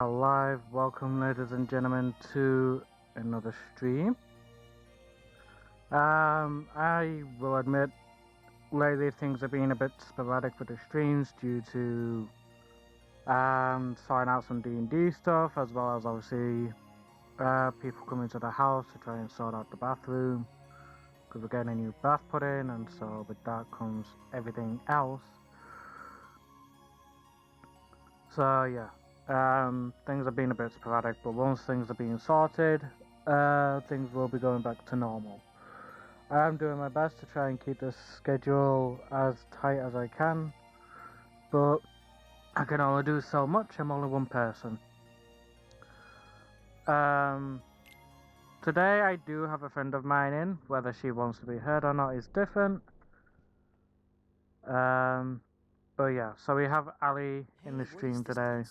Alive, welcome ladies and gentlemen to another stream. I will admit lately things have been a bit sporadic with the streams due to sorting out some D&D stuff, as well as obviously people coming to the house to try and sort out the bathroom because we're getting a new bath put in, and so with that comes everything else. So yeah, things have been a bit sporadic, but once things are being sorted, things will be going back to normal. I am doing my best to try and keep this schedule as tight as I can, but I can only do so much. I'm only one person. Um, Today I do have a friend of mine in. Whether she wants to be heard or not is different. But yeah, so we have Ali in the stream today.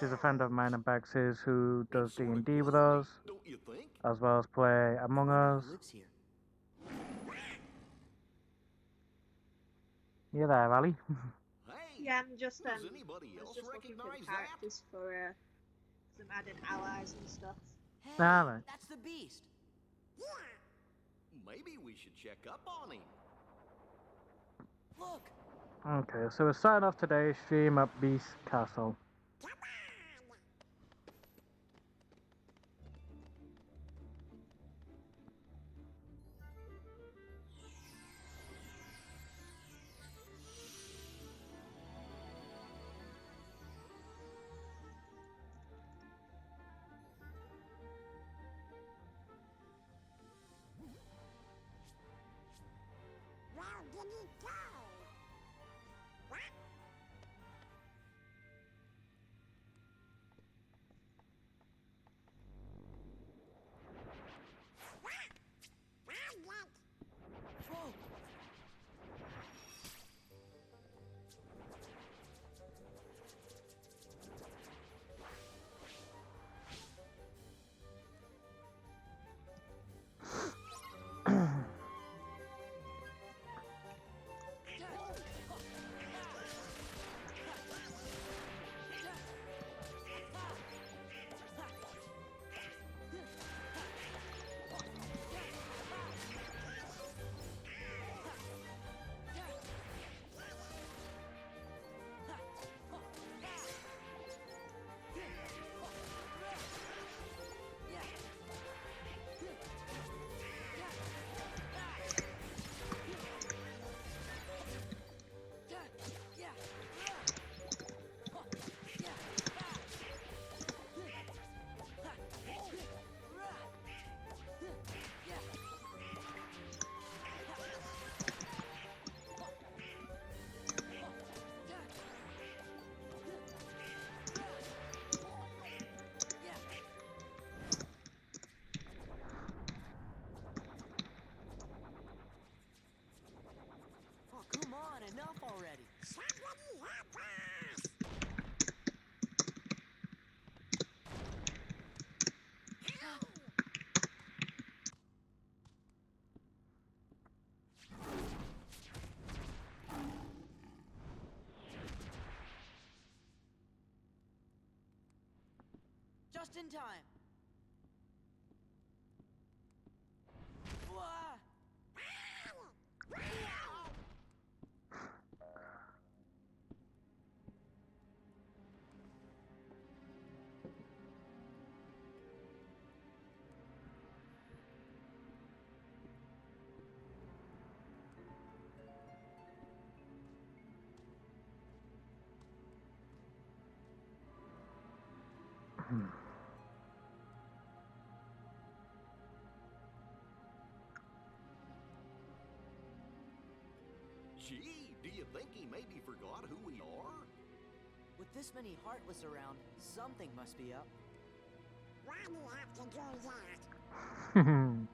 She's a friend of mine and Bex's who does D&D with us, as well as play Among Us. You there, Ali? Yeah, I'm just I was just looking for the characters for some added allies and stuff. Hey, Right. that's the beast. Yeah. Maybe we should check up on him. Look. Okay, so we're starting off today's stream at Beast Castle. Come on. Where did he go? What? What? What? Whoa. Oh, come on, enough already. Somebody help us! Help! Just in time. Wah! Gee, do you think he maybe forgot who we are? With this many Heartless around, something must be up. Why do you have to do that?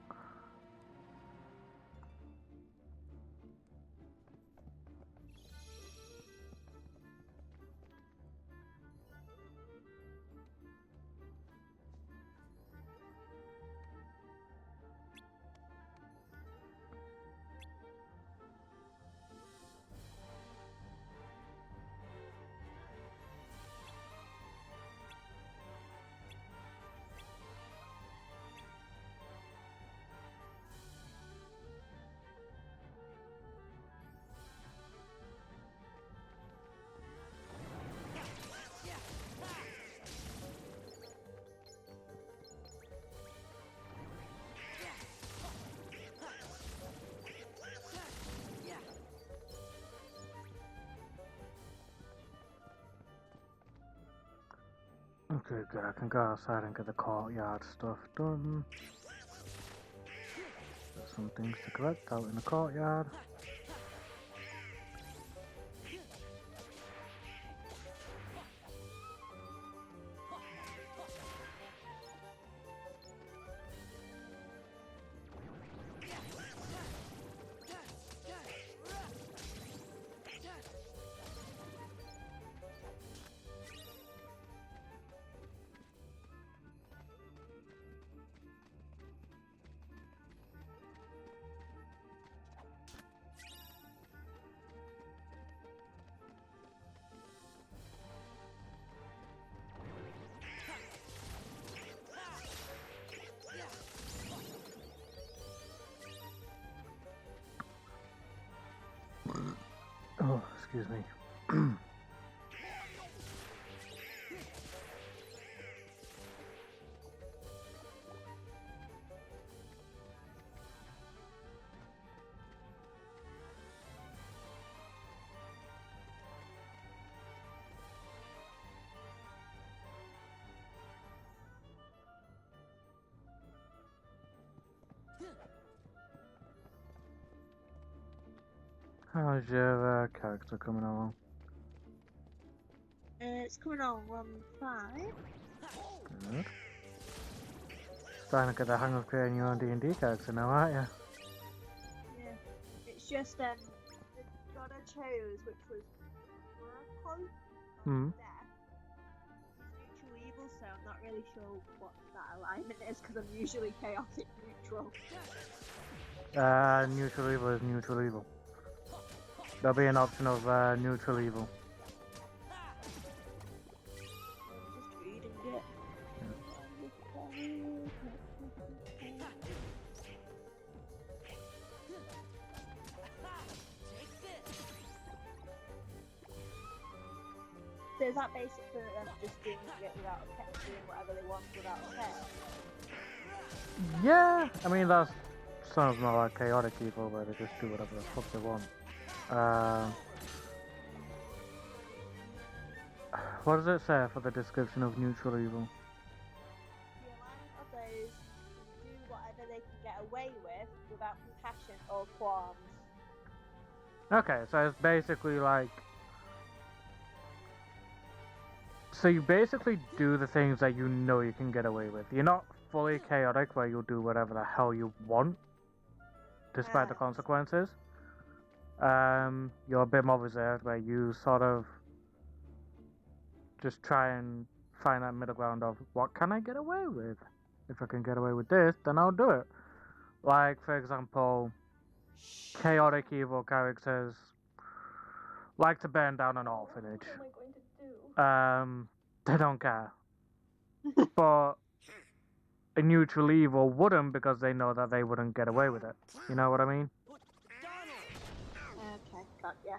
Okay, good. I can go outside and get the courtyard stuff done. There's some things to collect out in the courtyard. Oh, excuse me. How's your character coming along? It's coming on 1.5. Good. Starting to get the hang of creating your own D&D character now, aren't you? Yeah. It's just the god I chose, which was Oracle Hmm. of Death. He's neutral evil, so I'm not really sure what that alignment is because I'm usually chaotic neutral. Neutral evil is neutral evil. There'll be an option of neutral evil. Just reading it. So is that basically them just doing it without a pet, doing whatever they want without a pet? Yeah, I mean that sounds more like chaotic evil, where they just do whatever the fuck they want. What does it say for the description of neutral evil? The alignment of those who do whatever they can get away with without compassion or qualms. Okay, so it's basically like, so you basically do the things that you know you can get away with. You're not fully chaotic where you'll do whatever the hell you want, despite the consequences. You're a bit more reserved where you sort of just try and find that middle ground of what can I get away with? If I can get away with this, then I'll do it. Like, for example, chaotic evil characters like to burn down an orphanage. What am I going to do? They don't care. But a neutral evil wouldn't, because they know that they wouldn't get away with it. You know what I mean? Okay, got ya.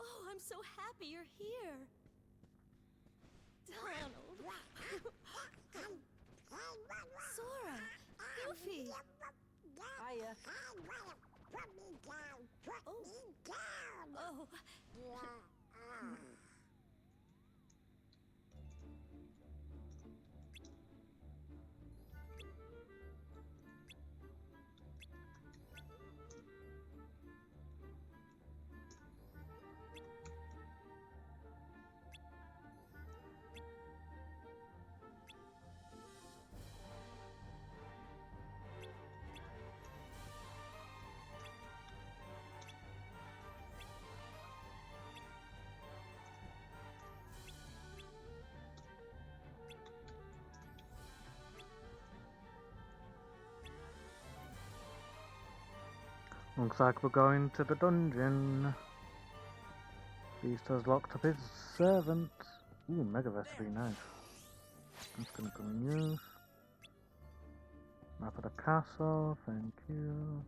Oh, I'm so happy you're here. Donald. Sora. Goofy. Hiya. Oh. Looks like we're going to the dungeon. Beast has locked up his servant. Ooh, Mega Recipe, nice. That's gonna come in use. Map of the castle, thank you.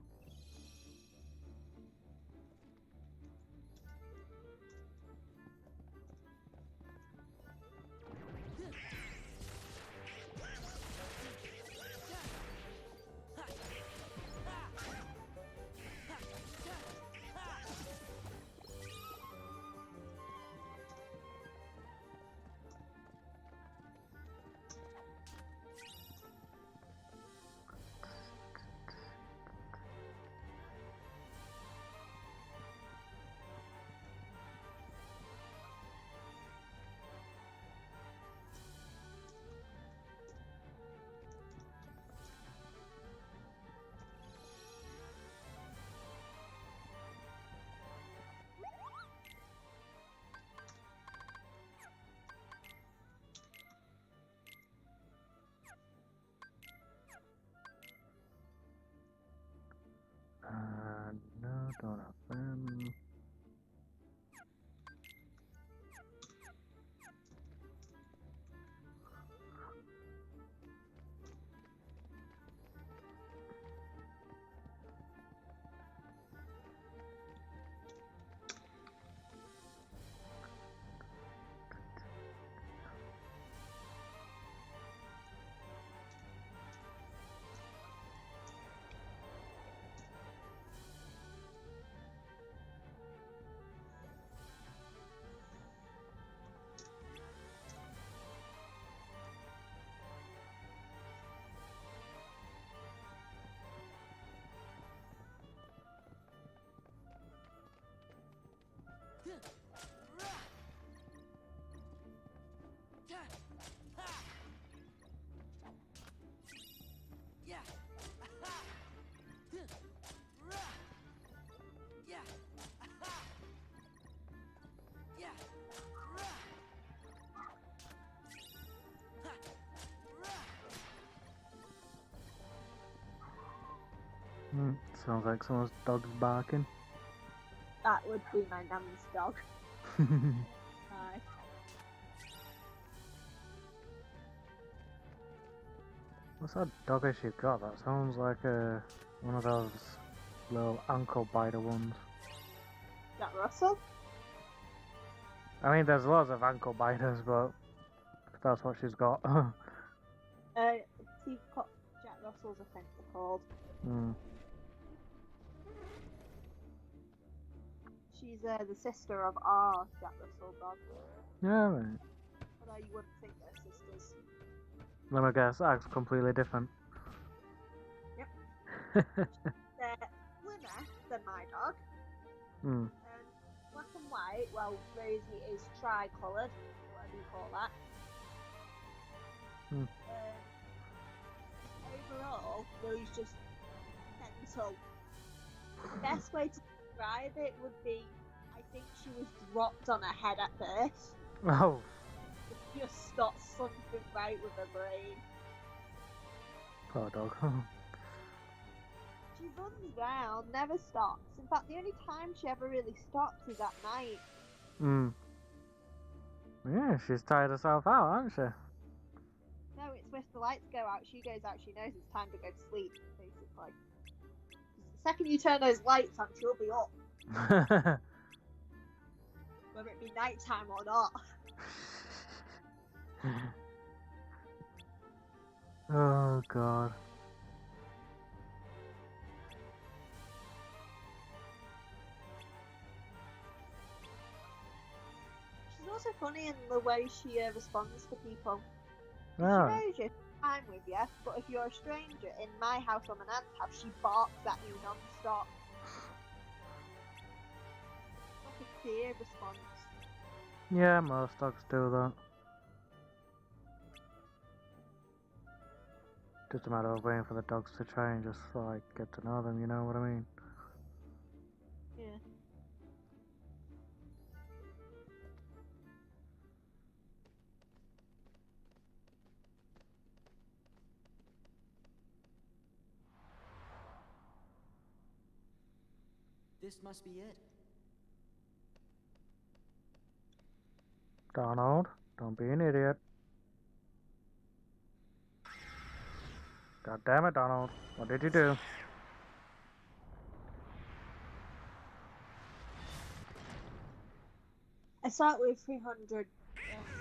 Sounds like someone's dog's barking. That would be my nan's dog. Hi. What's that doggish you got? That sounds like one of those little ankle biter ones. Jack Russell? I mean, there's lots of ankle biters, but that's what she's got. Teacup Jack Russells, I think they're called. Hmm. She's the sister of our Jack Russell dog. Yeah, right. Although you wouldn't think they're sisters. Let me guess, acts completely different. Yep. They're slimmer than my dog. Hmm. Black and white, well, Rosie is tri-coloured, whatever you call that. Hmm. Overall, Lily's just mental. The best way to describe it would be, I think she was dropped on her head at birth. Oh. It's just not something right with her brain. Poor dog. She runs round, never stops. In fact, the only time she ever really stops is at night. Hmm. Yeah, she's tired herself out, hasn't she? No, it's if the lights go out, she goes out, she knows it's time to go to sleep, basically. The second you turn those lights on, she'll be up. Whether it be nighttime or not. Oh god. She's also funny in the way she responds to people. She Oh. knows you, time with you, but if you're a stranger in my house or my nan's house, she barks at you non-stop. Like a fear response. Yeah, most dogs do that. Just a matter of waiting for the dogs to try and just like get to know them, you know what I mean? Yeah. This must be it. Donald, don't be an idiot. God damn it, Donald. What did you do? I start with 300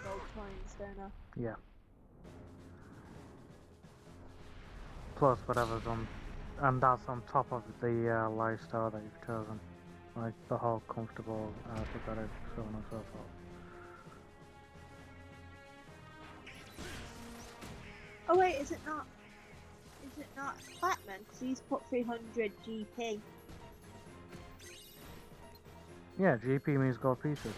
gold coins, don't I? Yeah. Plus whatever's on, and that's on top of the lifestyle that you've chosen. Like the whole comfortable, pathetic, so on and so forth. Oh wait, is it not? Is it not Batman? Because he's put 300 GP. Yeah, GP means gold pieces.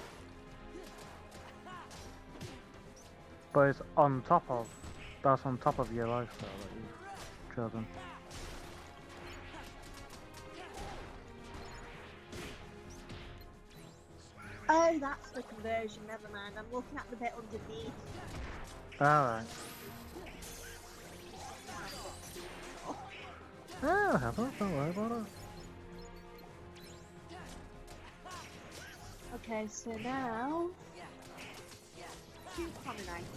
But it's on top of, that's on top of your lifestyle that you've chosen. Oh, that's the conversion. Never mind. I'm looking at the bit underneath. Alright. Oh, happens, don't worry about it. Okay, so now 2 common items.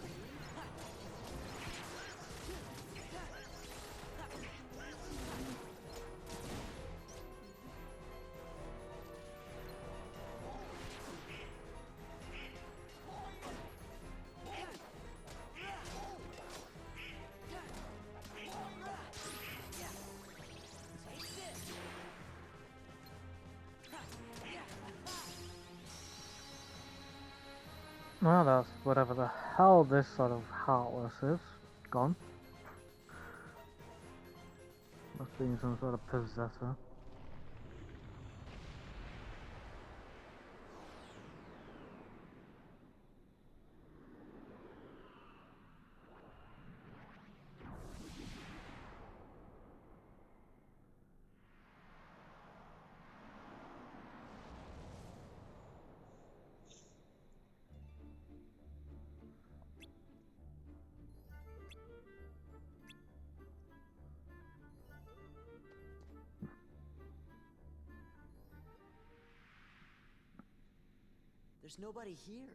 Well, that's whatever the hell this sort of heartless is. Gone. Must be some sort of possessor. There's nobody here.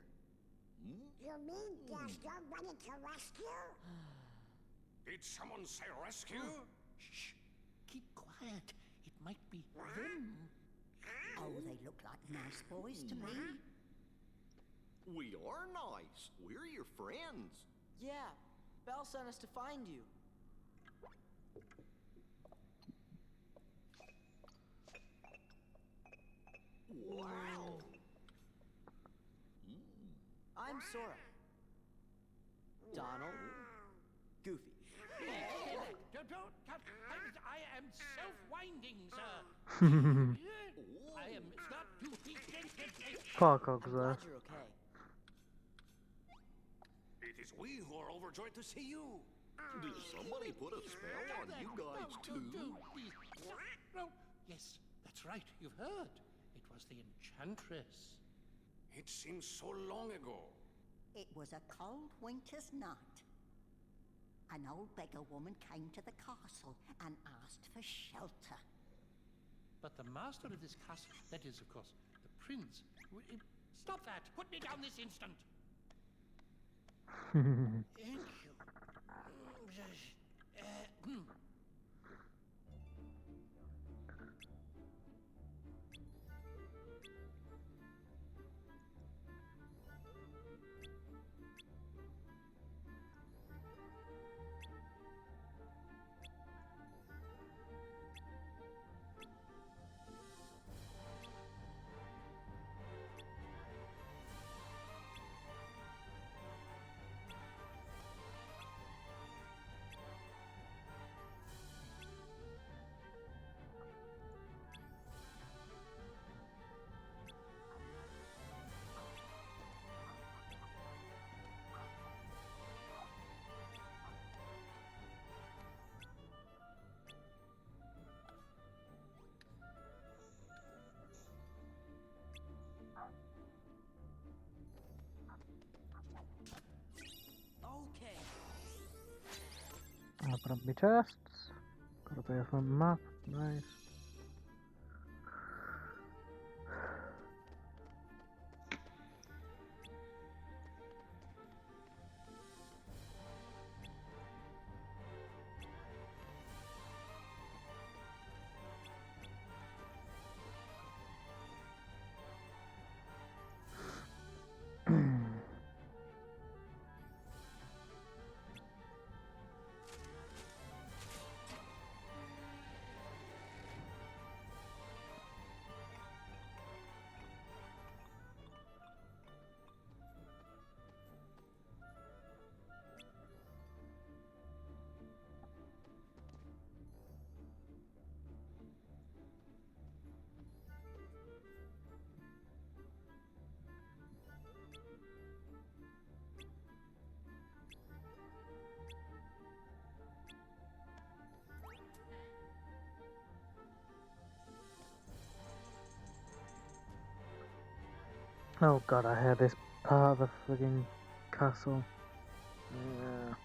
You mean there's nobody to rescue? Did someone say rescue? Shh. Keep quiet. It might be them. Oh, they look like nice boys to me. We are nice. We're your friends. Yeah, Belle sent us to find you. Wow. I'm Sora. Donald. Goofy. Don't. I am self-winding, sir. I am not Goofy. Poor Cogs I'm though. glad you're okay. It is we who are overjoyed to see you. Did somebody put a spell on you guys too? No. Yes, that's right. You've heard. It was the Enchantress. It seems so long ago. It was a cold winter's night. An old beggar woman came to the castle and asked for shelter. But the master of this castle, that is, of course, the prince... Stop that! Put me down this instant! Thank you. Okay. Open up my chests. Got a bit of a map. Nice. Oh god, I hear this part of the friggin' castle. Yeah.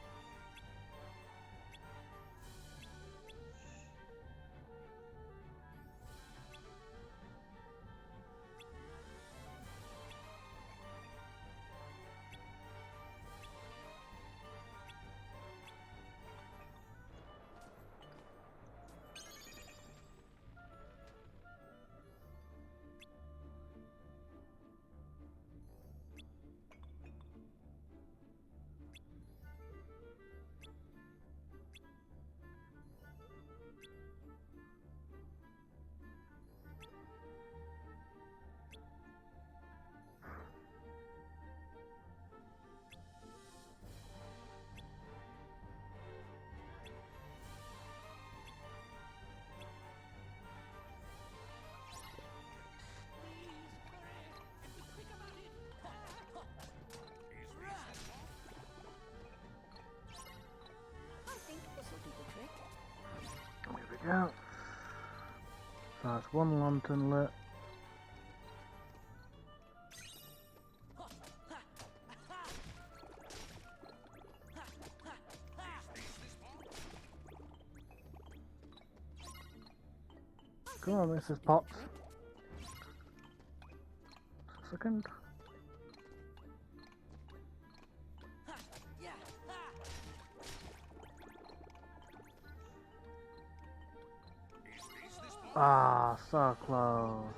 I think this'll do the trick. Here we go. So that's one lantern lit. Come on, Mrs. Potts. Second. Ah, so close.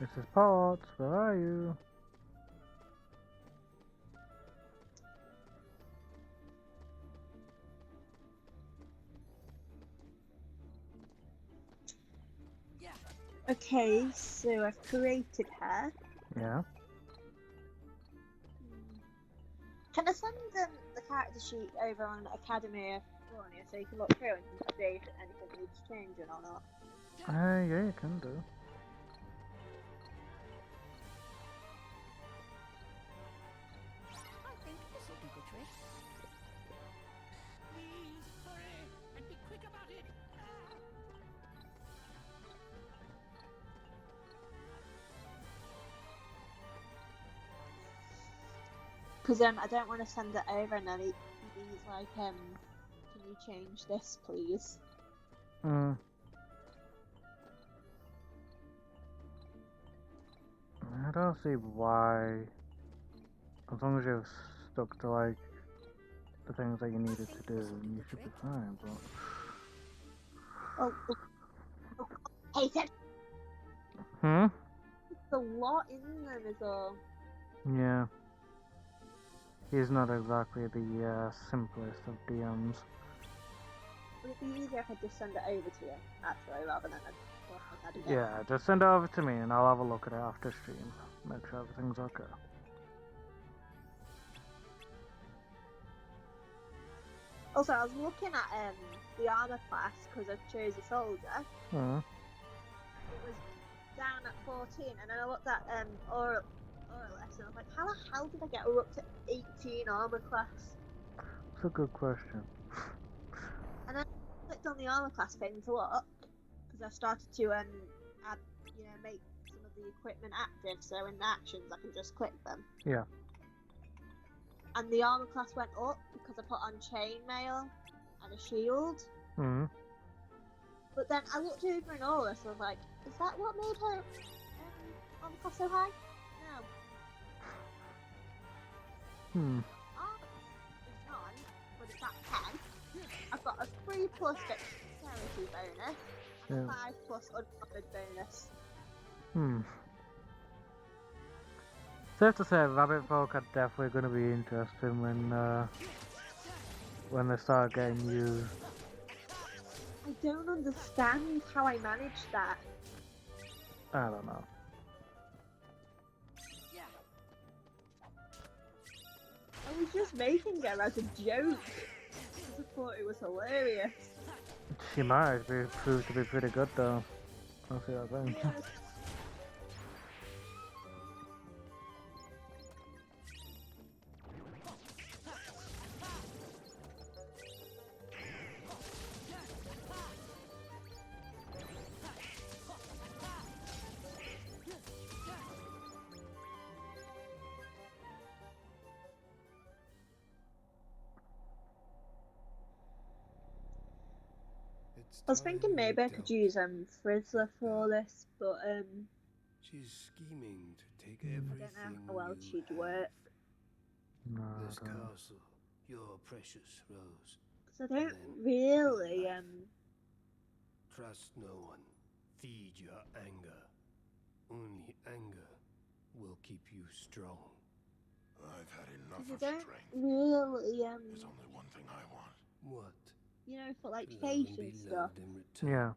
Mrs. Potts, where are you? Okay, so I've created her. Yeah. Can I send the character sheet over on Academy of Warnia so you can look through and see if anything needs changing or not? Yeah, you can do. I think this'll do the trick. Please, hurry, and be quick about it. Because I don't want to send it over and then he's like, can you change this, please? I don't see why. As long as you've stuck to like the things that you needed to do, you should be fine. But Hey, there's hmm. a lot in them is all. Yeah. He's not exactly the simplest of DMs. Would it be easier if I just send it over to you, actually, rather than Yeah, just send it over to me and I'll have a look at it after stream. Make sure everything's okay. Also, I was looking at the armor class because I chose a soldier. Hmm. It was down at 14, and then I looked at Aurelus, and I was like, how the hell did I get her up to 18 armor class? That's a good question. And then I clicked on the armor class thing to look, because I started to add, make some of the equipment active, so in the actions I can just click them. Yeah. And the armor class went up because I put on chainmail and a shield. Hmm. But then I looked over in Aurus and I was like, is that what made her armor class so high? No. Hmm. It's 9, but it's at 10. I've got a 3 plus dexterity bonus and a 5 plus uncovered bonus. Hmm. Safe to say, rabbit folk are definitely going to be interesting when they start getting used. I don't understand how I managed that. I don't know. I was just making her as a joke because I thought it was hilarious. She might prove to be pretty good though. I'll see that thing. Yeah. I was thinking maybe I could use Frizzler for this, but she's scheming to take I everything. don't know how well you she'd have. work. No, This I don't. castle, your precious Rose. Because I don't Then really trust no one. Feed your anger. Only anger will keep you strong. I've had enough Because of I don't strength. really There's only one thing I want. What? for like Love face and be and stuff. loved in return. Yeah.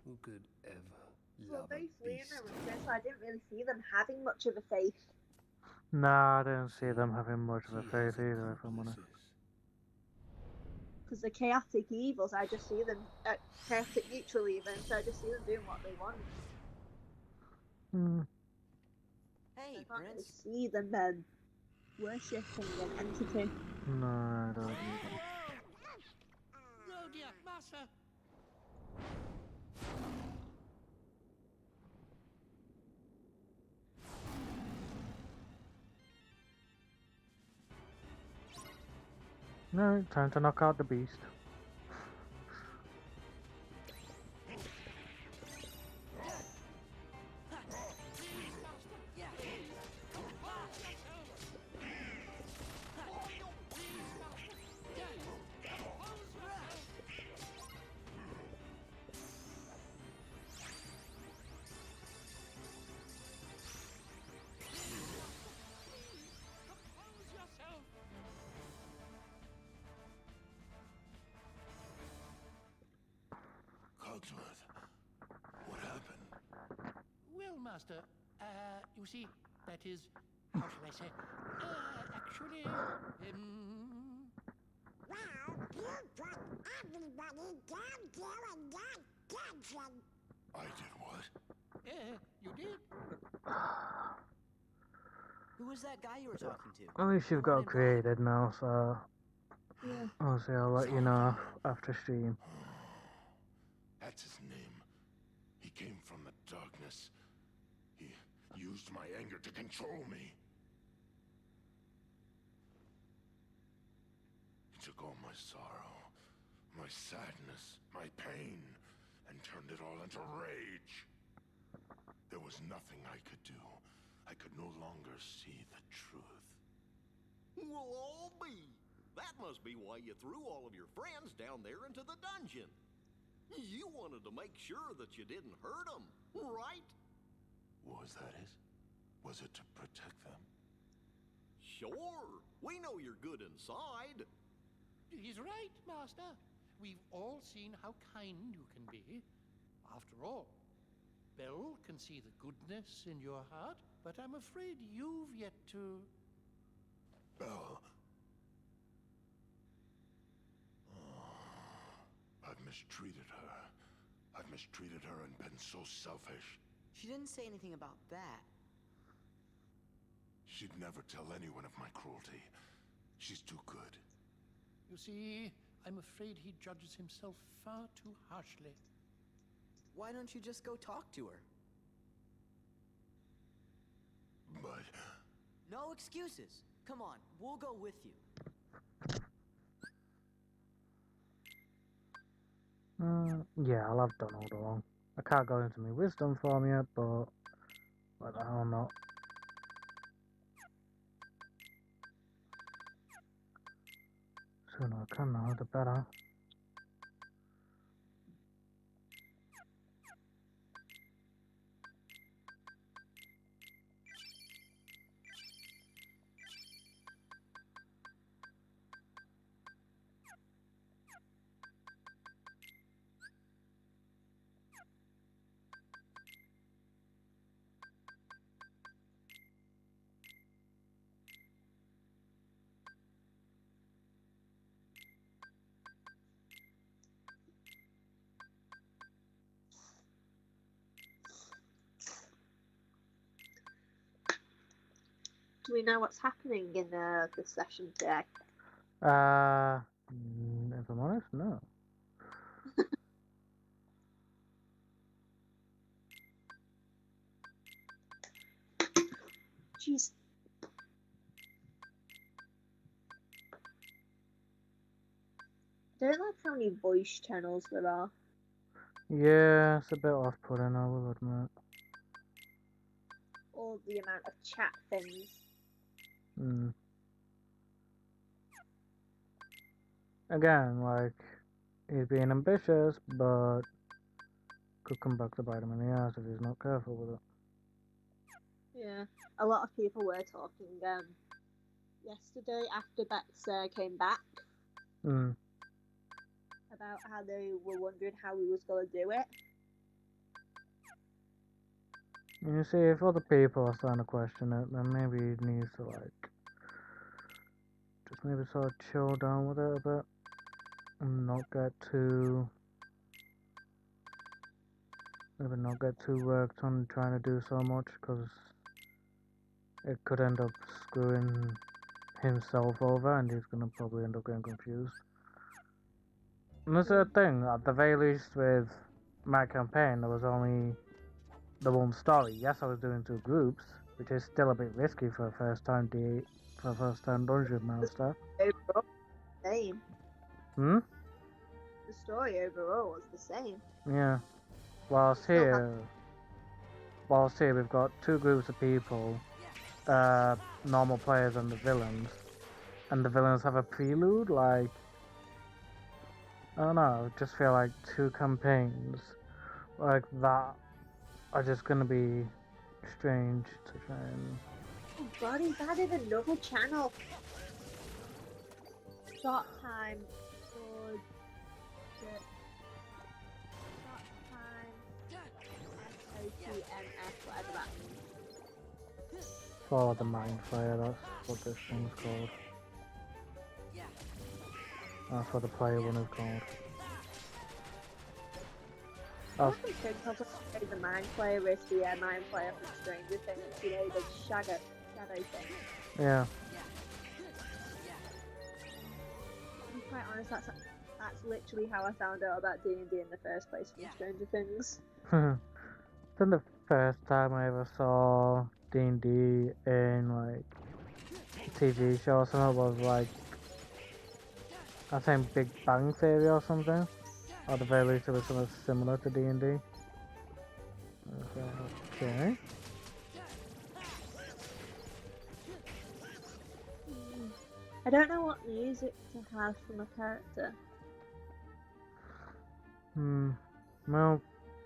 Who could ever Well, love a both Lena beast? and Chris, I didn't really see them having much of a face. Nah, I didn't see them having much of a She face has either, if I'm honest. accomplices. Because the chaotic evils, I just see them chaotic neutral even, so I just see them doing what they want. Hmm. Hey, I can't really Prince. see them worshipping an entity. No, I don't either. No, dear master. No, time to knock out the beast. Cogsworth, what happened? Well, Master, you see, that is, how shall I say, actually, Well, you put everybody down there in that dungeon. I did what? You did? Who was that guy you were talking to? At least you've The one got in black? created now, so Yeah. obviously I'll let you know after stream. That's his name. He came from the darkness. He used my anger to control me. He took all my sorrow, my sadness, my pain, and turned it all into rage. There was nothing I could do. I could no longer see the truth. Well, I'll be. That must be why you threw all of your friends down there into the dungeon. You wanted to make sure that you didn't hurt them, right? Was that it? Was it to protect them? Sure. We know you're good inside. He's right, Master. We've all seen how kind you can be. After all, Belle can see the goodness in your heart, but I'm afraid you've yet to... Belle. Oh, I've mistreated her. I've mistreated her and been so selfish. She didn't say anything about that. She'd never tell anyone of my cruelty. She's too good. You see, I'm afraid he judges himself far too harshly. Why don't you just go talk to her? But... No excuses. Come on, we'll go with you. Yeah, I'll have done all along. I can't go into my wisdom form yet, but what the hell not. Sooner I can now, the better. Do we know what's happening in the session today? If I'm honest, no. Jeez. I don't like how many voice channels there are. Yeah, it's a bit off-putting, I will admit. Or the amount of chat things. Again, like, he's being ambitious, but could come back to bite him in the ass if he's not careful with it. Yeah, a lot of people were talking yesterday after Bex came back about how they were wondering how he was going to do it. You see, if other people are starting to question it, then maybe he needs to, like, just maybe sort of chill down with it a bit and not get too worked on trying to do so much, because it could end up screwing himself over and he's gonna probably end up getting confused. And that's the thing, at the very least with my campaign, there was only the one story. Yes, I was doing 2 groups, which is still a bit risky for a first time dungeon master. same. Hmm? The story overall was the same. Yeah. Whilst Still here we've got two groups of people, normal players and the villains. And the villains have a prelude, like, I don't know, I just feel like two campaigns like that are just gonna be strange to try and... Oh god, he's added another channel. Start time for the start time SOTMF, whatever that means. Follow the Mind Flayer, that's what this thing's called. That's what the player one is called. I don't think I'll just say the Mind Flayer is the Mind Flayer from Stranger Things, you know, the shadow thing. Yeah. To be quite honest, that's literally how I found out about D&D in the first place from Stranger Things. Then the first time I ever saw D&D in like a TV show or something was like, I think Big Bang Theory or something. Or at the very least it was something similar to D&D. Okay. I don't know what music to have from a character. Well,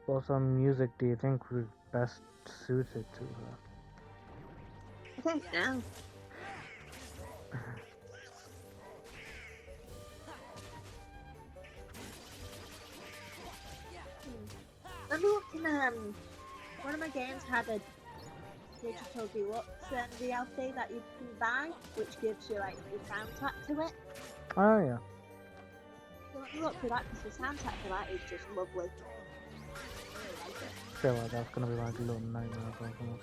what some music do you think would best suit it to her? I don't know. Remember looking, one of my games had a digital deluxe DLC that you can buy, which gives you like the soundtrack to it. Oh yeah. So let me look for that because the soundtrack for that is just lovely. I really like it. I feel like that's gonna be like a little nightmare or something.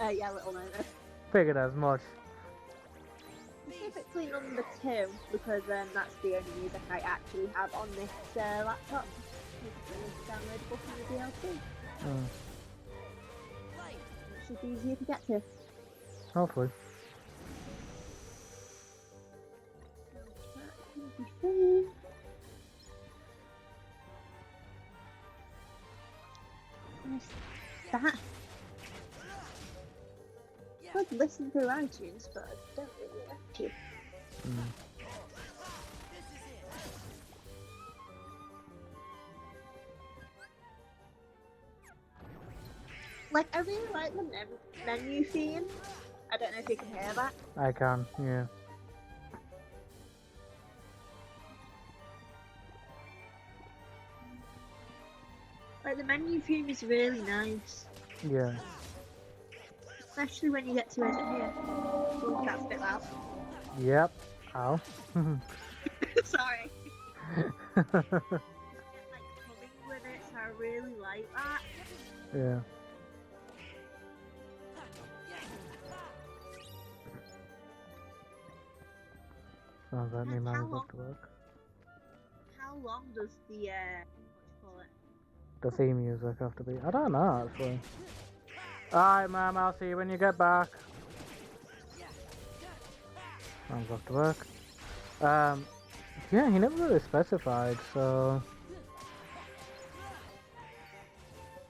Yeah, Little Nightmare. Figured as much. Specifically number 2 because that's the only music I actually have on this laptop. It's downloadable from the DLC. It should be easier to get to. Hopefully. Where's that? I could listen through iTunes, but I don't really like to. Like, I really like the menu theme. I don't know if you can hear that. I can, yeah. Like, the menu theme is really nice. Yeah. Especially when you get to it here. Oh, that's a bit loud. Yep. Ow. Sorry. Just get, like, humming with it, so I really like that. Yeah. Sounds like me might have to work. How long does the, what do you call it? The theme music have to be. I don't know actually. Alright, Mum, I'll see you when you get back. Sounds off to work. Yeah, he never really specified, so.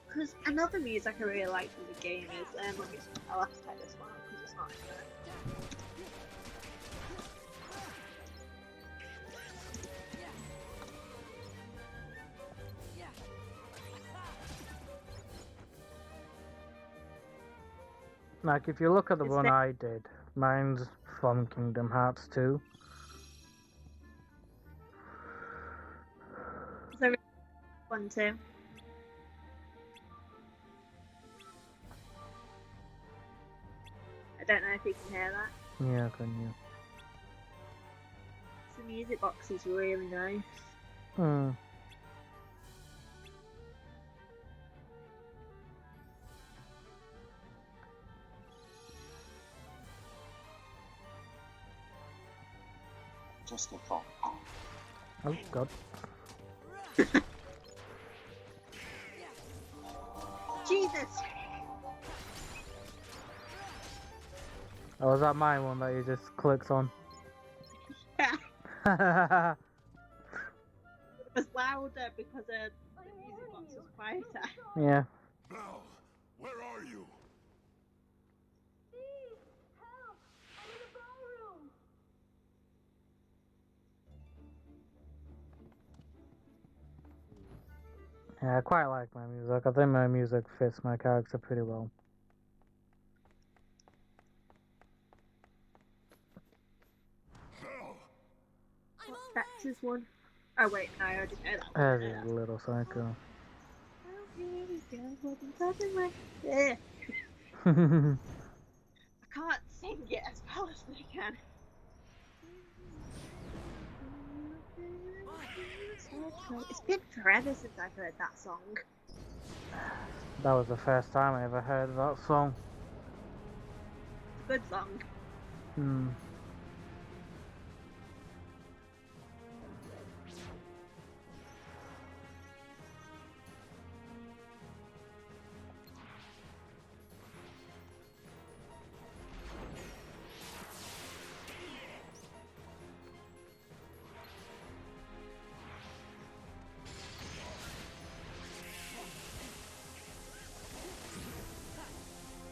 Because another music I really like from the game is, I'll have to type this one up because it's not in there. Like, if you look at the one I did, mine's from Kingdom Hearts 2. There is one too. I don't know if you can hear that. Yeah, can you? The music box is really nice. Just a thought. Oh, God. Jesus! Oh, was that my one that you just clicked on? Yeah. It was louder because the music box was quieter. Yeah. Belle, where are you? Steve, help! I'm in the ballroom. Yeah, I quite like my music. I think my music fits my character pretty well. Belle! I'm all Texas one. Oh wait, no, I already know that one. As a little psycho. Oh, here we go. We'll be talking like this. I can't sing it as well as they can. It's been forever since I've heard that song. That was the first time I ever heard that song. It's a good song. Hmm.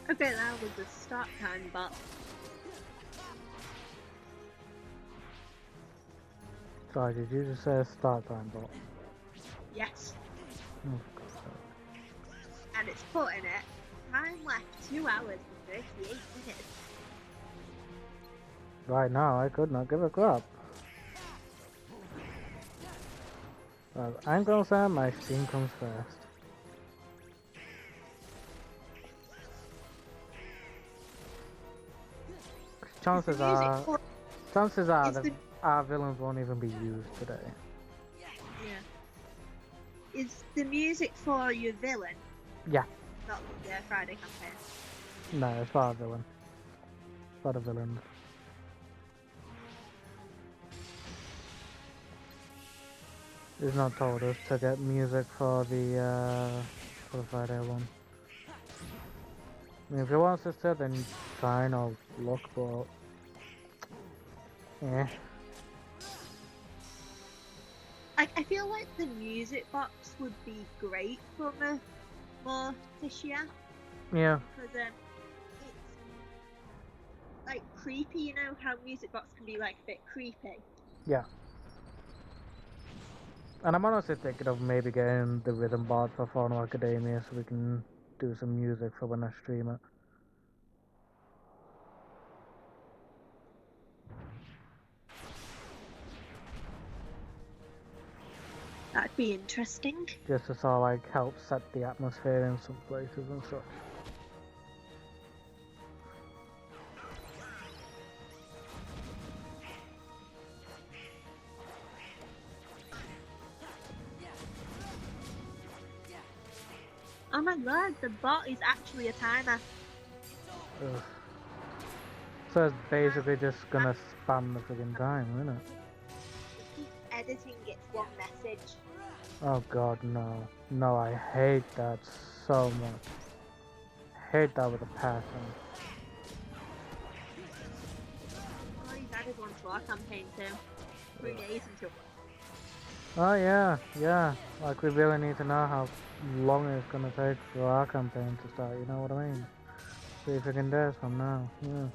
Okay, that was the start time, but Sorry, did you just say start time bot? yes. Oh, for God's sake. And it's putting it. Time left 2 hours and 38 minutes. Right now, I could not give a crap. Well, I'm gonna say my stream comes first. Chances are our villains won't even be used today. Yeah. Is the music for your villain? Yeah. Not the Friday campaign. No, it's for our villain. For the villains. He's not told us to get music for the Friday one. I mean, if he wants us to, then fine, I'll look, but yeah. I feel like the music box would be great for Morticia. Yeah. Because it's like creepy, you know how music box can be like a bit creepy. Yeah. And I'm honestly thinking of maybe getting the rhythm bot for Phono Academia so we can do some music for when I stream it. That'd be interesting. Just to sort of like help set the atmosphere in some places and such. Oh my god, the bot is actually a timer. Ugh. So it's basically just gonna spam the friggin' time, isn't it? It keeps editing its one message. Oh god, no. No, I hate that so much. Hate that with a passion. Oh, he's added one to our campaign too. 3 days until. Oh yeah, yeah. Like we really need to know how long it's gonna take for our campaign to start, you know what I mean? 3 freaking days from now, yeah.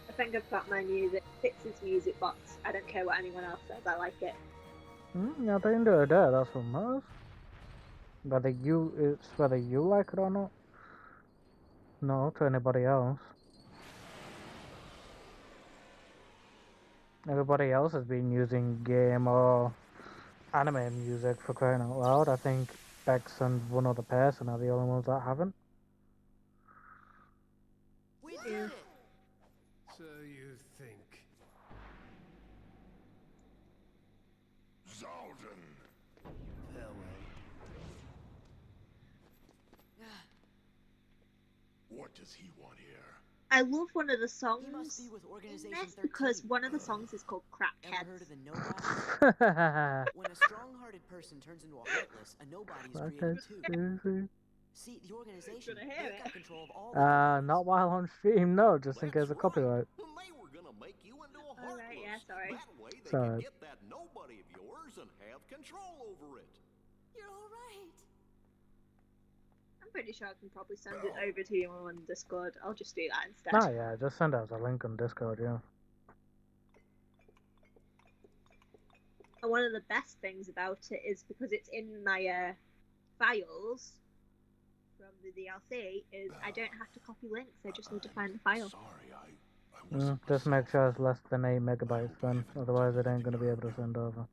I think I've got my music. Fix's music box. I don't care what anyone else says. I like it. Yeah, at the end of the day, that's what matters. It's whether you like it or not. No, to anybody else. Everybody else has been using game or anime music for crying out loud. I think Bex and one other person are the only ones that haven't. We did it! So you think. Zaldin! Farewell. What does he want here? I love one of the songs He must be with in Organization this 13. because one of the songs is called Ever heard Crackheads. of the Nobodies? When a strong-hearted person turns into a heartless, a nobody is created too. See, the organization, Gonna hear they've it. got control of all the nobodies. Not while on stream, no, just in That's case of right. copyright. They were gonna make you into a All right, yeah, heartless. sorry. That way they Sorry. could get that nobody of yours and have control over it. You're all right. I'm pretty sure I can probably send it over to you on Discord. I'll just do that instead. Oh yeah, just send us a link on Discord, yeah. And one of the best things about it is because it's in my files from the DLC, is I don't have to copy links, I just need to find the file. Sorry, I wasn't Just make myself. sure it's less than 8 megabytes I hope I then, haven't otherwise done it ain't gonna be able to anything send over.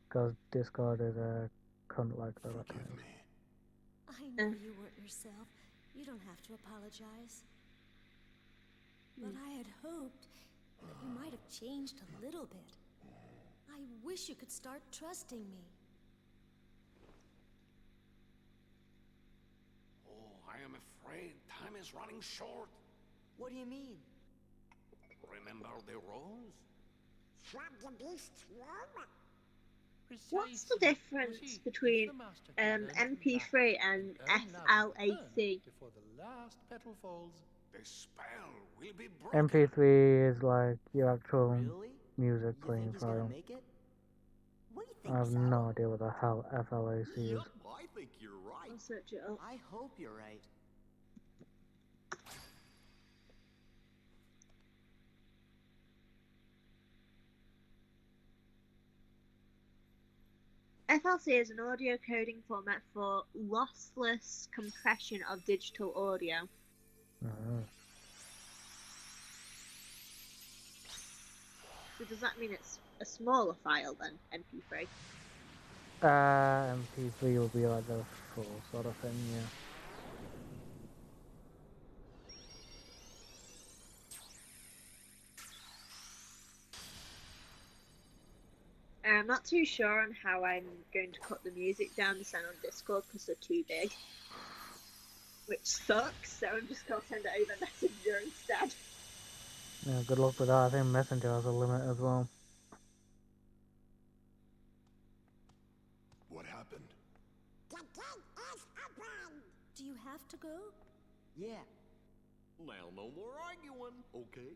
Because Discord is a cunt like that at Forgive times. me. I know you weren't yourself. You don't have to apologize. But I had hoped that you might have changed a little bit. I wish you could start trusting me. Oh, I am afraid time is running short. What do you mean? Remember the rules? From the beast's womb. What's the Precisely. You difference see, between if the master can learn from MP3 that and earn now the FLAC? turn before the last petal falls, The spell will be broken. MP3 is like your actual Really? music You playing think he's gonna file. make it? We I think have so. no idea what the hell FLAC is. Yep, I think you're right. I'll search it up. I hope you're right. FLC is an audio coding format for lossless compression of digital audio. Mhm. So does that mean it's a smaller file than MP3? MP3 will be like the full sort of thing, yeah. I'm not too sure on how I'm going to cut the music down to send on Discord because they're too big. Which sucks, so I'm just going to send it over Messenger instead. Yeah, good luck with that. I think Messenger has a limit as well. What happened? The gate is open. Do you have to go? Yeah. Now, no more arguing, okay?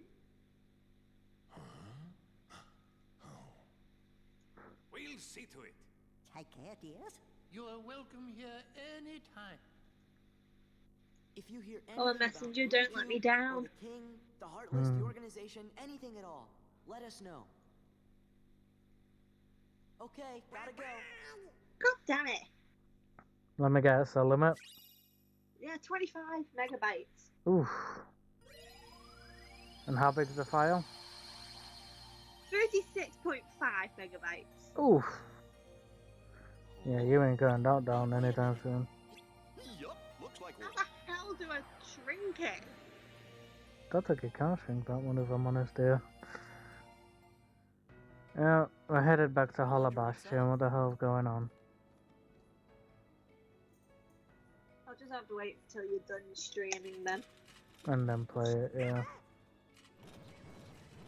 We'll see to it. Take care, dears. you are welcome here anytime. If you hear anything Oh, about Messenger, don't let me Riku, down. or the king, the heartless, Hmm. the organization, anything at all, let us know. Okay, gotta go. God damn it. Let me guess, a limit? Yeah, 25 megabytes. Oof. And how big is the file? 36.5 megabytes. Oof. Yeah, you ain't going that down anytime soon. Yup, looks like we're... How the hell do I shrink it? Don't think you can shrink that one if I'm honest here. Yeah, we're headed back to Holabastion. What the hell's going on? I'll just have to wait until you're done streaming then. And then play it, yeah.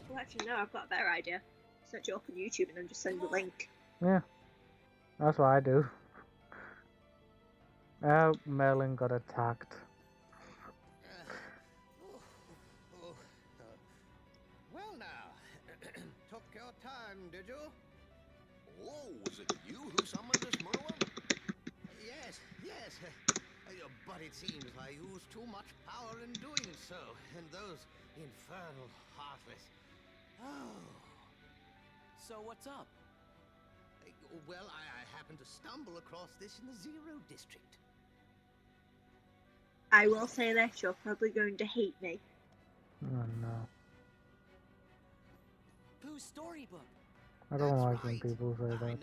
Well, actually, no, I've got a better idea. Search it up on YouTube and then just send the link. Yeah. That's what I do. Oh, Merlin got attacked. Well now, took your time, did you? Oh, was it you who summoned us, Merlin? Yes, yes. But it seems I used too much power in doing so, and those infernal heartless. Oh. So what's up? Well, I happened to stumble across this in the Zero District. I will say this, you're probably going to hate me. Oh no. Whose storybook? I don't like when people say that.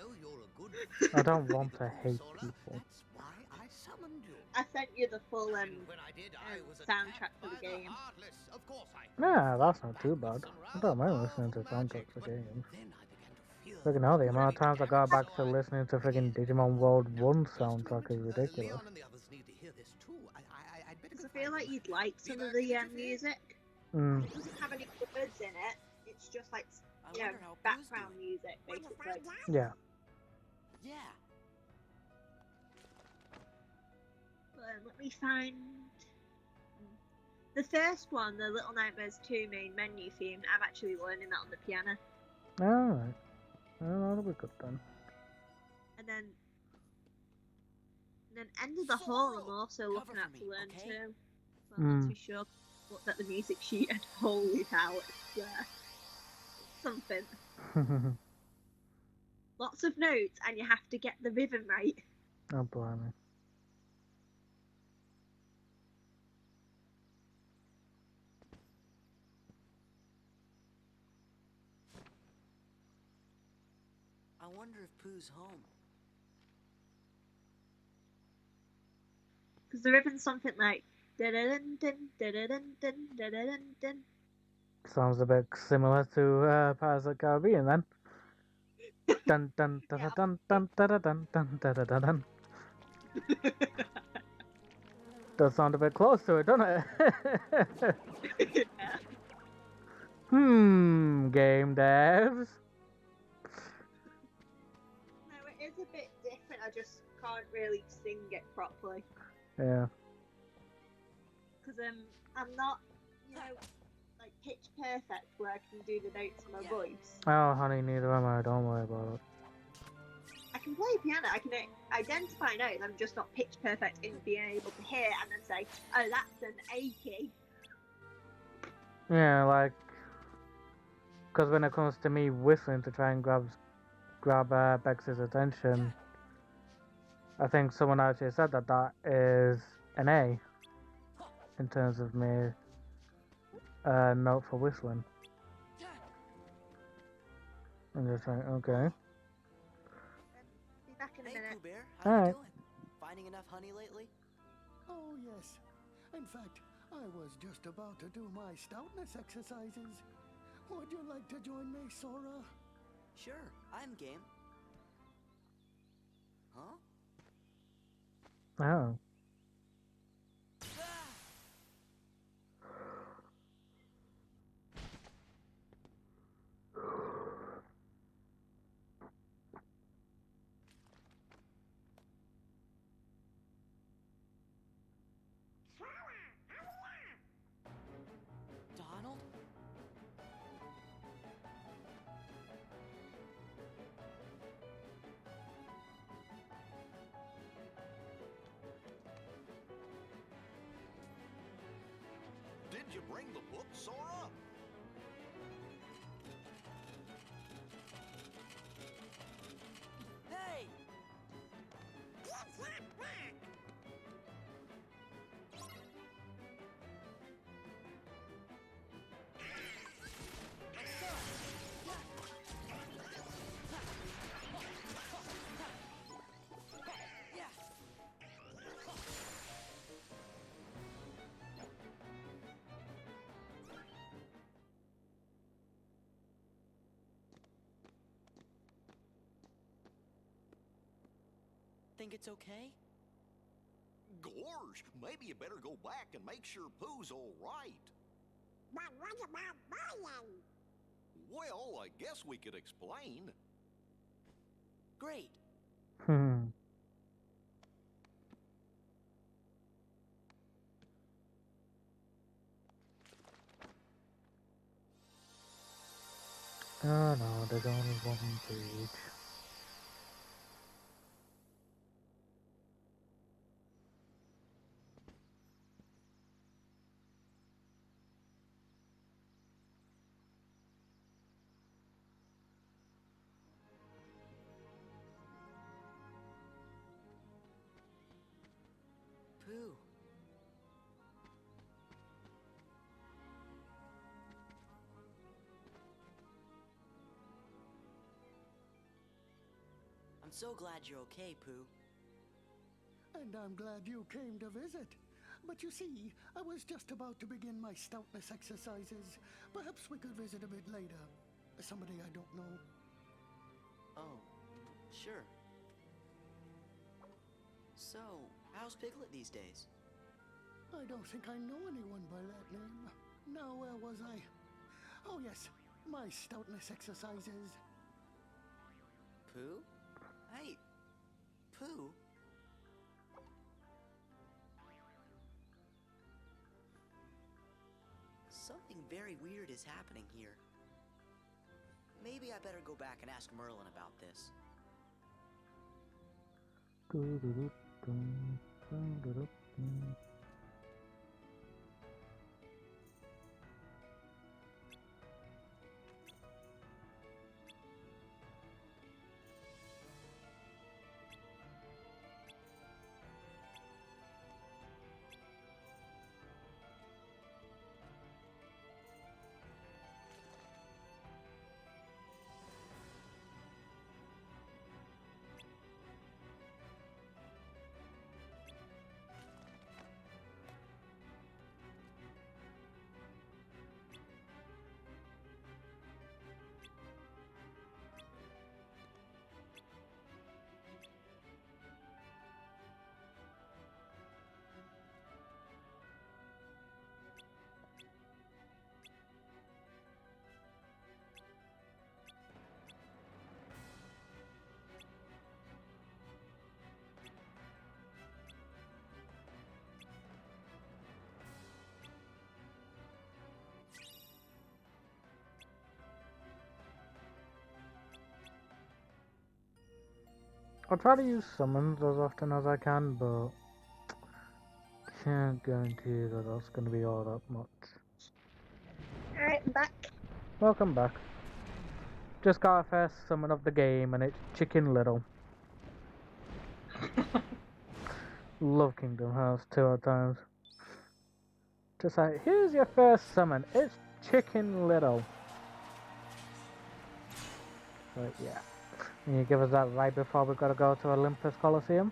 I don't want to hate people. That's why I summoned you. I sent you the full When I did, I was soundtrack for the attacked by game. heartless. Of course I Nah, that's not too bad. I don't mind listening to soundtracks for games. Freaking hell, the amount of times I got back to listening to freaking Digimon World 1 soundtrack is ridiculous. Leon and the others need to hear this too. I'd better go feel like you'd like some of the music. Mm. It doesn't have any words in it. It's just like, you know, background music, basically. Yeah. Yeah. Let me find the first one, the Little Nightmares 2 main menu theme. I'm actually learning that on the piano. Alright. Well, that'll be good then. And then End of the Hall I'm also looking at to learn too. But I'm not too sure. Looked at the music sheet and holy cow, it's something. Lots of notes and you have to get the rhythm right. Oh, blimey. I wonder if Pooh's home. Because the rhythm's something like dun dun dun dun dun dun dun dun. Sounds a bit similar to Pirates of the Caribbean then. Dun dun dun dun dun dun dun dun dun dun dun. Does sound a bit close to it, doesn't it? Game devs. No, it is a bit different. I just can't really sing it properly. Yeah. Because I'm not, you know, like pitch perfect where I can do the notes in my voice. Oh, honey, neither am I. Don't worry about it. I can play piano. I can identify notes. I'm just not pitch perfect in being able to hear and then say, "Oh, that's an A key." Yeah, like, because when it comes to me whistling to try and grab Bex's attention, I think someone actually said that is an A in terms of me note for whistling. I'm just like, okay. Be back in a minute. Pooh Bear, how you Alright. doing? Finding enough honey lately? Oh, yes. In fact, I was just about to do my stoutness exercises. Would you like to join me, Sora? Sure, I'm game. Huh? Oh. Donald? Did you bring the book, Sora? Hey! Think it's okay? Gorge, maybe you better go back and make sure Pooh's all right. But what about Brian? Well, I guess we could explain. Great. Hmm. Oh no, there's only one page. Pooh. I'm so glad you're okay, Pooh. And I'm glad you came to visit. But you see, I was just about to begin my stoutness exercises. Perhaps we could visit a bit later. Somebody I don't know. Oh, sure. So, how's Piglet these days? I don't think I know anyone by that name. Now, where was I? Oh, yes, my stoutness exercises. Pooh? Hey, Pooh? Something very weird is happening here. Maybe I better go back and ask Merlin about this. I'll try to use summons as often as I can, but can't guarantee that that's going to be all that much. Alright, I'm back. Welcome back. Just got our first summon of the game, and it's Chicken Little. Love Kingdom Hearts 2 at times. Just like, here's your first summon. It's Chicken Little. But yeah. Can you give us that right before we gotta go to Olympus Coliseum?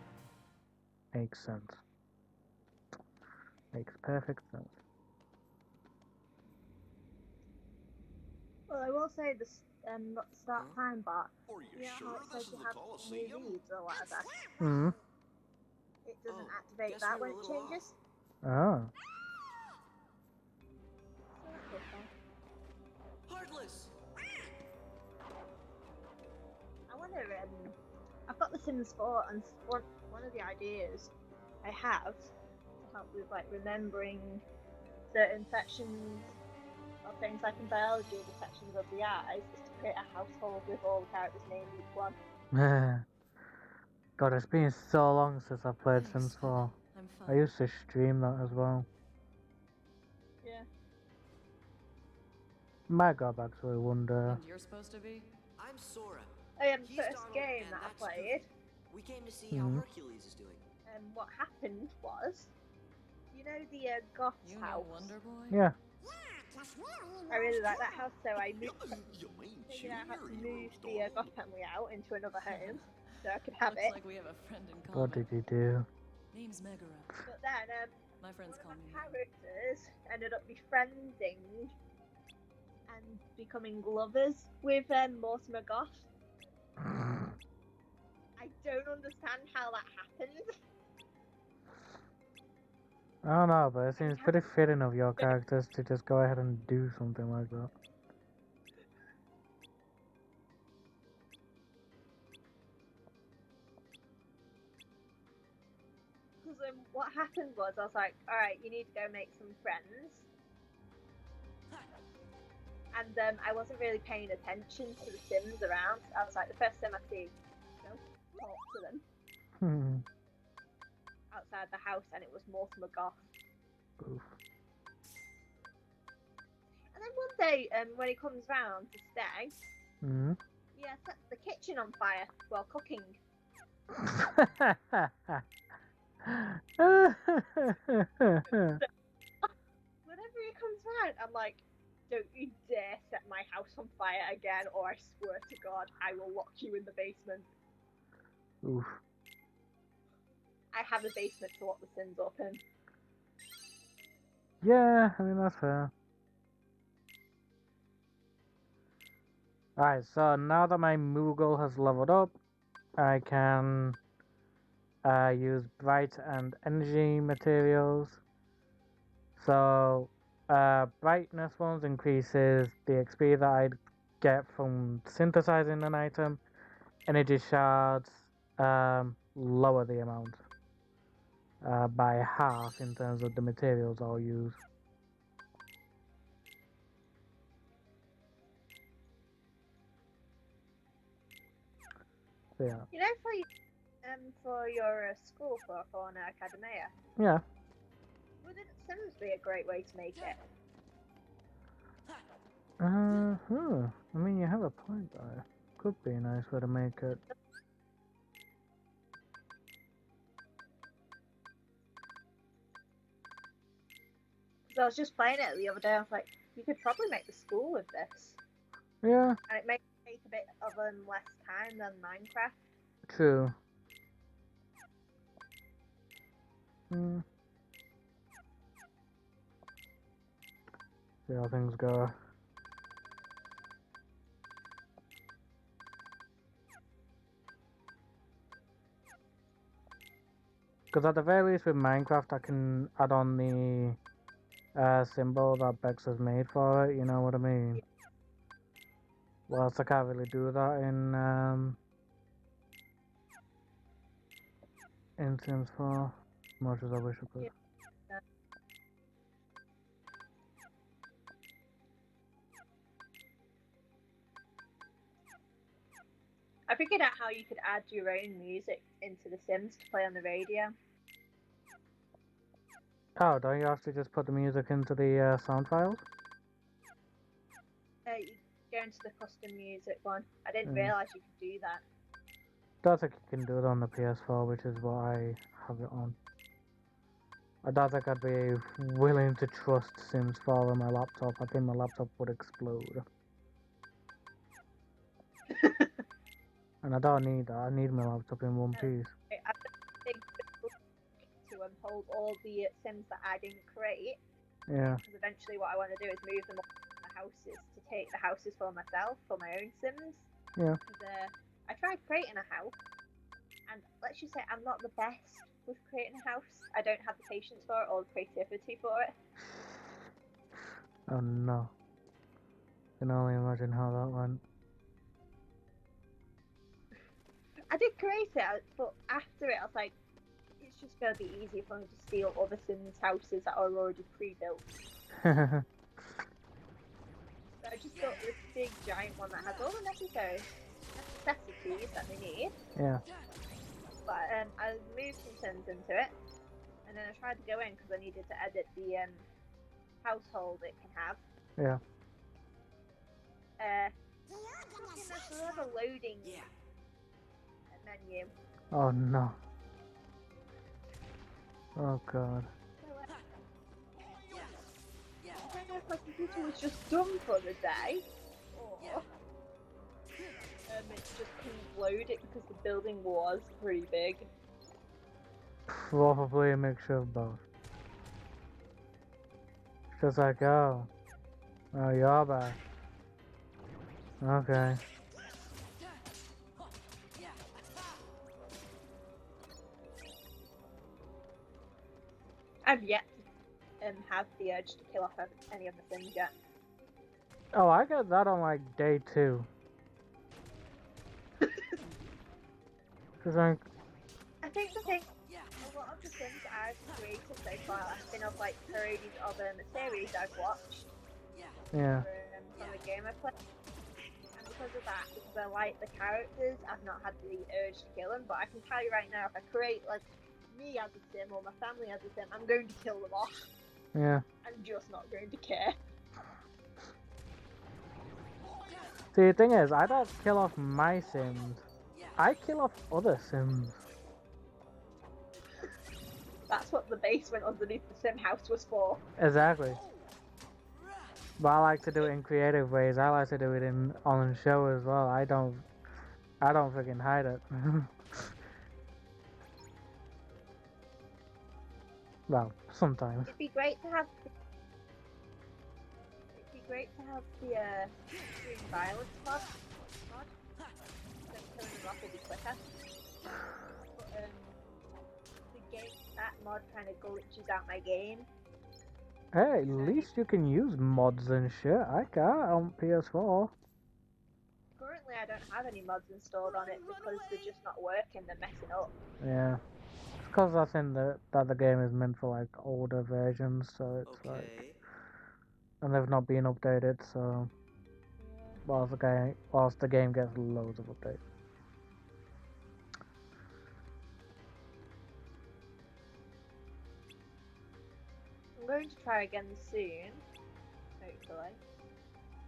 Makes sense. Makes perfect sense. Well, I will say the start time bar. Are you You know sure how it this says is you the have Colosseum? new leads or whatever? Mm-hmm. It doesn't activate that when it changes. Oh. So that's okay. Heartless! I wonder, I've got The Sims 4, and one of the ideas I have to help with like remembering certain sections of things like in biology, the sections of the eyes, is to create a household with all the characters named each one. God, it's been so long since I've played Sims 4. I'm I fine. used to stream that as well. Yeah. Might go back to it one day. And you're supposed to be? I'm Sora. The He's first Donald, game and that I that's played, Goofy. We came to see Mhm. how Hercules is doing. what happened was, you know the Goth's You house? know Wonder Boy? Yeah. I really like that house, so I moved. You mean Figured out how to Junior move Heroes, the Donald? Goth family out into another home, so I could have Looks it. like we have a friend in common. What did you do? Name's Megara. But then, My friends one call of me my Meg. characters ended up befriending and becoming lovers with Mortimer Goth. I don't understand how that happened. I don't know, but it seems pretty fitting of your characters to just go ahead and do something like that. Because what happened was, I was like, alright, you need to go make some friends. And I wasn't really paying attention to the Sims around. I was like, the first Sim I see, talk to them outside the house, and it was Mortimer Goth. Oof. And then one day, when he comes round to stay, Mm-hmm. he sets the kitchen on fire while cooking. Whenever he comes round, I'm like, don't you dare set my house on fire again, or I swear to God, I will lock you in the basement. Oof. I have a basement to lock the Sims up in. Yeah, I mean, that's fair. Alright, so now that my Moogle has leveled up, I can use bright and energy materials So, brightness ones increases the XP that I'd get from synthesizing an item. Energy shards lower the amount by half in terms of the materials I'll use. So, yeah. You know, for your school for Fauna Academia, Yeah. wouldn't Sims be a great way to make it? I mean, you have a point there. Could be a nice way to make it. Because I was just playing it the other day, I was like, you could probably make the school with this. Yeah. And it may take a bit of less time than Minecraft. True. See how things go. Because at the very least with Minecraft I can add on the symbol that Bex has made for it, you know what I mean? Whilst I can't really do that in Sims 4, as much as I wish I could. Yeah. I figured out how you could add your own music into The Sims to play on the radio. Oh, don't you have to just put the music into the sound files? You go into the custom music one. I didn't realise you could do that. Don't think you can do it on the PS4, which is what I have it on. I don't think I'd be willing to trust Sims 4 on my laptop. I think my laptop would explode. And I don't need that. I need my laptop in one piece. I've big to hold all the Sims that I didn't create. Yeah. Because eventually what I want to do is move them up to the houses to take the houses for myself, for my own Sims. Yeah. Because I tried creating a house, and let's just say I'm not the best with creating a house. I don't have the patience for it or the creativity for it. Oh no. I can only imagine how that went. I did create it, but after it I was like, it's just going to be easier for me to steal other Sims houses that are already pre-built. So I just built this big giant one that has all the necessities that they need. Yeah. But I moved some Sims into it, and then I tried to go in because I needed to edit the household it can have. Yeah. There's another loading menu. Oh no. Oh god. I don't know if my computer was just done for the day, or it just couldn't load it because the building was pretty big. Probably a mixture of both. Just like, oh, you're back. Okay. I've yet to have the urge to kill off any of the Sims yet. Oh, I got that on like day 2. Cause I think the thing, a lot of the Sims I've created so far have been of like parodies of the series I've watched. Yeah. From the game I played. And because of that, because I like the characters, I've not had the urge to kill them. But I can tell you right now, if I create like me as a Sim or my family as a Sim, I'm going to kill them off. Yeah. I'm just not going to care. See, the thing is, I don't kill off my Sims. I kill off other Sims. That's what the basement underneath the Sim house was for. Exactly. But I like to do it in creative ways. I like to do it on show as well. I don't freaking hide it. Well, sometimes. It'd be great to have the extreme violence mod. Then killing them off will be quicker. But the game, that mod kind of glitches out my game. Hey, at least you can use mods and shit. I can't on PS4. Currently, I don't have any mods installed on it because they're just not working. They're messing up. Yeah. It's because I think that the game is meant for like older versions, so it's like, and they've not been updated. So whilst the game gets loads of updates. I'm going to try again soon, hopefully.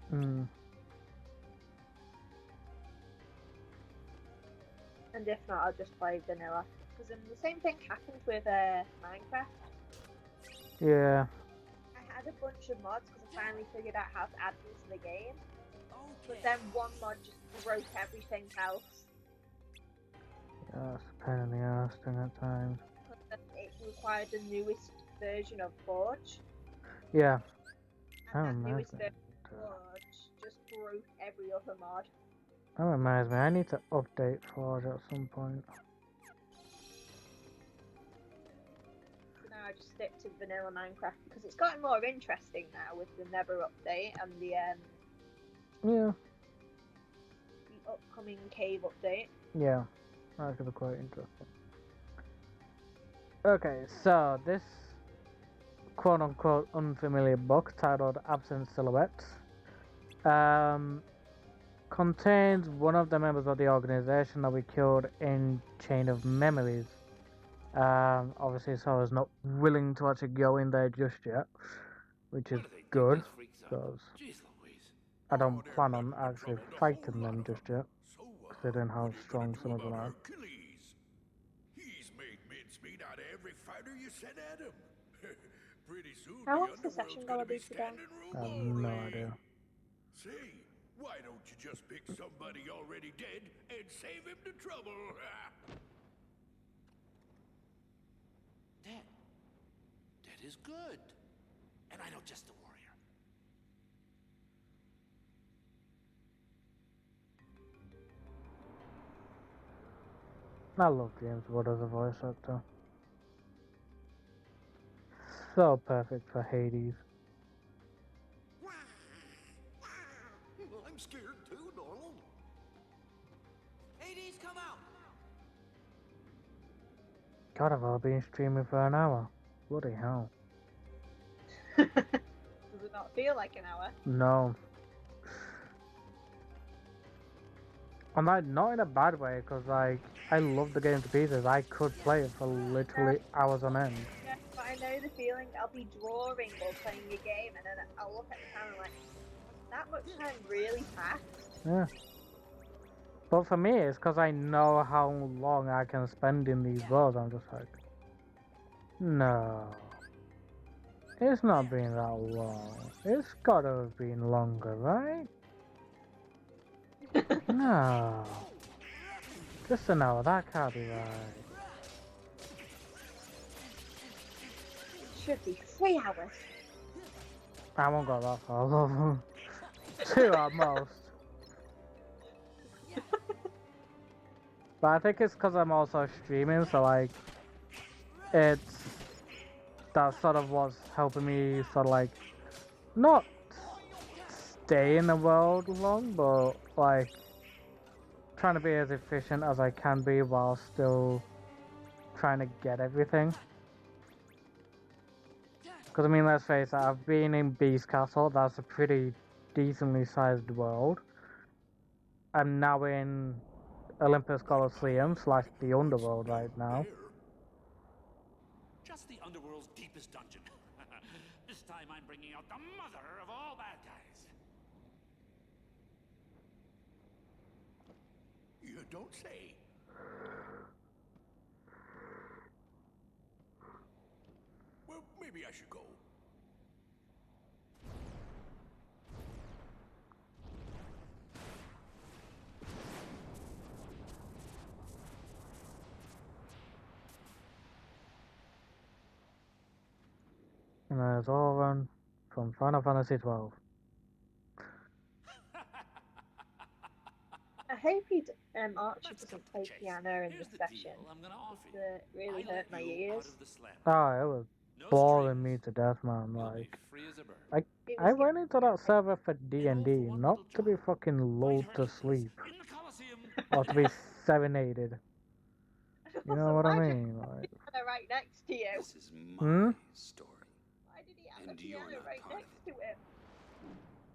Hmm. And if not, I'll just play vanilla. Because the same thing happened with Minecraft. Yeah. I had a bunch of mods because I finally figured out how to add them to the game. But then one mod just broke everything else. Yeah, it's a pain in the ass thing at times. It required the newest version of Forge. Yeah. And that newest version of Forge just broke every other mod. That reminds me, I need to update Forge at some point. So now I just stick to vanilla Minecraft because it's gotten more interesting now with the Nether update and the upcoming cave update. Yeah, that could be quite interesting. Okay, so this quote-unquote unfamiliar book titled Absent Silhouettes contains one of the members of the organization that we killed in Chain of Memories. Obviously, so I was not willing to actually go in there just yet, which is good, because I don't plan on actually fighting them just yet, considering how strong some of them are. He's made mincemeat out of every fighter you sent at him. Pretty soon How long's the session gonna be today? I have no idea. Say, why don't you just pick somebody already dead and save him the trouble? Dead. Dead is good. And I know just the warrior. I love James Wood as a voice actor. So perfect for Hades. I'm scared too, Donald. Hades, come out! God, I've all been streaming for an hour. Bloody hell. Does it not feel like an hour? No. I'm like, not in a bad way, because like, I love the game to pieces. I could play it for literally hours on end. Yeah, but I know the feeling. I'll be drawing while playing a game, and then I'll look at the time and like, that much time really passed. Yeah. But for me, it's because I know how long I can spend in these worlds. I'm just like, no. It's not been that long. It's gotta have been longer, right? No. Just an hour, that can't be right. Should be 3 hours. I won't go that far, love. 2 at most. But I think it's because I'm also streaming, so like, that's sort of what's helping me sort of like, not stay in the world long, but like, trying to be as efficient as I can be while still trying to get everything. Because I mean, let's face it, I've been in Beast Castle, that's a pretty decently sized world. I'm now in Olympus Coliseum / the Underworld right now. Just the Underworld's deepest dungeon. This time I'm bringing out the mother of all bad guys. You don't say. Well, maybe I should go. And there's all run from Final Fantasy 12. I hope Archie doesn't play piano in this session. It really hurt my ears. Oh, boring me to death, man. Like, I went into that server for D&D, not to be fucking lulled to sleep or to be serenaded. You know what I mean? Like, right next to you. This is my story. Why did he have a piano right next to him?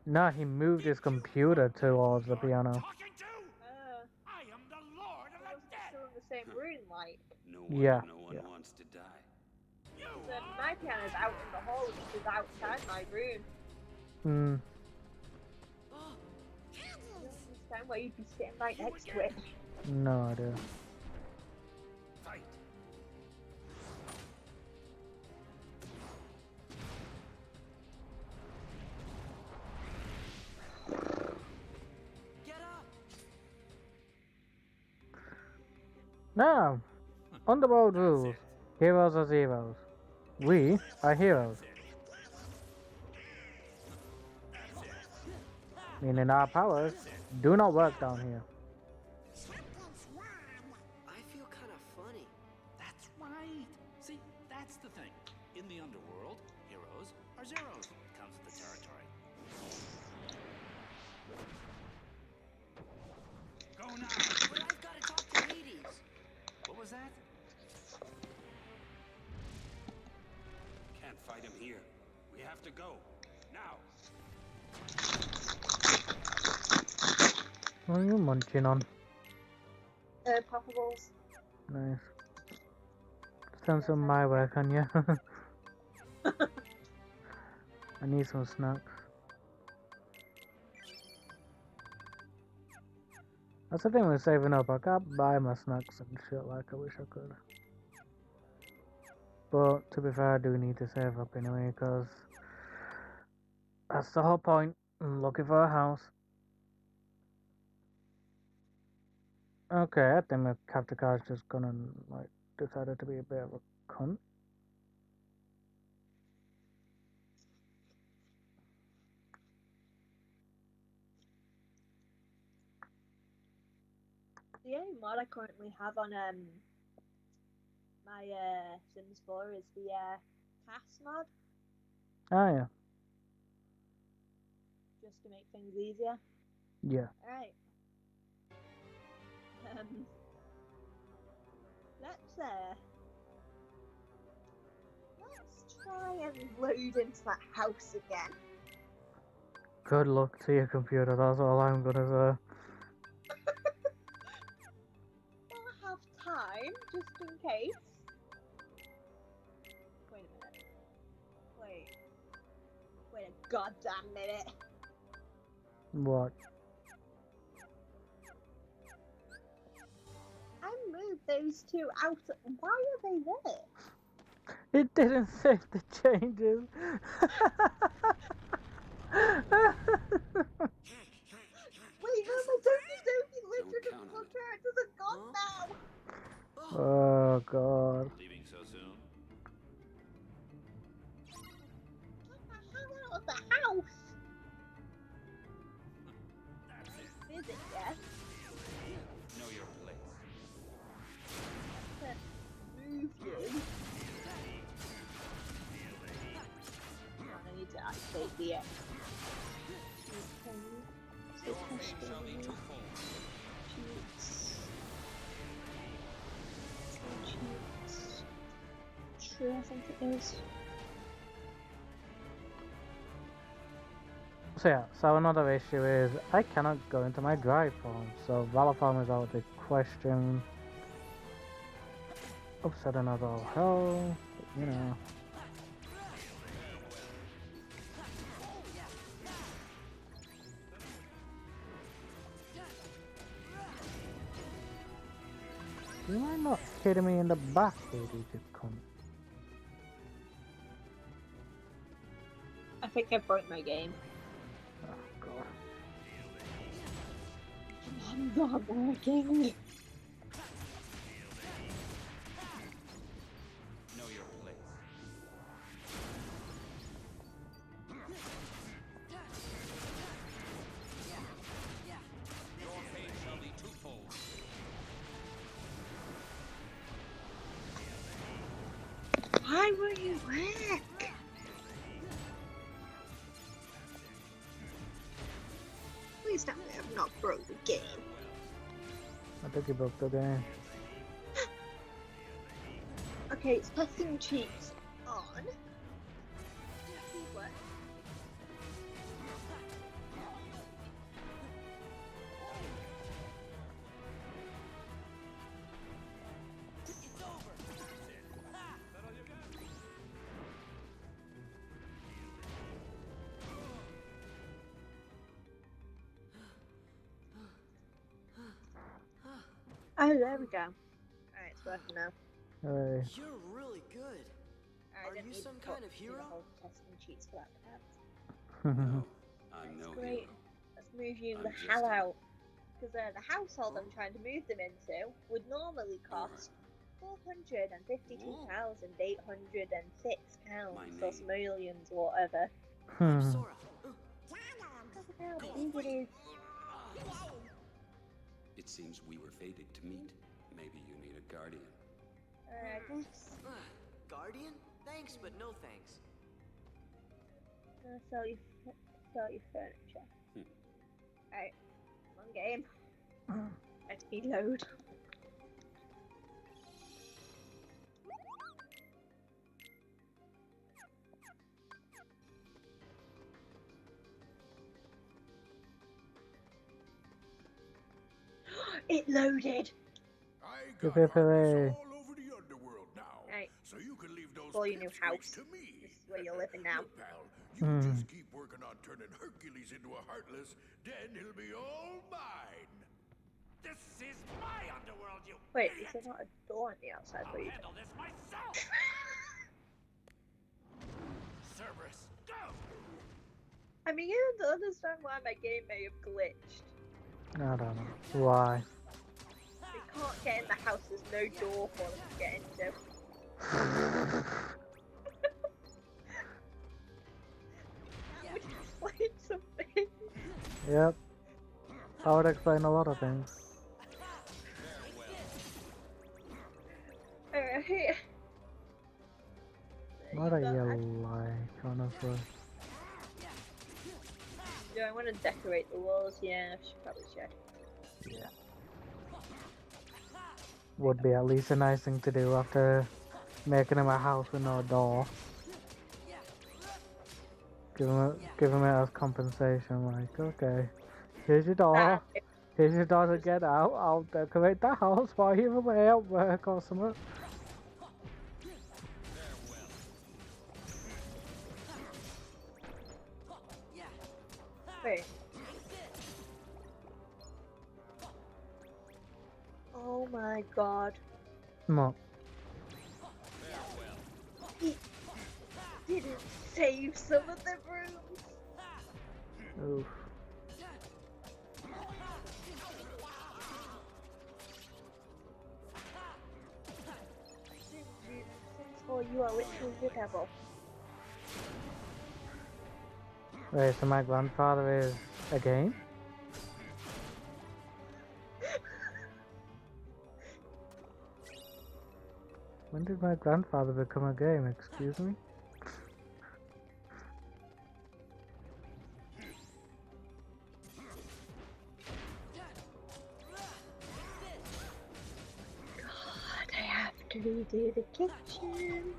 no, he moved his computer towards the piano. I am the Lord of the Dead. Still in the same room, like. No one wants to die. My piano's out in the hall, which is outside my room. You don't understand why you'd be sitting right next to it. No idea. Fight. Get up. Now, Underworld rules. Heroes are zeros. We are heroes. Meaning our powers do not work down here. I feel kind of funny. That's right. See, that's the thing. In the underworld, heroes are zeros. Comes with the territory. Go now. But I've got to talk to Hades. What was that? Can't fight him here. We have to go. Now. What are you munching on? Poppables. Nice. Send some my way, can you? I need some snacks. That's the thing with saving up. I can't buy my snacks and shit like I wish I could. But to be fair, I do need to save up anyway, because that's the whole point. I'm looking for a house. Okay, I think the captain car's just gonna, like, decided to be a bit of a cunt. The only mod I currently have on my Sims 4 is the cast mod, Oh yeah. just to make things easier. Yeah. Alright. Let's try and load into that house again. Good luck to your computer, that's all I'm gonna say. I'll have time, just in case. Wait a minute. Wait a goddamn minute. What? I moved those two out. Why are they there? It didn't save the changes. Wait, no, my Doki lifted and the characters are gone now. Oh god. Leaving so soon? Get the hell out of the house. That's it. Is it, yes? Know your place. Move you. I need to activate the True, I think it is. So yeah, so another issue is I cannot go into my drive form, so Valor form is out of the question. Upsetting as all hell, but, you know. You are not kidding me in the back, lady, you cunt. I think I broke my game. Oh god. I'm not working. Know your place. Your pain shall be twofold. Why were you work? Please tell me I've not broke the game. I think you broke the game. Okay, it's passing cheats on. What? Oh, there we go. Alright, it's working now. Hey. You're really good. I Are didn't you need some to kind of do hero? the whole testing cheats for that part. No, I'm That's no great. hero. Let's move you I'm the just hell a- out. Because the household I'm trying to move them into would normally cost £452,806 plus millions or whatever. Sora. Look at how big it is. It seems we were fated to meet. Maybe you need a guardian. Guess. Guardian? Thanks, but no thanks. Gonna sell your furniture. Alright, come on game. Let me load. It loaded! I Give got it away. harness all over the underworld now. Right. So you can leave those For your new pipsqueaks house. to me. This is where you're living now. Look, pal, you just keep working on turning Hercules into a Heartless, then he'll be all mine. This is my underworld, you Wait, is there not a door on the outside for you? handle this myself! Cerberus, go! I mean, you don't understand why my game may have glitched. I don't know. Why? They can't get in the house, there's no door for them to get into. That would explain something. Yep. That would explain a lot of things. Alright. What are you like, honestly? Do I want to decorate the walls? Yeah, I should probably should. Yeah. Would be at least a nice thing to do after making him a house with no door. Give him it as compensation, like, okay, here's your door. Here's your door to get out. I'll decorate the house while you're away at work or something. Wait. Oh my god. What? He didn't save some of the rooms. Oof. Since for you are literally the devil. Wait, so my grandfather is a game? When did my grandfather become a game, excuse me? God, I have to redo the kitchen.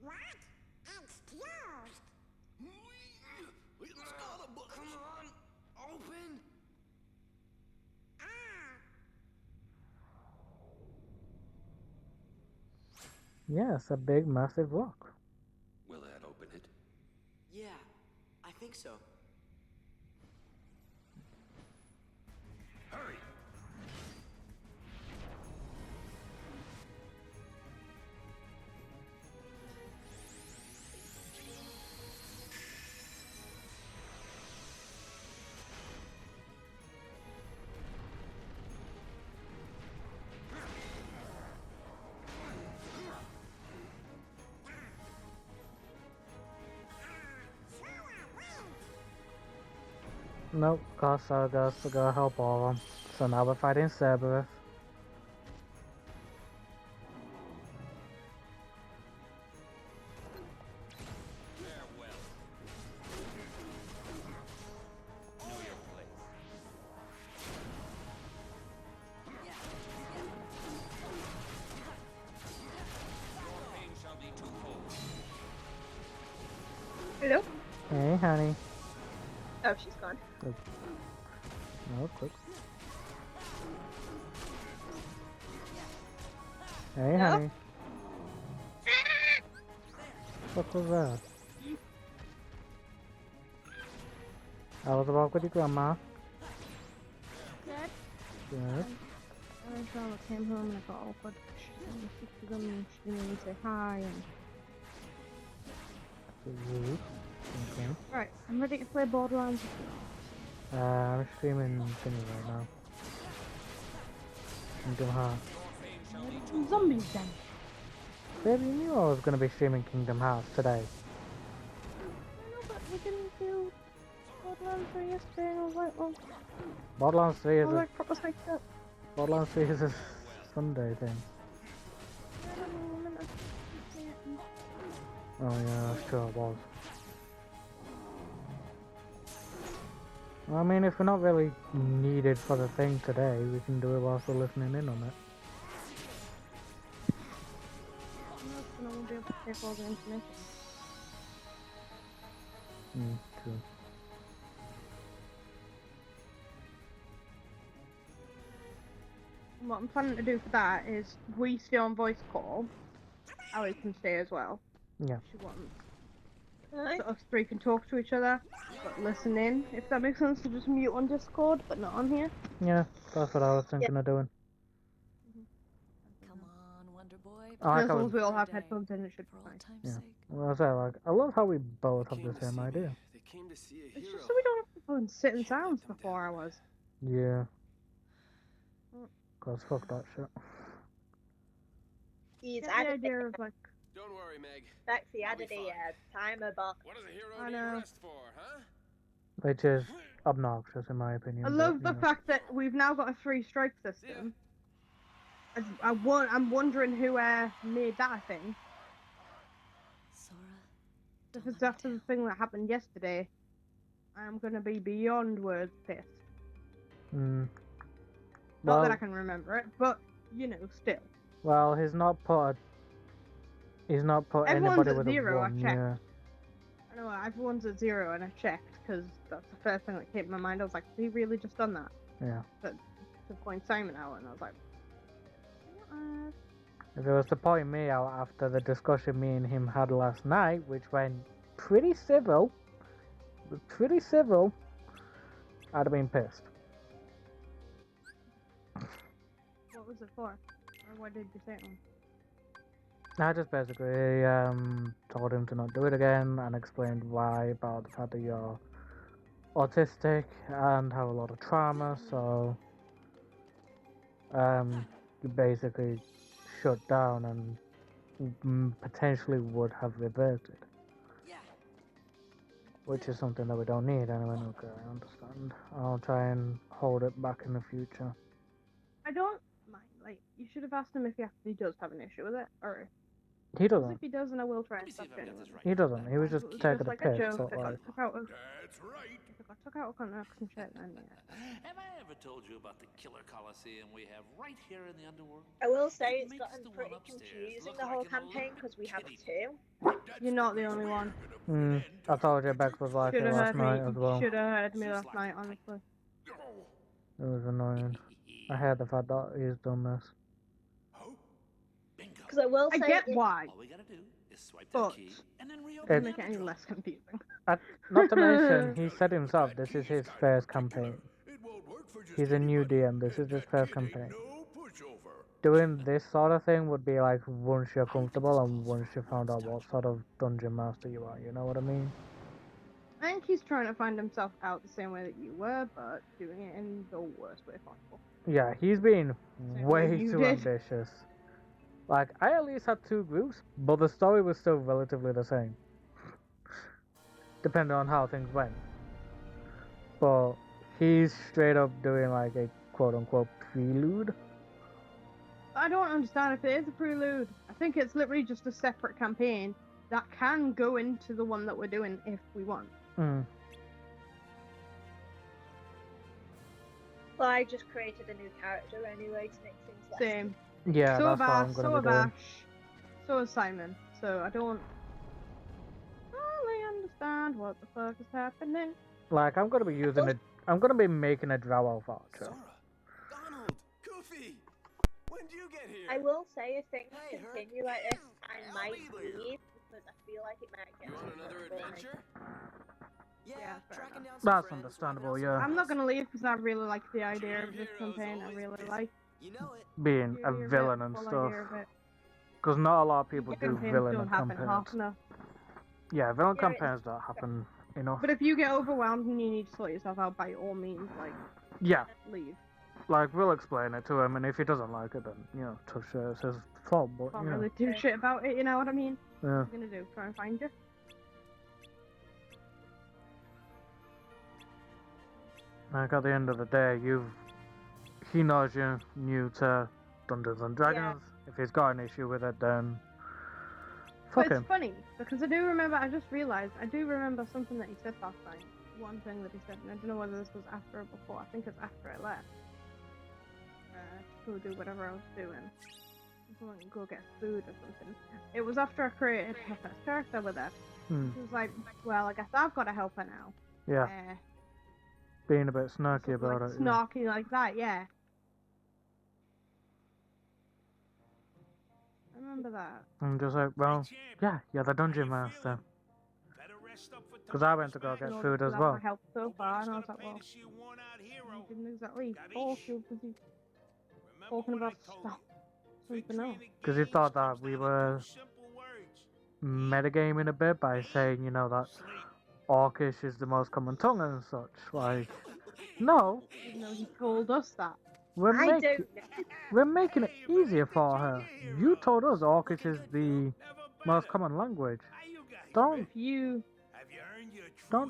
What? Excuse. It's got a book. Come on, open. Yes, a big, massive rock. Will that open it? Yeah, I think so. Hurry! Nope, Costa goes to go help all of them. So now we're fighting Cerberus. Farewell. Know your place. Your pain shall be twofold. Hello? Hey, honey. Oh, she's gone. No, quick. Hey, No? honey. What was that? I was about with your grandma. Dad? Yes. I came home and I got awkward. And she took them and she didn't even say hi and... Rude. Okay. Right, I'm ready to play Borderlands. I'm streaming thingy right now. Kingdom Hearts. Zombies then. Baby, you knew I was gonna be streaming Kingdom Hearts today. I know, but we didn't do Borderlands 3 yesterday and I was like, well... Borderlands 3 I is was a... like, proper psyched up. Borderlands 3 is a Sunday thing. I don't know, I'm in a... Oh yeah, sure it was. I mean, if we're not really needed for the thing today, we can do it whilst we're listening in on it. I won't be able to take all the information. True. What I'm planning to do for that is we stay on voice call. Ali can stay as well. Yeah. If she wants. So us three can talk to each other, but listen in, if that makes sense. So just mute on Discord, but not on here. Yeah, that's what I was thinking of doing. Come on, Wonder Boy. As long as we all have headphones in, it should be fine. Yeah. Well, I say, like, I love how we both have the same idea. They came to see a It's hero. just so we don't have to go and sit in silence for 4 hours. Yeah. Cause fuck that shit. He's Get the added idea of like... Don't worry, Meg. Sexy added a timer box. What does a hero I need know. rest for, huh? Which is obnoxious in my opinion. I love the fact that we've now got a 3-strike system. I'm wondering who made that thing. Sora. If it's after the thing that happened yesterday, I'm gonna be beyond words pissed. Well, Not that I can remember it, but you know, still. Well, he's not put Everyone's anybody at with 0, a I've 1, checked. yeah. I know everyone's at 0 and I checked because that's the first thing that came to my mind. I was like, has he really just done that? Yeah. But to point Simon out, and I was like, If it was to point me out after the discussion me and him had last night, which went pretty civil, I'd have been pissed. what was it for? Or what did you say to him? I just basically told him to not do it again and explained why, about the fact that you're autistic and have a lot of trauma, so you basically shut down and potentially would have reverted. Which is something that we don't need, and I went, okay, I understand. I'll try and hold it back in the future. I don't mind. Like, you should have asked him if he actually does have an issue with it, or He if doesn't. he does, then I will try and stop doing it. He doesn't. He was just It was taking just a like a piss, joke but that got like... took out of. That's right. If it got took out of context and shit, then yeah. Have I ever told you about the killer coliseum we have right here in the underworld? I will say it's Makes gotten the pretty one upstairs confusing look the whole like an campaign because we have kiddie. 2. You're not the only one. I told you Bex was like it Should have last heard night me. as well. Should have heard me last night, honestly. It was annoying. I hate the fact that he's done this. Because I will say I get why, All we gotta do is swipe but that key and then it reopen doesn't the make it any less confusing. Not to mention, he said himself, this is his first campaign. He's a new DM, this is his first campaign. Doing this sort of thing would be like once you're comfortable and once you found out what sort of dungeon master you are, you know what I mean? I think he's trying to find himself out the same way that you were, but doing it in the worst way possible. Yeah, he's been way you too did. ambitious. Like, I at least had 2 groups, but the story was still relatively the same. Depending on how things went. but he's straight up doing like a quote unquote prelude. I don't understand if it is a prelude. I think it's literally just a separate campaign that can go into the one that we're doing if we want. Mm. Well, I just created a new character anyway to make things less. Same. Yeah, so that's what I'm so gonna have be doing. Ash, so is Simon. So I don't really understand what the fuck is happening. Like, I'm gonna be using it. I'm gonna be making a Drow Elf archer. Sora, Donald, Goofy, when did you get here? I will say if things Hey, continue like this, I might leave because I feel like it might get. You want another adventure? Yeah, tracking down some That's friends, understandable, wiping out yeah. I'm not gonna leave because I really like the idea of this campaign. I really like You know it. Being the a idea of villain it, and the whole stuff. idea of it. Because not a lot of people do Campaigns villain don't happen campaigns. half enough. Yeah, villain Yeah, campaigns don't happen enough. But if you get overwhelmed and you need to sort yourself out, by all means, like, Yeah, leave. like, we'll explain it to him, and if he doesn't like it, then, you know, tough shit, it's his fault, but, Can't you know. really do shit about it, you know what I mean? Yeah. What are you gonna do? Try and find you? Like, at the end of the day, he knows you're new to Dungeons and Dragons. If he's got an issue with it, then fuck But him. it's funny, because I just realised, I do remember something that he said last night. One thing that he said, and I don't know whether this was after or before. I think it's after I left. To go do whatever I was doing. I was going to go get food or something. It was after I created her first character with her. Hmm. She was like, well, I guess I've got to help her now. Yeah. Being a bit snarky about like, it. snarky like that, yeah. I remember that. I'm just like, well, yeah, you're the dungeon master. Because I went to go get food as well. I helped so far, and I was like, well, you didn't exactly talk, you were busy talking about stuff. Something else. Because he thought that we were metagaming a bit by saying, you know, that Orcish is the most common tongue and such. Like, no. Even though he told us that. We're making it easier for her. You told us Orcish is the most common language. Don't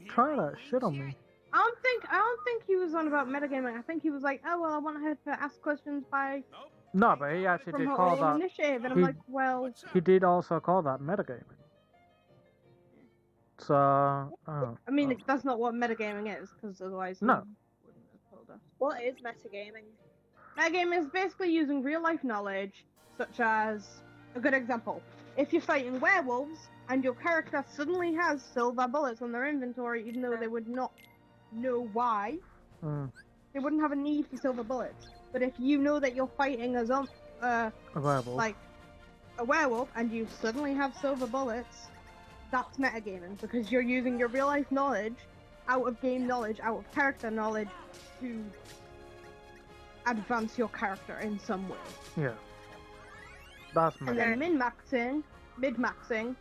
try that shit on me. I don't think he was on about metagaming. I think he was like, oh well, I want her to ask questions by No, but he actually from did her call own that. initiative, and I'm like, well, He did also call that metagaming. So, I mean, that's not what metagaming is, because otherwise, no. he wouldn't have told us. What is metagaming? Metagaming is basically using real life knowledge, such as a good example. If you're fighting werewolves and your character suddenly has silver bullets on their inventory, even though they would not know why, they wouldn't have a need for silver bullets. But if you know that you're fighting a werewolf, like a werewolf, and you suddenly have silver bullets, that's metagaming, because you're using your real life knowledge, out of game knowledge, out of character knowledge, to advance your character in some way. Yeah. That's metagaming. And then mid-maxing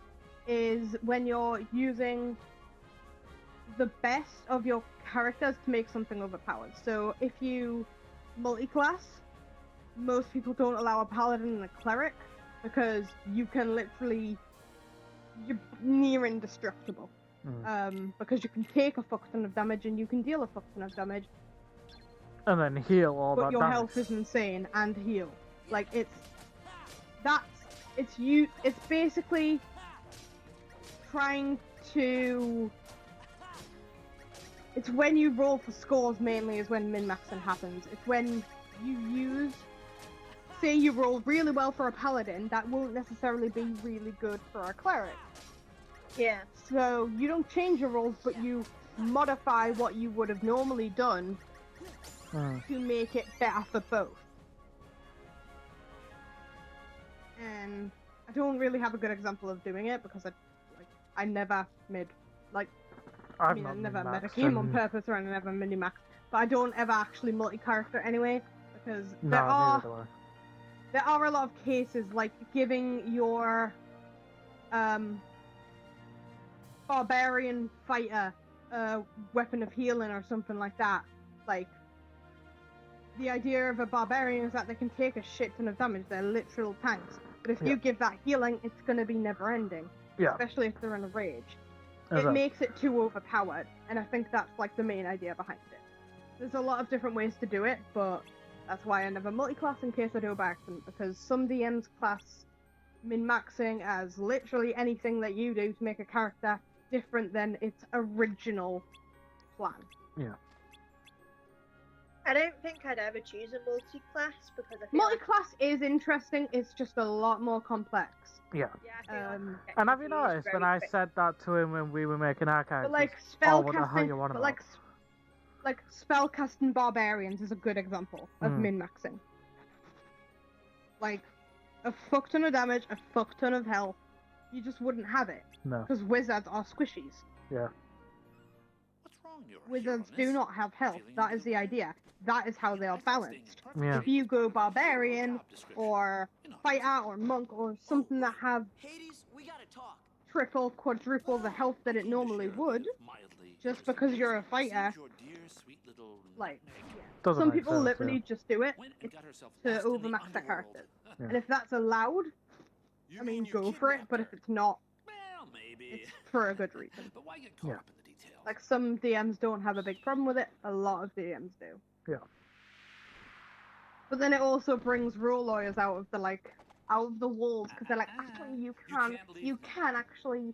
is when you're using the best of your characters to make something overpowered. So if you multi-class, most people don't allow a paladin and a cleric, because you can literally, you're near indestructible. Because you can take a fuck ton of damage and you can deal a fuck ton of damage. And then heal all that damage. But your health is insane, and heal. Like, it's basically trying to... It's when you roll for scores mainly is when min-maxing happens. It's when you use... Say you roll really well for a paladin, that won't necessarily be really good for a cleric. Yeah. So you don't change your rolls, but you modify what you would have normally done to make it better for both. And I don't really have a good example of doing it, because I never made, like, I never made a game on purpose, or I never mini-max, but I don't ever actually multi-character anyway, because there are a lot of cases, like giving your barbarian fighter a weapon of healing or something like that. Like, the idea of a barbarian is that they can take a shit ton of damage, they're literal tanks. But if you give that healing, it's going to be never ending. Yeah. Especially if they're in a rage. it makes it too overpowered, and I think that's like the main idea behind it. There's a lot of different ways to do it, but that's why I never multi-class in case I do by accident, because some DMs class min-maxing as literally anything that you do to make a character different than its original plan. Yeah. I don't think I'd ever choose a multi-class because I feel multi-class is interesting, it's just a lot more complex. Yeah. And have you noticed when I said that to him when we were making our characters? But like what the hell you want but about? like spellcasting barbarians is a good example of min-maxing. Like a fuck ton of damage, a fuck ton of health. You just wouldn't have it. No. Because wizards are squishies. Yeah. What's wrong, Your Wizards Hero-ness? do not have health. That is the idea. That is how they are balanced. Yeah. If you go barbarian or fighter or monk or something that have triple, quadruple the health that it normally would, just because you're a fighter, like, Doesn't some make people sense, literally just do it to overmax their characters. And if that's allowed, I mean, go for it, but if it's not, it's for a good reason. Yeah. Like, some DMs don't have a big problem with it, a lot of DMs do. Yeah. But then it also brings rule lawyers out of the walls, because they're like, actually, you can actually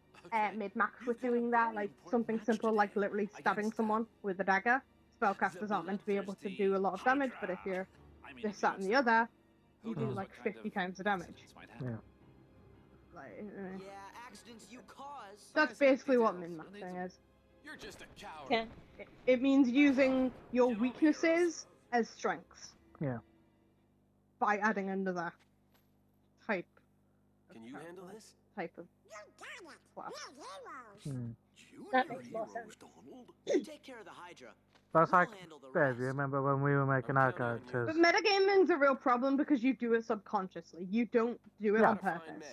mid-max with doing that, like something simple like literally stabbing someone with a dagger. Spellcasters aren't meant to be able to do a lot of damage, but if you're this, that, and the other, you do like 50 times the damage. Yeah. Like, accidents you cause. that's basically what min-maxing is. You're just a coward. Okay. It means using your weaknesses as strengths. Yeah. By adding another type. Can you handle this? Type of class. That makes more sense. You take care of the Hydra. That's like, Dave, you remember when we were making our characters? But metagaming's a real problem because you do it subconsciously. You don't do it on purpose.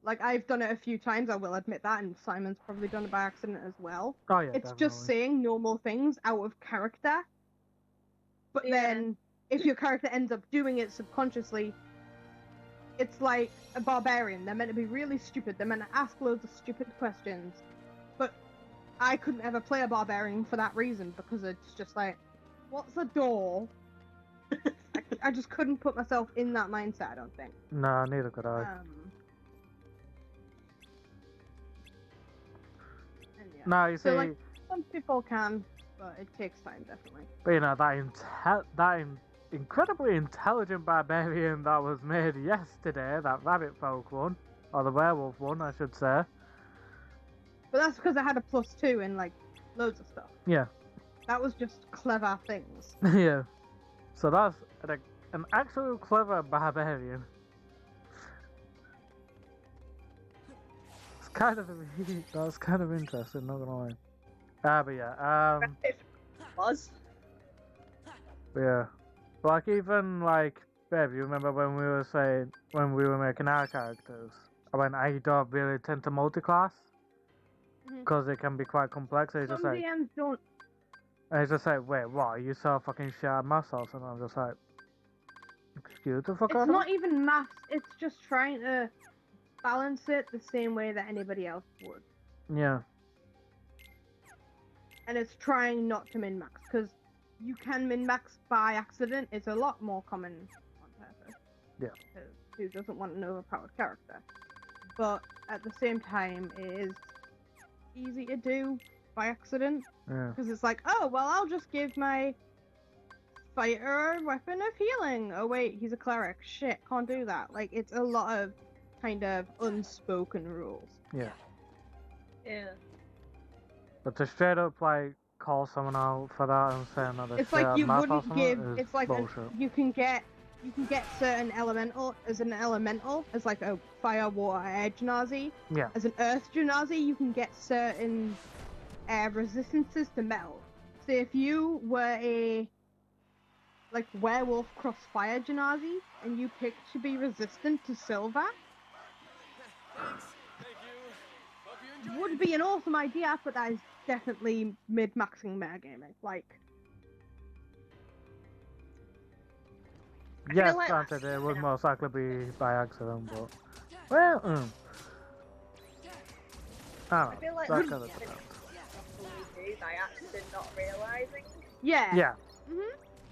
Like, I've done it a few times, I will admit that, and Simon's probably done it by accident as well. Oh, yeah, it's just saying normal things out of character. But then, if your character ends up doing it subconsciously, it's like a barbarian. They're meant to be really stupid. They're meant to ask loads of stupid questions. But I couldn't ever play a barbarian for that reason, because it's just like, what's a door? I just couldn't put myself in that mindset, I don't think. No, neither could I. No, you see, so, like, some people can, but it takes time, definitely. but you know, that incredibly intelligent barbarian that was made yesterday, that rabbit folk one, or the werewolf one, I should say. But that's because I had a +2 in, like, loads of stuff. Yeah. That was just clever things. Yeah. So that's an actual clever barbarian. That's kind of interesting, not gonna lie. But yeah, was. Yeah. Like, even, like, Bev, you remember when we were making our characters, when I don't really tend to multi-class? Because it can be quite complex, and it's just Some like... DMs don't... And it's just like, wait, what, are you so fucking shit at maths or something? I'm just like... Excuse the fuck out It's of not me? even maths, it's just trying to balance it the same way that anybody else would. Yeah. And it's trying not to min-max, because you can min-max by accident. It's a lot more common on purpose. Yeah. Who doesn't want an overpowered character? But at the same time, it is easy to do by accident. Yeah. Because it's like, oh, well, I'll just give my fighter a weapon of healing. Oh, wait, he's a cleric. Shit, can't do that. Like, it's a lot of kind of unspoken rules. Yeah. Yeah. But to straight up, like, call someone out for that and say another It's shit like you math or wouldn't something give. is It's like bullshit. you can get certain elemental as an elemental, as like a fire, water, air genasi. Yeah. As an earth genasi, you can get certain resistances to metal. So if you were a like werewolf cross fire genasi and you picked to be resistant to silver, would be an awesome idea, but that is definitely mid-maxing metagaming. Like, yes, granted, it would most likely be by accident, but... Well, I feel like that you kind of can stuff. probably do by accident, not realizing. Yeah. Yeah.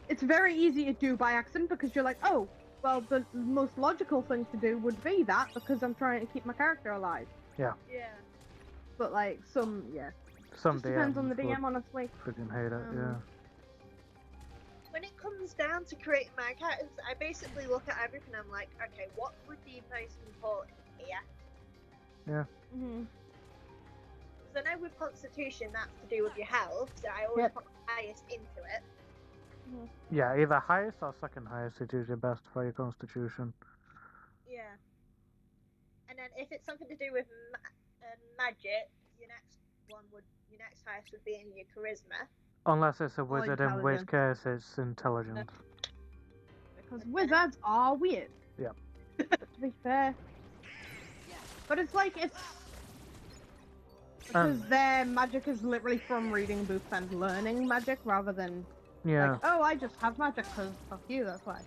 It's very easy to do by accident because you're like, oh, well, the most logical thing to do would be that because I'm trying to keep my character alive. Yeah. Yeah. But like some just depends on the DMs would DM, honestly. freaking hate it. Yeah. When it comes down to creating my characters, I basically look at everything. I'm like, okay, what would be most important here? Yeah. Because I know with Constitution, that's to do with your health, so I always put the highest into it. Yeah, either highest or second highest is usually best for your constitution. Yeah. And then if it's something to do with magic, your next highest would be in your charisma. Unless it's a wizard, in which case it's intelligence. Because wizards are weird. Yeah. To be fair. But it's like, because their magic is literally from reading books and learning magic rather than like, oh, I just have magic because fuck you, that's why.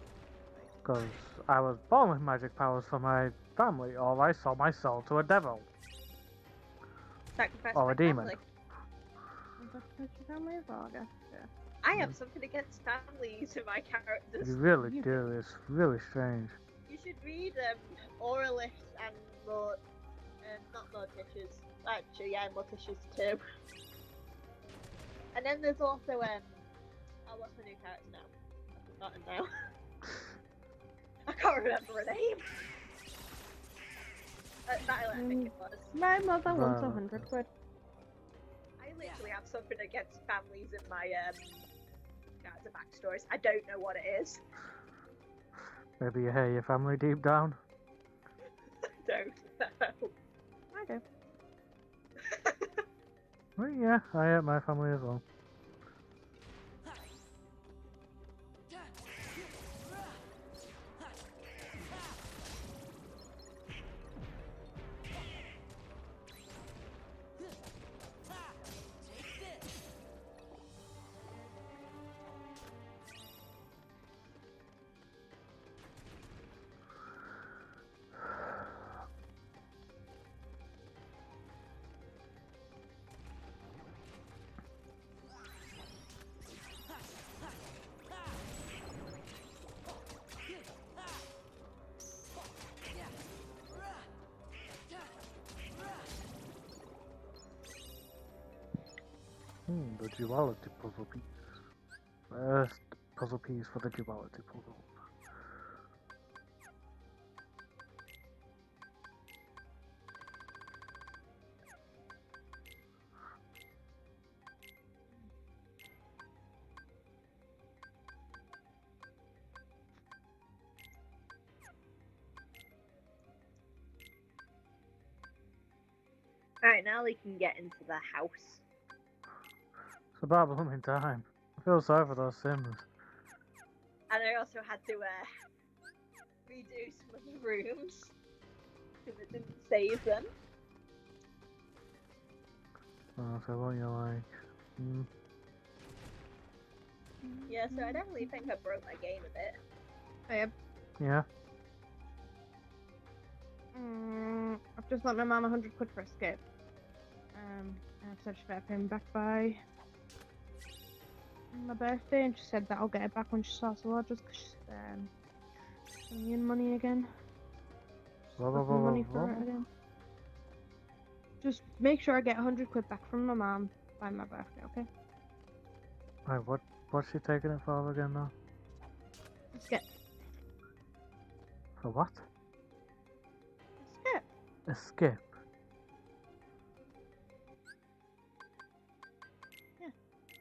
Because I was born with magic powers for my family, or I sold my soul to a devil. Sacrifice or my a demon. family. Sacrifice your family as well, I guess. Yeah. I have something against families in my characters. You really do, it's really strange. You should read Auralist and not Morticians. Actually, yeah, Morticians too. And then there's also what's my new character now? I've forgotten now. I can't remember her name. Violet, I think it was. My mother wants 100 quid. I literally have something against families in my character backstories. I don't know what it is. Maybe you hate your family deep down? I don't know. I do. Well, yeah, I hate my family as well. The duality puzzle piece. First puzzle piece for the duality puzzle. Alright, now we can get into the house. It's about blooming time. I feel sorry for those Sims. And I also had to redo some of the rooms because it didn't save them. Oh, so what you like? Yeah, so I definitely think I broke my game a bit. Babe. Yeah. I've just lent my mum 100 quid for escape. And I've said she'd better pay me back by my birthday, and she said that I'll get it back when she starts the lodges because she's sending in money again. Money for it again. Just make sure I get 100 quid back from my mum by my birthday, okay? Wait, what's she taking it for again now? Escape. For what? Escape. Escape.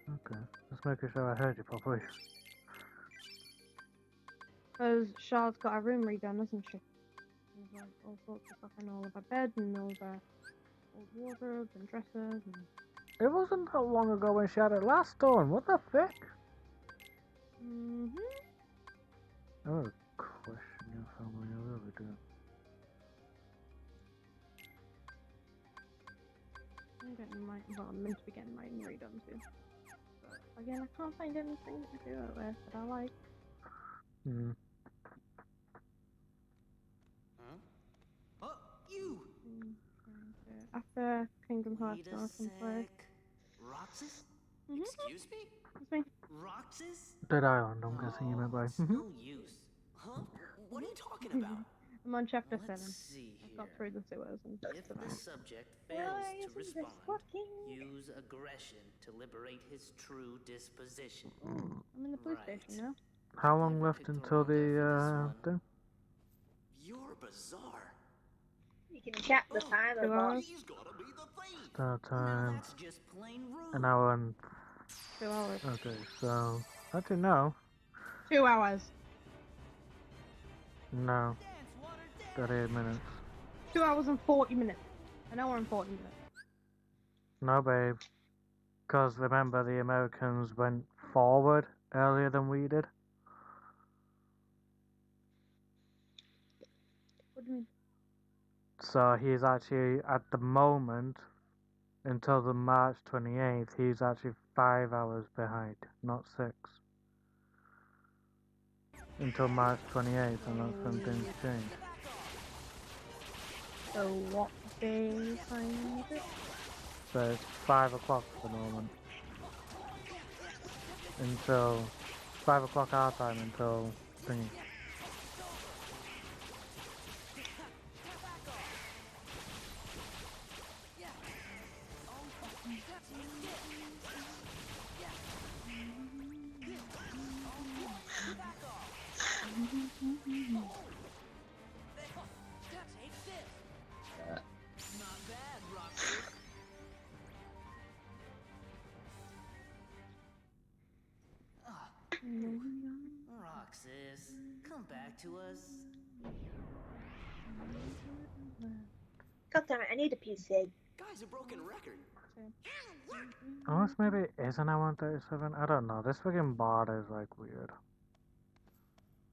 Okay, just making sure I heard you properly. Because Charlotte's got her room redone, hasn't she? There's like all sorts of fucking all of her bed and all of her old wardrobes and dresses and... It wasn't that long ago when she had it last done, what the fuck? I would question your family, I really do. I'm meant to be getting mine redone too. But again, I can't find anything to do it with that I like. Huh? Oh, you! After Kingdom Hearts Wait a now I can play. sec. Roxas? Mhm. Excuse me? It's me. Roxas? Dead Island, I'm guessing you meant by. It's no use. Huh? What are you talking about? I'm on chapter Let's 7. see I here. got through the sewers and If the survived. subject Why fails to isn't this respond, working? use aggression to liberate his true disposition. I'm in the police station now. How long left until the thing? You're bizarre. You can check the timer, 2 boss. hours. Start time. That's just plain rude. An hour and 2 hours. okay, so actually no. 2 hours. No. 38 minutes. 2 hours and 40 minutes. An hour and 40 minutes. No, babe. Because remember, the Americans went forward earlier than we did. What do you mean? So he's actually, at the moment, until the March 28th, he's actually 5 hours behind, not 6. Until March 28th, and that's when things change. So what day time is it? So it's 5 o'clock at the moment. Until 5 o'clock our time until thingy. Roxas, come back to us. God damn it, I need a PC. Guy's a broken record. Unless maybe it is an hour and 37. I don't know. This freaking bar is like weird.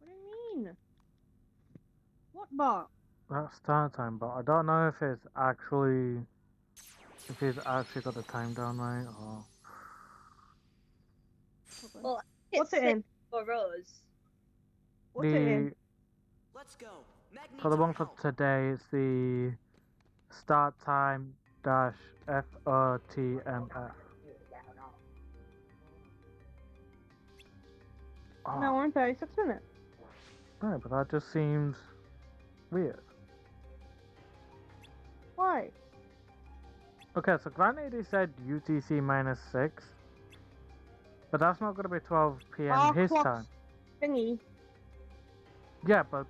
What do you mean? What bar? That start time, but I don't know if it's actually if he's actually got the time down right or. Well, What's it in? For us. What's it in? Let's go. Meg For the needs one our for help. today, it's the start time dash FOTMF. Oh, No, we're in 36 minutes. right, but that just seems weird. Why? Okay, so granted he said UTC -6, but that's not going to be 12 p.m. Our his clock's time. Thingy. Yeah, but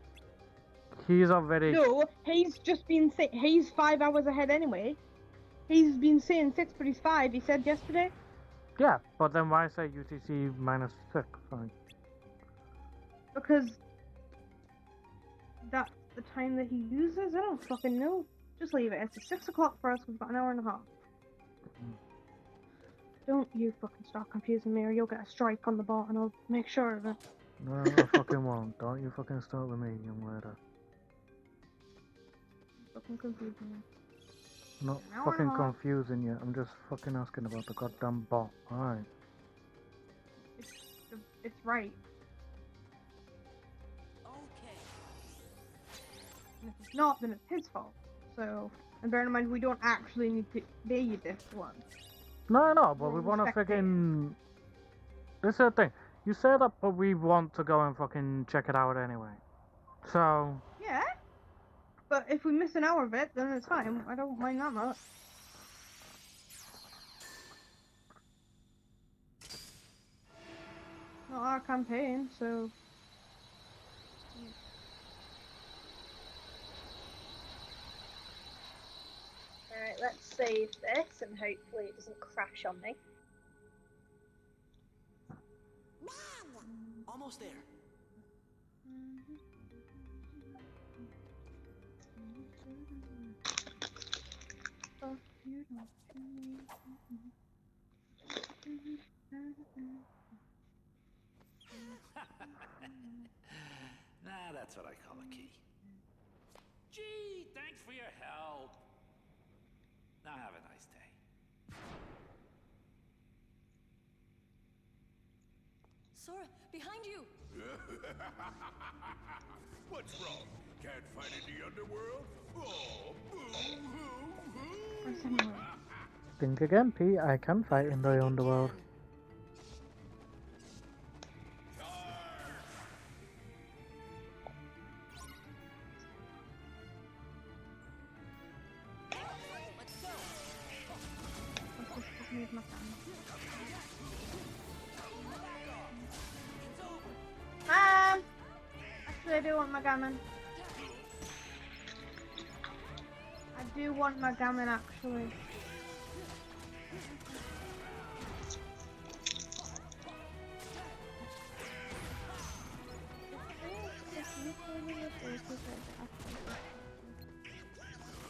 he's already. No, he's just been saying he's 5 hours ahead anyway. He's been saying 6, but he's 5. He said yesterday. Yeah, but then why say UTC -6? Like, Because that's the time that he uses. I don't fucking know. Just leave it. It's 6 o'clock for us. We've got an hour and a half. Don't you fucking start confusing me, or you'll get a strike on the bot, and I'll make sure of it. no, I fucking won't. Don't you fucking start with me, young lady. Fucking confusing me. I'm not An hour and a fucking half. confusing you. I'm just fucking asking about the goddamn bot. Alright. It's right. Okay. And if it's not, then it's his fault. So, and bear in mind, we don't actually need to be this one. No, but we We'll want to respect it. freaking. This is the thing. You say that, but we want to go and fucking check it out anyway. So. Yeah. But if we miss an hour of it, then it's fine. I don't mind that much. Not our campaign, so. Alright, let's save this and hopefully it doesn't crash on me. Almost there. Nah, that's what I call a key. Gee, thanks for your help. Now have a nice day. Sora, behind you! What's wrong? Can't fight in the underworld? Oh, boo-hoo-hoo! Think again, Pete. I can fight in the underworld. Actually, I do want my gammon. I do want my gammon, actually.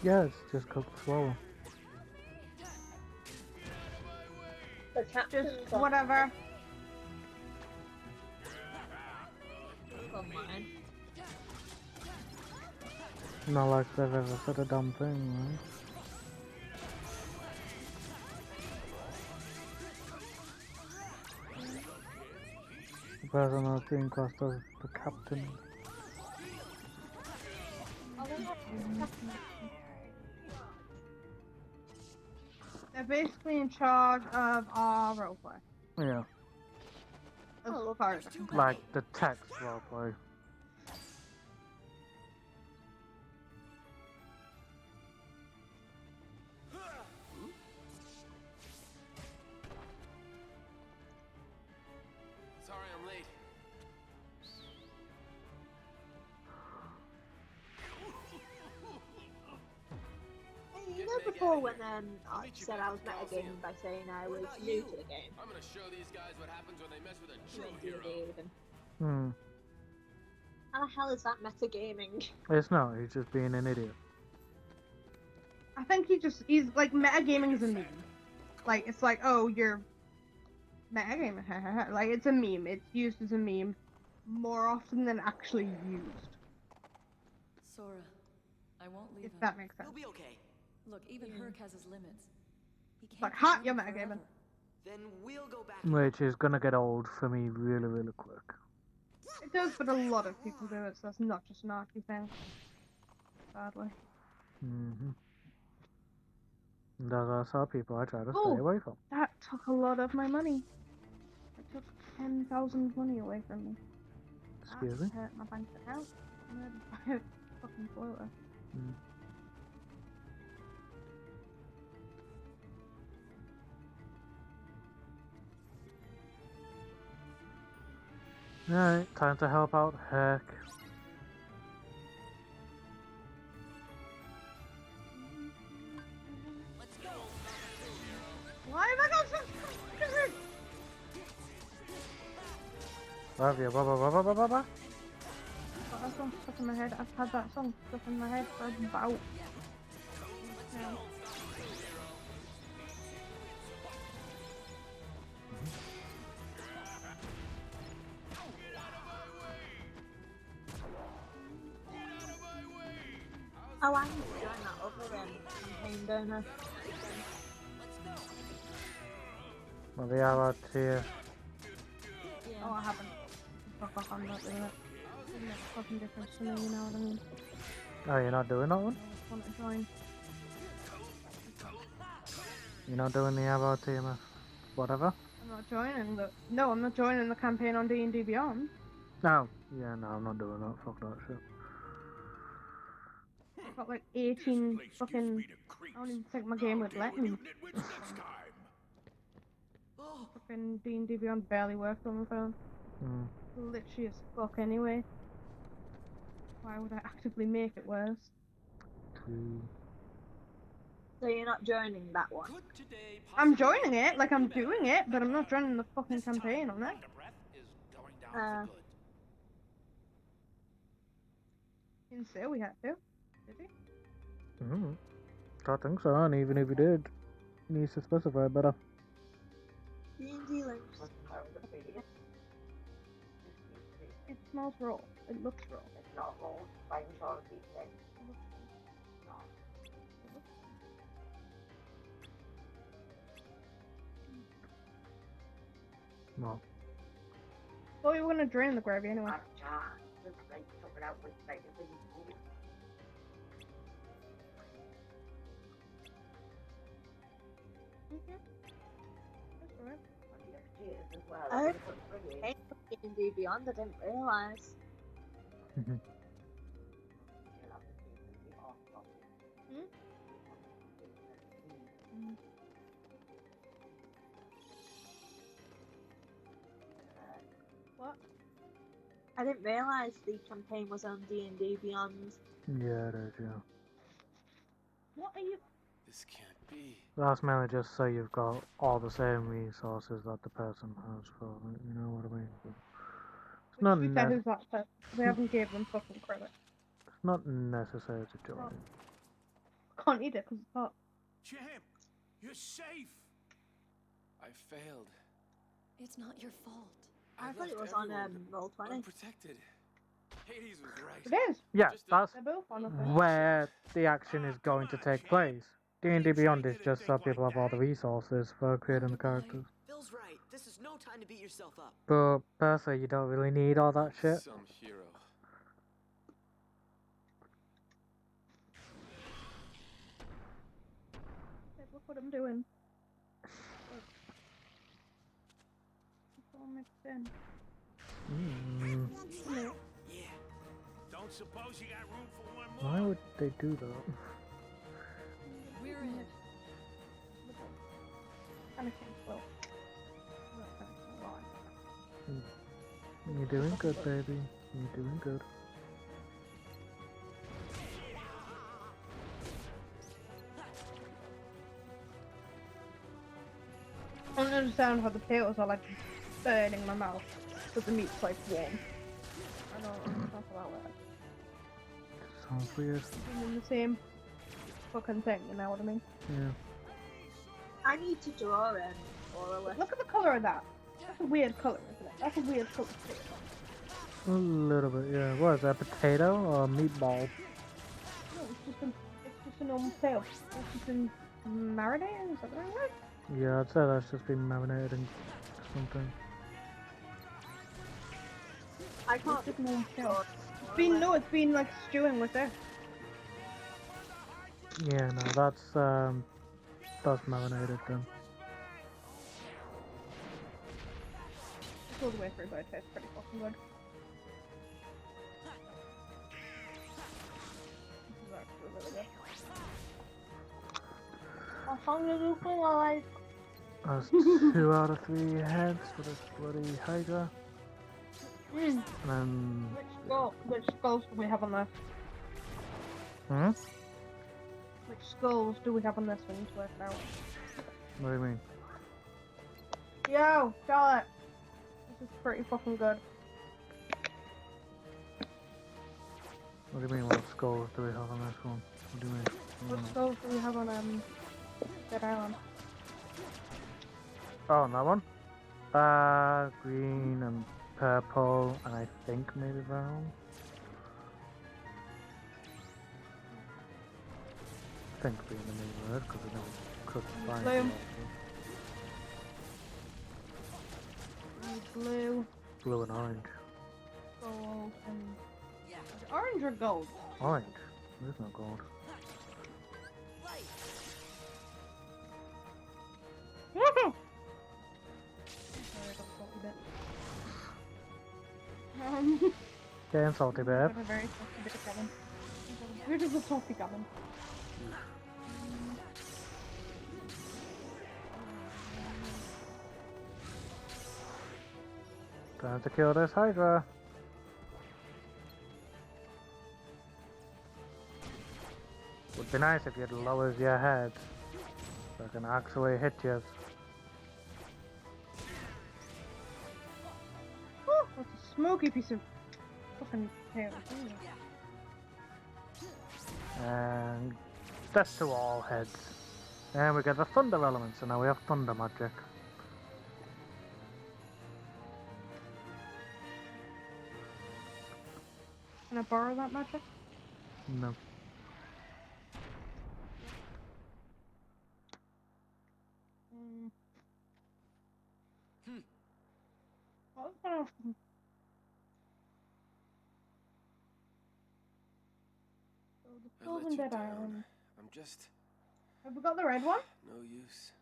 Yeah, it's just cooked slower. Just whatever. Not like they've ever said a dumb thing, right? The person that's being classed as the captain. They're basically in charge of our roleplay. Yeah. As far as I can tell. Like the text roleplay. Sorry I'm late. You know before when I said I was metagaming by saying I was new to the game? I'm gonna show these guys what happens when they mess with a You true know, hero. D&D even. Hmm. How the hell is that metagaming? It's not, he's just being an idiot. I think he's like, metagaming is a meme. Like, it's like, oh, you're metagaming, like, it's a meme. It's used as a meme more often than actually used. Sora, I won't leave If him. that makes sense. He'll be okay. Look, even Herc has his limits. He can't Like, keep ha, you're running metagaming. forever. Then we'll go back. Which is gonna get old for me really, really quick. It does, but a lot of people do it, so that's not just an Archie thing. Sadly. Mm-hmm. And as I saw people I try to Oh, stay away from. that took a lot of my money. It took 10,000 money away from me. Excuse me? That hurt my bank account. I'm gonna buy a fucking floater. Mm. Alright, time to help out Heck. Why have I got such fucking... Love you, blah blah blah blah blah blah blah. I've got that song stuck in my head. I've had that song stuck in my head for about... Yeah. Oh, I need to join that other campaign, don't I? Well, they are out here. Yeah. Oh, I haven't. Fuck off, I'm not doing it. Doesn't make a fucking difference to me, you know what I mean? Oh, you're not doing that one? I just want to join. You're not doing the about TMF? Whatever? I'm not joining the... No, I'm not joining the campaign on D&D Beyond. No. Yeah, no, I'm not doing that. Fuck that shit. I've got like 18 fucking... I don't even think my game would let me. Fucking D&D Beyond barely works on my phone. Mm. Literally as fuck anyway. Why would I actively make it worse? So you're not joining that one? I'm joining it, like I'm doing it, but I'm not joining the fucking campaign on it. Didn't say we had to, did he? Mm. I think so, and even if you did, you need to specify better. D&D links. It smells raw. It looks raw. It's not raw. By majority, then. No. Well, we were gonna drain the gravy anyway. That's alright. Oh, okay. D&D Beyond, I didn't realise. What? I didn't realise the campaign was on D&D Beyond. Yeah, it is, yeah. What are you? This can't be. That's mainly just so you've got all the same resources that the person has for it, you know what I mean? But it's not To be fair, who's that person? We haven't given them fucking credit. It's not necessary to join. Can't eat it because it's hot. Champ, you're safe. I failed. It's not your fault. I thought it was on Roll20. Unprotected. Hades was right. It is. Yeah, that's They're both on, I think. where the action is going to take place. D&D Beyond is just so people have all the resources for creating the characters. Phil's right. This is no time to beat yourself up. But personally, you don't really need all that shit. Some hero. Look what I'm doing. It's all mixed in. Yeah. Don't suppose you got room for one more? Why would they do that? We're in. Kind of thing, well. You're doing good, baby. You're doing good. I don't understand how the potatoes are like burning in my mouth, but the meat's like warm. I don't understand how that works. Sounds weird. It's in the same fucking thing, you know what I mean? Yeah. I need to draw Aurora. Look at the colour of that. That's a weird colour, isn't it? That's a weird colour. A little bit, yeah. What is that, potato or meatball? No, it's just a normal potato. It's just been marinated, is that the right word? Yeah, I'd say that's just been marinated in something. I can't just normal potato. It's been like stewing with it. Yeah, no, that's marinated then. It's all the way through, but it tastes pretty fucking good. This is actually really good. What song did you sing, alright? That's 2 out of 3 heads for this bloody Hydra. And then... Which skulls do we have on this? Hmm? Which skulls do we have on this one to work out? What do you mean? Yo, Charlotte! This is pretty fucking good. What do you mean, what skulls do we have on this one? What do you mean? What skulls do we have on Dead Island? Oh, on that one? Green and purple, and I think maybe brown. I think being the main word, because we never could find Blue. it. Blue. Blue and orange. Gold and... Orange or gold? Orange? There's no gold. Getting salty, babe. A very salty bit of gammon. Where does the salty gammon? Time to kill this Hydra. Would be nice if you'd lowers your head so I can actually hit you. Oh, that's a smoky piece of fucking tail. And that's to all heads. And we get the thunder element, so now we have thunder magic. Can I borrow that magic? No. Oh. So the Golden Dead Island. I'm just... Have we got the red one? no use.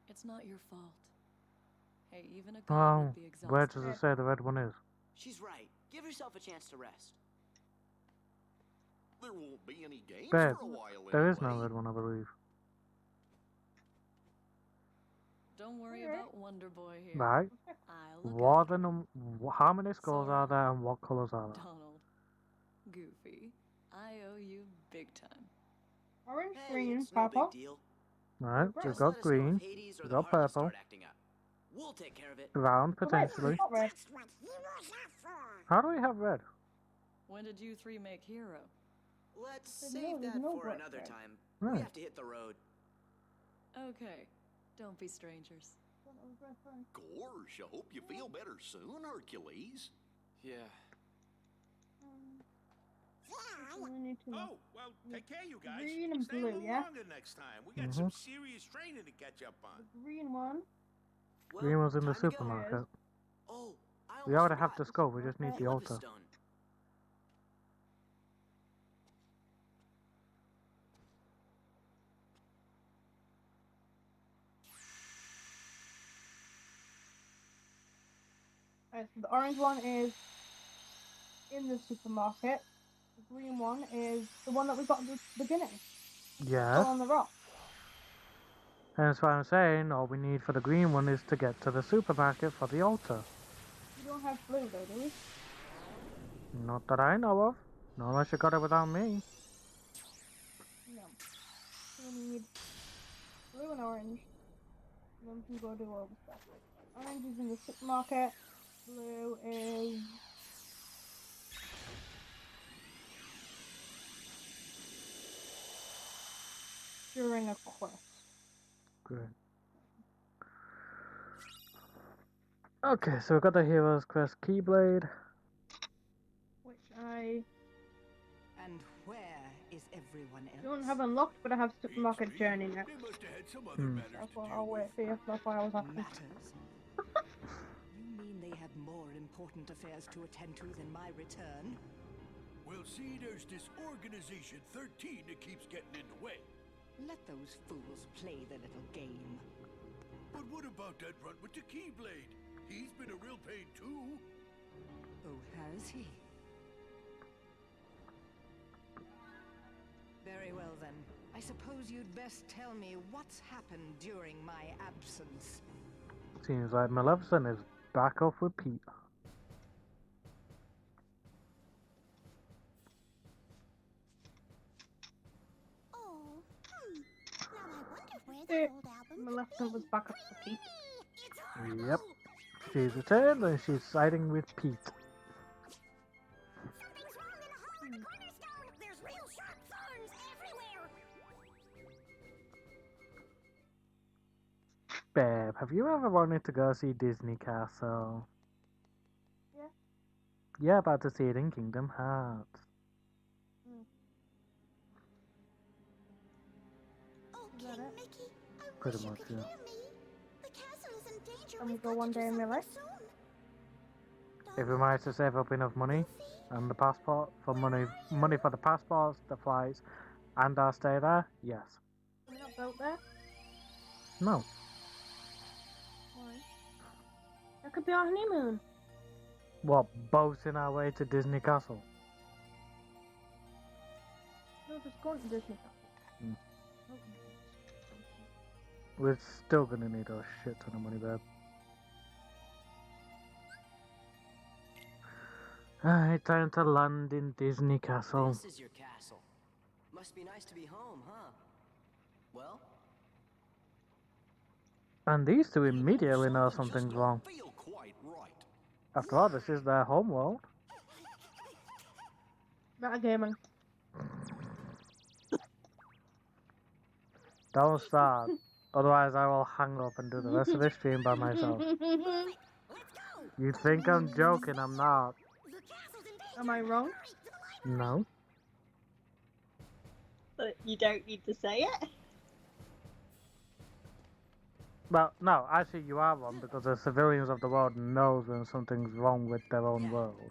It's not your fault. Hey, even a god would be exhausted. Where does it say the red one is? She's right. Give yourself a chance to rest. There won't be any games Babe, for a while there is anyway. no red one, I believe. Don't worry about Wonder Boy here. Right. I'll look What after the him. how many skulls are Sora. there and what colours are there? Donald. Goofy. I owe you big time. Orange, Hey, green, it's no purple. big deal. Right, we've Just got let us know if green, Hades or we've the got Heartless purple, start acting up. We'll take care of it. brown Oh, wait, potentially. it's not red. That's what heroes are for. How do we have red? When did you three make Hero? Let's There's save no that for red another there. time. Right. We have to hit the road. Okay. Don't be strangers. Gosh, I hope you feel better soon, Hercules. Yeah. Oh, well, take care, you guys. Green and Stay a blue, little yeah? longer next time. We got some serious training to catch up on. Green one. Green one's in the time to go. supermarket. Oh, I We almost already have forgot. the skull, we just need the Levis altar. stone. Alright, so the orange one is in the supermarket. The green one is the one that we got at the beginning. Yeah. On the rock. And that's why I'm saying all we need for the green one is to get to the supermarket for the altar. You don't have blue though, do we? Not that I know of. Not unless you got it without me. No. We need blue and orange. And then we can go do all the stuff. Orange is in the supermarket. Blue is... during a quest. Great. Okay, so we've got the Heroes Quest Keyblade. Which I And where is everyone else? don't have unlocked, but I have supermarket journey next. They must have had some other matters That's to what deal I'll wait for you. That's why I was asking. Matters? You mean they have more important affairs to attend to than my return? Well, see, there's this Organization 13 that keeps getting in the way. Let those fools play their little game. But what about that runt with the Keyblade? He's been a real pain, too. Oh, has he? Very well, then. I suppose you'd best tell me what's happened during my absence. Seems like Maleficent is back off with Pete. Oh, now I wonder where the old album Maleficent was back up to Pete. Yep. She's returned and she's siding with Pete. Something's wrong in the hall of the cornerstone. There's real sharp thorns everywhere. Babe, have you ever wanted to go see Disney Castle? Yeah. Yeah, about to see it in Kingdom Hearts. Okay, Mickey, I Pretty wish you much, could yeah. hear me. The castle is in danger. And we We've go got one to do day in my something life. soon. If we manage to save up enough money and the passport for money for the passports, the flights, and our stay there, yes. We're not built there. No. Why? That could be our honeymoon. What, boating our way to Disney Castle? No, just going to Disney Castle. Hmm. We're still gonna need a shit ton of money, babe. Alright, time to land in Disney Castle. This is your castle. Must be nice to be home, huh? Well? And these two immediately know something's wrong. Feel quite right. After all, this is their home world. Better gaming. Don't start. Otherwise I will hang up and do the rest of the stream by myself. You think I'm joking, I'm not. Am I wrong? No. But you don't need to say it. Well, no, actually you are wrong because the civilians of the world knows when something's wrong with their own world.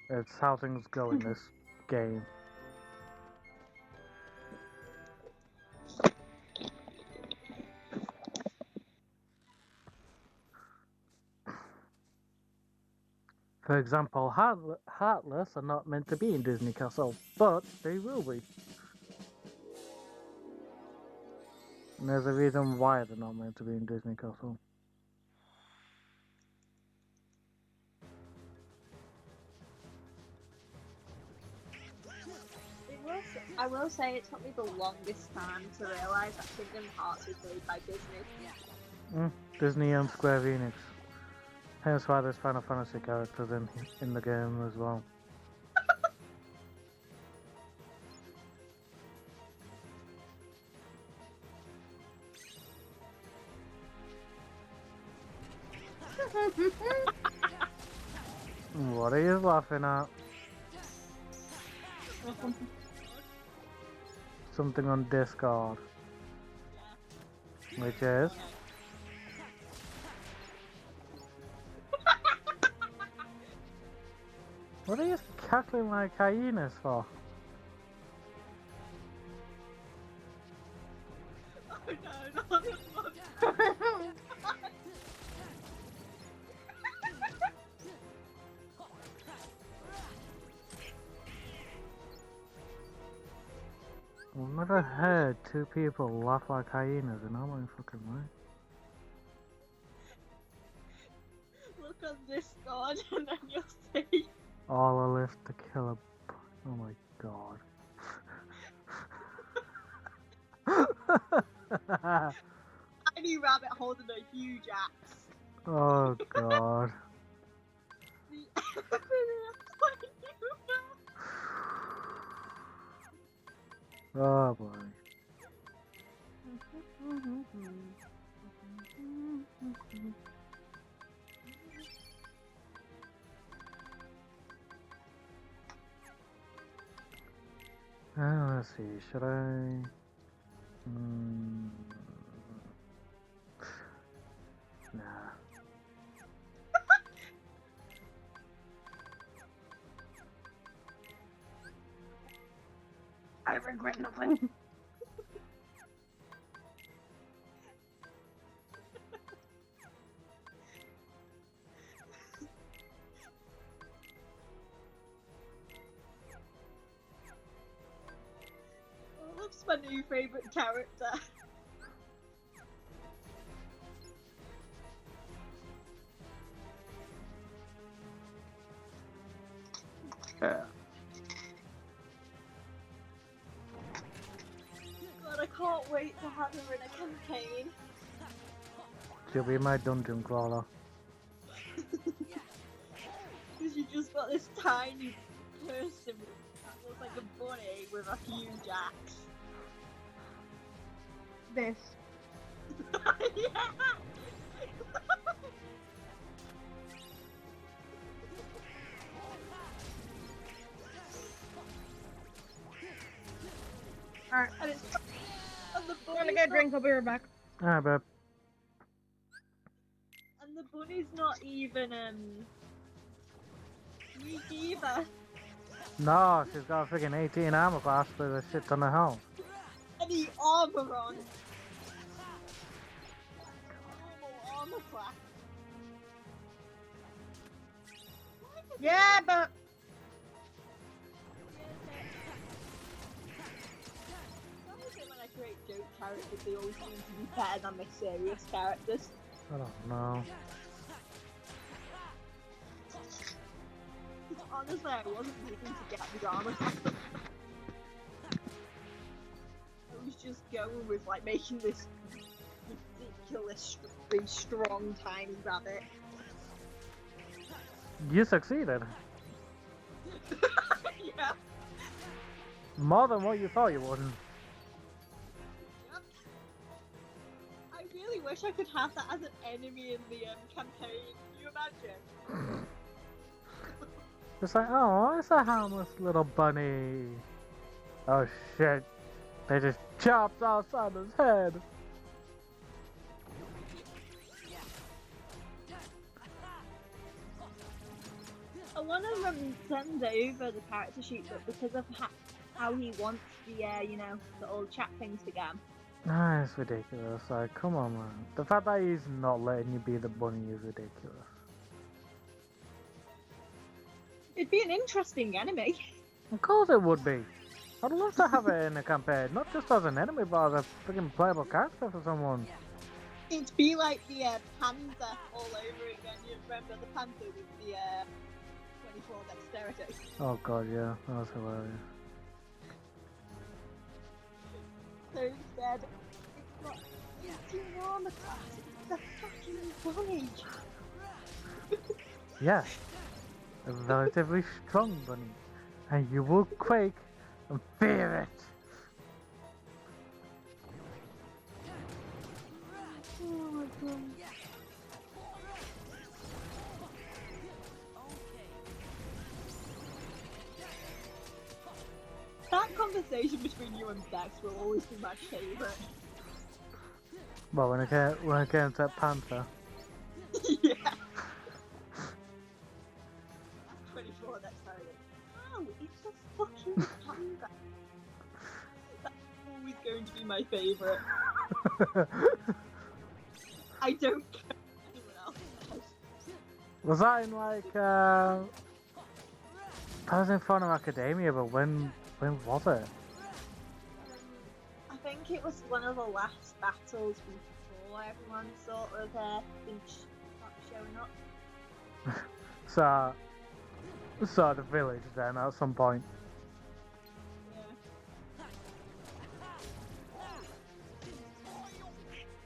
It's how things go in this game. For example, Heartless are not meant to be in Disney Castle, but they will be. And there's a reason why they're not meant to be in Disney Castle. I will say it took me the longest time to realise that Kingdom Hearts was made by Disney. Disney and Square Enix. Hence why there's Final Fantasy characters in the game as well. What are you laughing at? Something on Discord. Which is? What are you cackling like hyenas for? Oh no, not I've never heard two people laugh like hyenas in all my fucking life. Look on Discord and then you'll see. All a lift to kill a... Oh my god. Tiny rabbit holding a huge axe. Oh god. Oh boy. Let's see, should I... Nah. I regret nothing. Oh, that's my new favourite character. Yeah. God, I can't wait to have her in a campaign. She'll be my dungeon crawler. Because you just got this tiny person that looks like a bunny with a huge axe. This. Yeah. Alright. And it's and the I'm gonna bunny's get a not, drink, I'll be right back. Alright, babe. and the bunny's not even weak either. No, she's got a freaking 18 armor class with a shit ton of health. Any armor on. Normal armor class. Yeah, but When I create joke characters, they always seem to be better than my serious characters. I don't know. Honestly, I wasn't looking to get the armor. I was just going with like making this ridiculously strong tiny rabbit. You succeeded. Yeah. More than what you thought you would. Yep. I really wish I could have that as an enemy in the campaign. Can you imagine? It's like, oh, it's a harmless little bunny. Oh shit. They just chopped off Santa's head. I want to send over the character sheet, but because of how he wants the, the old chat things to go. Nah, it's ridiculous. Like, come on, man. The fact that he's not letting you be the bunny is ridiculous. It'd be an interesting enemy. Of course it would be. I'd love to have it in a campaign, not just as an enemy, but as a freaking playable character for someone. It'd be like the panther all over again. You remember the panther with the 24 dexterity? Oh god, yeah, that was hilarious. So instead, it's not eating armor class, it's a fucking bunny. Yeah, a relatively strong bunny, and you will quake and fear it. Oh my god. That conversation between you and Bex will always be my favourite. Well, when it came to that panther. Yeah. 24 dexterity. Oh, it's a fucking panda. That's always going to be my favourite. I don't care what anyone else says. Was that in like that was in Phone of Academia, but when was it? I think it was one of the last battles before everyone sort of been showing up. So the village then at some point. Yeah.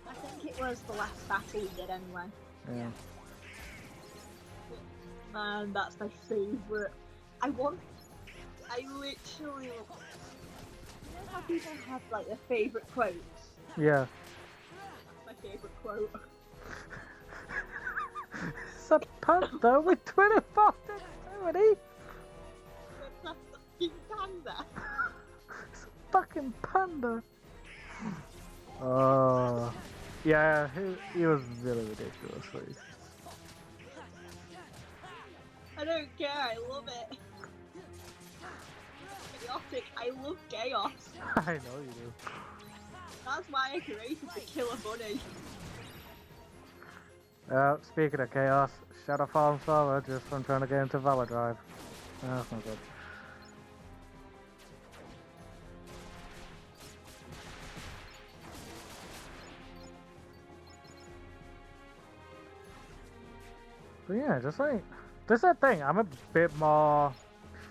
I think it was the last battle we did anyway. Yeah. And that's my favourite. I literally... You know how people have like their favourite quotes? Yeah. That's my favourite quote. It's a panther with 24 dexterity. It's a fucking panda. It's a fucking panda. Oh. Yeah, he was really ridiculously. I don't care, I love it. Chaotic, I love chaos. I know you do. That's why I created the Killer Bunny. Speaking of chaos, Shadowfall Solo just from trying to get into Valor Drive. That's not good. But yeah, just like, this is the thing, I'm a bit more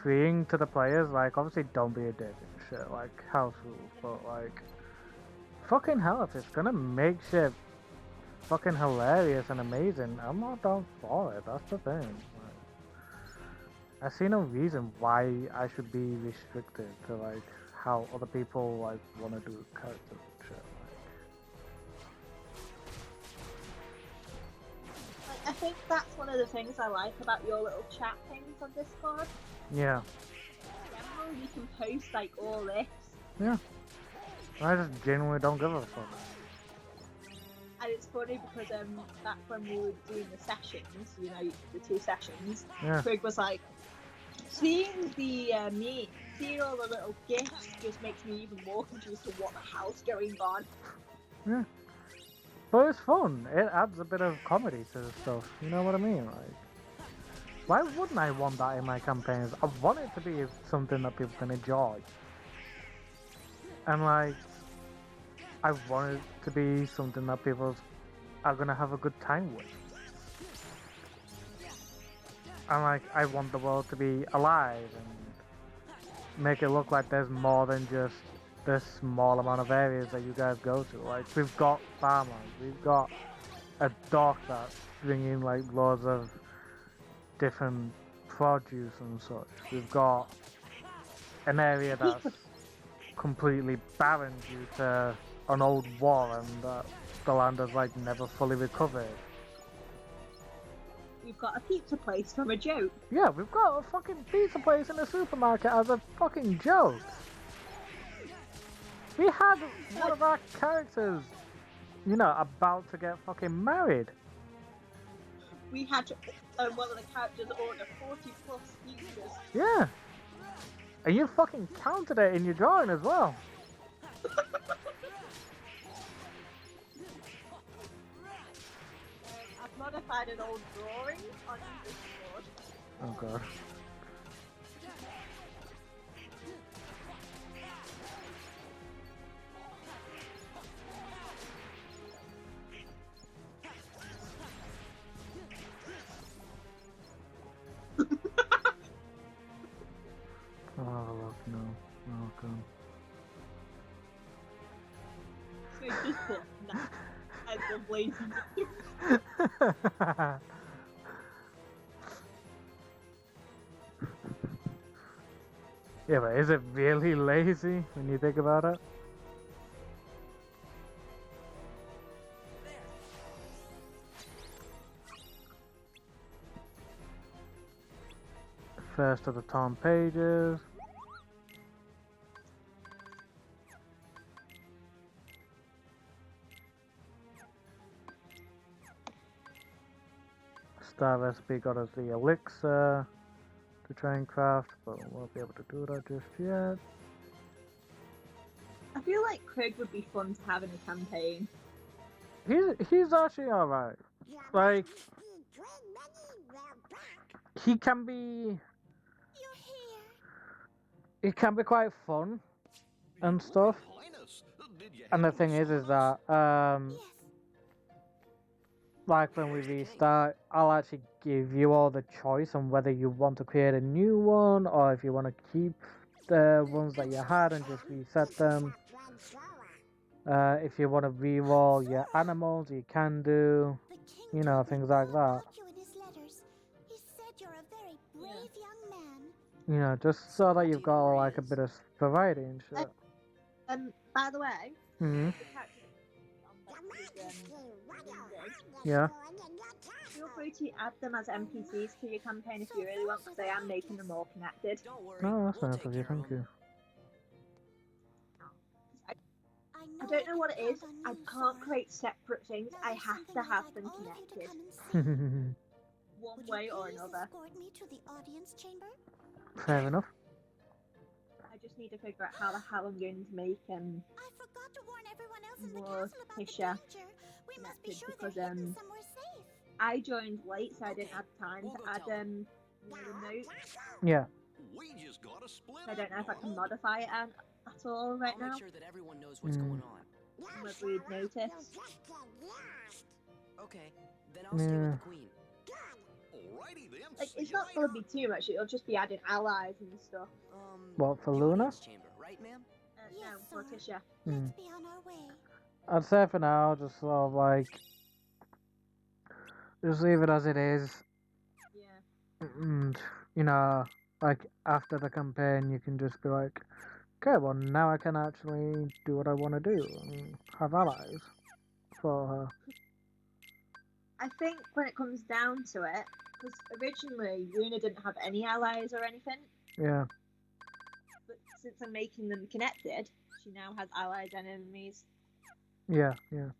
freeing to the players, like, obviously don't be a dick and shit, like, house rules, but like, fucking hell, if it's gonna make shit fucking hilarious and amazing, I'm not down for it, that's the thing. Like, I see no reason why I should be restricted to, like, how other people, like, wanna do characters and shit. I think that's one of the things I like about your little chat things on Discord. Yeah. In general, you can post like all this. Yeah. I just genuinely don't give a fuck. And it's funny because back when we were doing the sessions, you know, the 2 sessions, Yeah. Craig was like, seeing the seeing all the little gifts just makes me even more confused to what the hell's going on. Yeah. But it's fun. It adds a bit of comedy to the stuff. You know what I mean? Like, why wouldn't I want that in my campaigns? I want it to be something that people can enjoy. And like, I want it to be something that people are gonna have a good time with. And like, I want the world to be alive and make it look like there's more than just this small amount of areas that you guys go to. Like, we've got farmland, we've got a dock that's bringing like loads of different produce and such. We've got an area that's completely barren due to an old war and the land has like never fully recovered. We've got a pizza place from a joke. Yeah, we've got a fucking pizza place in a supermarket as a fucking joke. We had one of our characters, you know, about to get fucking married. We had one of the characters order 40 plus pizzas. Yeah. And you fucking counted it in your drawing as well. I've modified an old drawing on Discord. Oh god. No. Welcome. So just put nah. I love lazy. Yeah, but is it really lazy when you think about it? First of the torn pages. Star recipe got us the elixir to try and craft, but we won't be able to do that just yet. I feel like Craig would be fun to have in a campaign. He's actually alright. Like he can be. It can be quite fun and stuff. And the thing is that like when we restart, I'll actually give you all the choice on whether you want to create a new one or if you want to keep the ones that you had and just reset them. If you want to re-roll your animals, you can do, you know, things like that. You know, just so that you've got like a bit of variety and shit. By the way, Mm-hmm. Yeah. Feel free to add them as NPCs to your campaign if you really want, because I am making them all connected. No, that's nice of you, thank you. I don't know what it is. I can't create separate things. I have to have them connected. One way or another. Fair enough. I just need to figure out how the hell I'm going to make more Tisha connected, because I joined late, so I didn't have time to add the note. Yeah. We just gotta split. I don't know if I can modify it at all right now. Make sure that everyone knows what's going on. Whether we'd notice. Okay, then I'll stay with the queen. Alrighty then. Like, it's not gonna be too much. It'll just be adding allies and stuff. What, for Luna? Chamber, right, ma'am? No, for Tisha. Hmm. I'd say for now, just sort of like, just leave it as it is. Yeah. And, you know, like after the campaign, you can just be like, okay, well now I can actually do what I want to do and have allies for her. I think when it comes down to it, because originally Luna didn't have any allies or anything. Yeah. But since I'm making them connected, she now has allies and enemies. Yeah, yeah.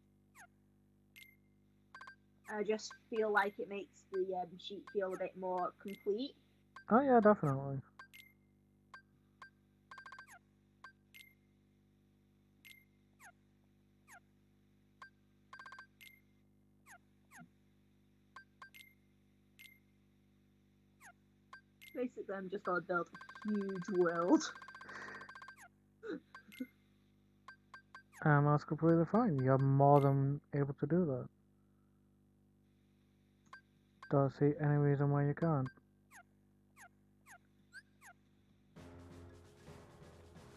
I just feel like it makes the sheet feel a bit more complete. Oh yeah, definitely. Basically, I'm just gonna build a huge world. That's completely fine. You're more than able to do that. Don't see any reason why you can't.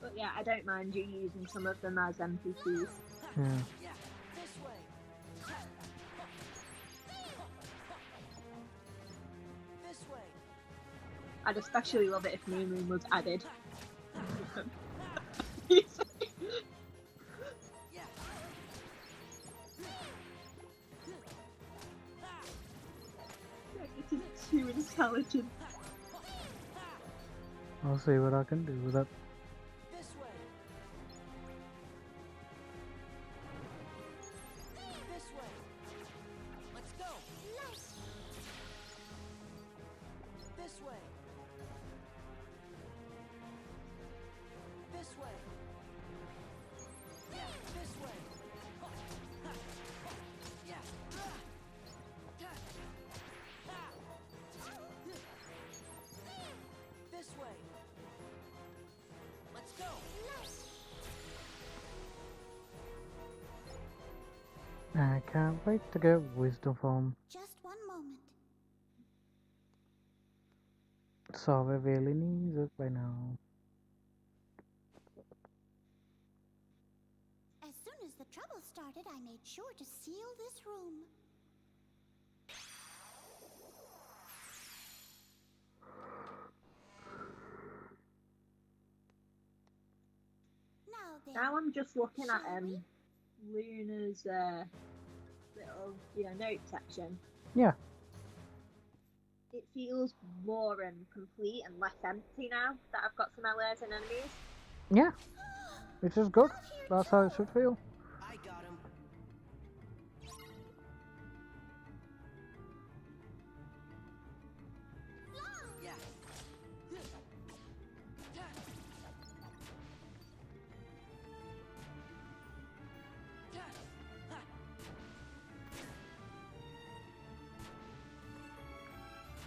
But yeah, I don't mind you using some of them as NPCs. Yeah. I'd especially love it if Moon Moon was added. It is too intelligent. I'll see what I can do with it. This way. This way. Let's go. This way. This way. Yeah, this way. Yeah. This way. Let's go. I can't wait to get wisdom form. Just one moment. So we really need it right now. trouble started, I made sure to seal this room. Now then, Now I'm just looking at shall we? Luna's little, note section. Yeah. It feels more complete and less empty now that I've got some LAs and enemies. Yeah. Which is good. That's how it should feel. I got him.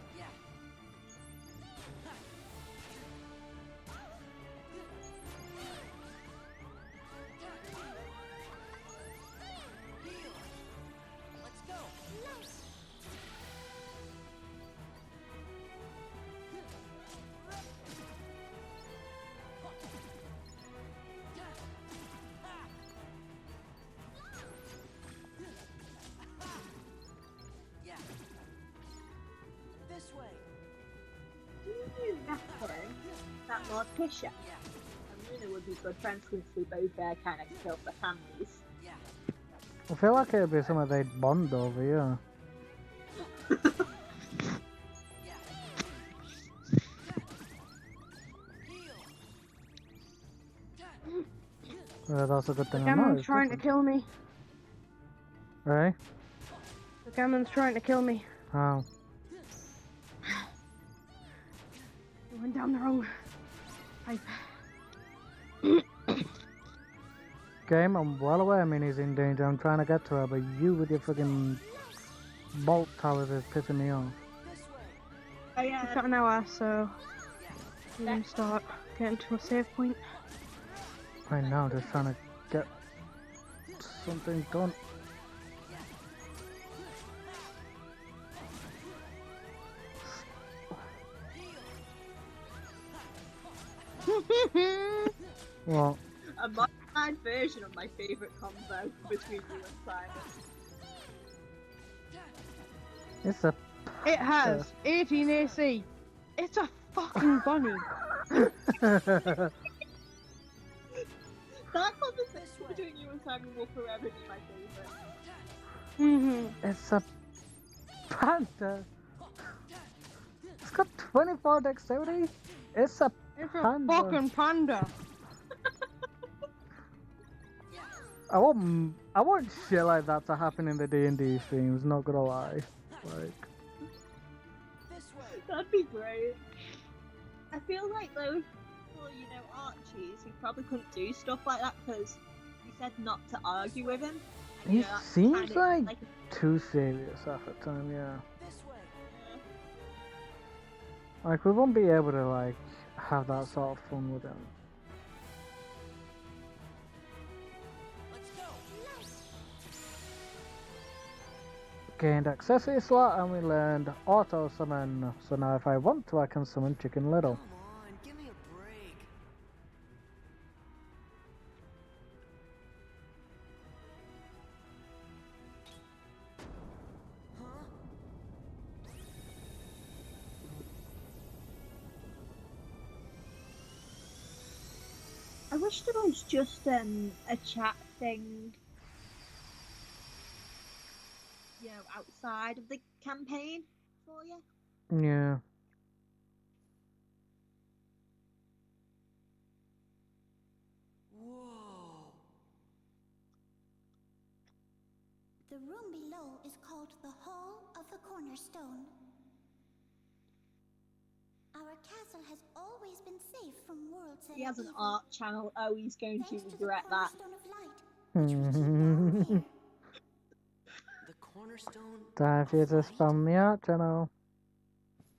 Yeah. Let's go. Yeah. This way. Do you reckon that Morticia and Luna would be good friends since we both kind of killed the families? I feel like it'd be something they'd bond over, yeah. That's a good thing. The Gammon's trying to kill me. Right? The Gammon's trying to kill me. How? He went down the wrong pipe. Game, I'm well aware, I mean, he's in danger. I'm trying to get to her, but you with your friggin' bolt towers is pissing me off. Oh yeah. We've got an hour, so we can start getting to a save point. Right now, just trying to get something done. What? A modified version of my favourite combo between you and Simon. It's a... It has 18 AC. It's a fucking bunny. That conversation between you and Simon will forever be my favourite. It's a panther. It's got 24 dexterity. It's a panda. Fucking panda. I want shit like that to happen in the D&D streams, not gonna lie. Like, That'd be great. I feel like though, for Archie's, he probably couldn't do stuff like that because he said not to argue with him. he seems like too serious half the time, yeah. Like, we won't be able to, like, have that sort of fun with him. Gained accessory slot and we learned auto summon. So now if I want to, I can summon Chicken Little. Come on, give me a break. Huh? I wish there was just a chat thing, outside of the campaign for you. Yeah. Whoa. The room below is called the Hall of the Cornerstone. Our castle has always been safe from worlds that He has are an evil. art channel. Oh, he's going to Thanks to the regret that. Cornerstone of Light. The cornerstone. Time for you to spam me out, channel.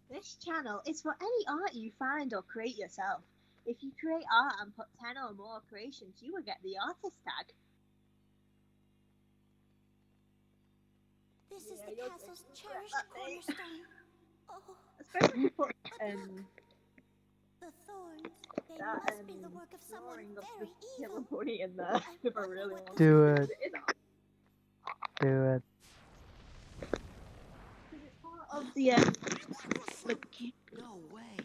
This channel is for any art you find or create yourself. If you create art and put 10 or more creations, you will get the artist tag. This is the castle's cherished cornerstone. Oh, Especially if you put the The thorns, they That must be the work of someone drawing of very the evil. yellow bunny in there if I really want Do to. it. Do it. It's part of the No way.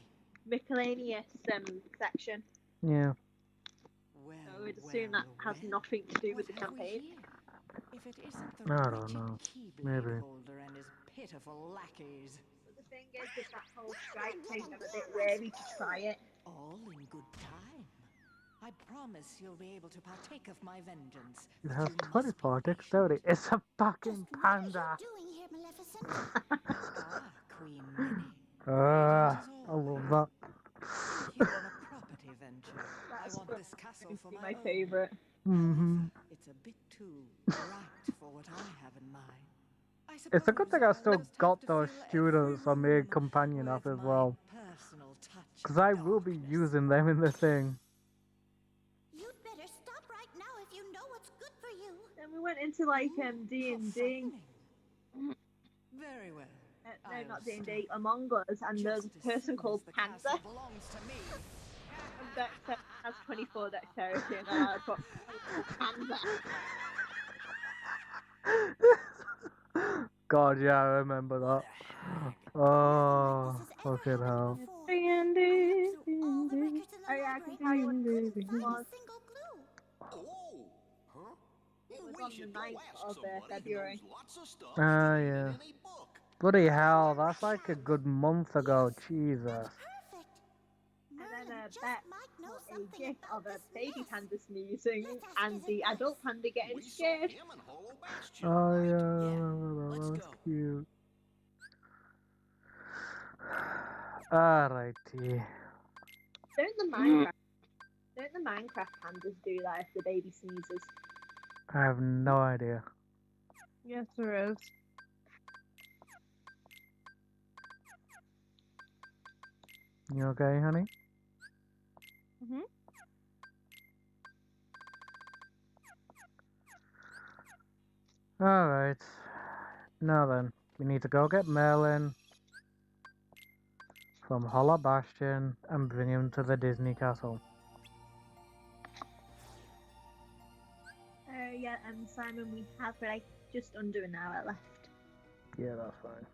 miscellaneous section. Yeah. Well, I would assume that has nothing to do with the campaign. If it isn't the I don't wretched know. Keyblade Maybe. holder and his pitiful lackeys. But the thing is, with that whole strike thing, I'm a bit wary to try it. All in good time. I promise you'll be able to partake of my vengeance. It but has you must 24 dexterity. It's a fucking panda. Doing here, Maleficent? Queen Minnie. I love that. I'm here on a property venture. I want this castle for my own. favorite. It's a bit too bright for what I have in mind. It's a good thing I still got those students I made companion of as well. Because I will be using them in the thing. You'd better stop right now if you know what's good for you. Then we went into like D&D. Very well. No, not D&D, Among Us, and there's a person called Panda. And Dexter has 24 dexterity, and then I put Panda. God, yeah, I remember that. Oh, fucking hell. D&D. Oh yeah, I can tell you what it was. It was on the 9th of February. Ah, yeah. Bloody hell, that's like a good month ago, Jesus. And then Beth put a gif of a baby panda sneezing and the adult panda getting scared. Oh, yeah, that was cute. Alrighty. Don't the Minecraft pandas do that if the baby sneezes? I have no idea. Yes, there is. You okay, honey? Mhm. Alright. Now then, we need to go get Merlin from Hollow Bastion and bring him to the Disney Castle. Yeah, Simon, we have like just under an hour left. Yeah, that's fine.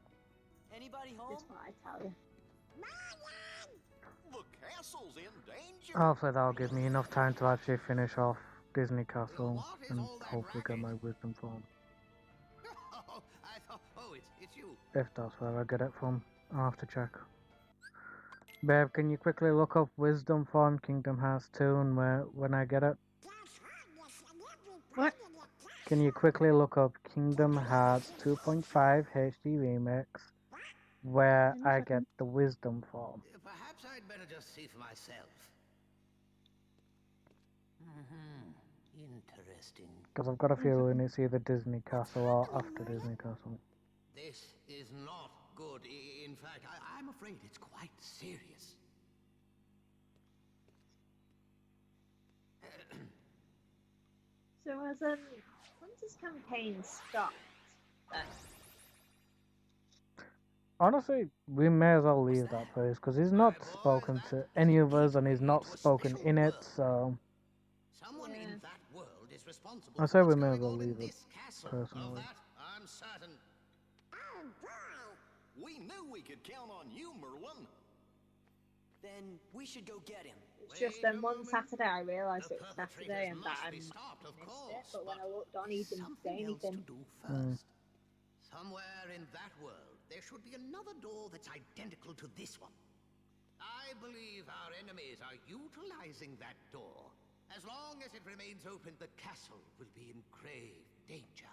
Anybody home? Just what I tell you. The castle's in danger. Hopefully that'll give me enough time to actually finish off Disney Castle and hopefully get my wisdom form. It's you. If that's where I get it from, I'll have to check. Babe, can you quickly look up wisdom form Kingdom Hearts 2 and when I get it? What? Can you quickly look up Kingdom Hearts 2.5 HD Remix where I get the wisdom form? Perhaps I'd better just see for myself. Interesting. Because I've got a feeling it's either Disney Castle or after Disney Castle. This is not good. In fact, I'm afraid it's quite serious. So as when's this campaign stopped then? Honestly, we may as well leave that place because he's not spoken to any of us and he's not spoken in it, so Someone in that world is responsible I for say we what's may as going well on in leave it, this castle. personally. Of that, I'm certain. Oh boy! We knew we could count on you, Merlin. Then we should go get him. It's just one Saturday I realised it was Saturday and that I missed it, but when I looked on he didn't say anything. Somewhere in that world, there should be another door that's identical to this one. I believe our enemies are utilizing that door. As long as it remains open, the castle will be in grave danger.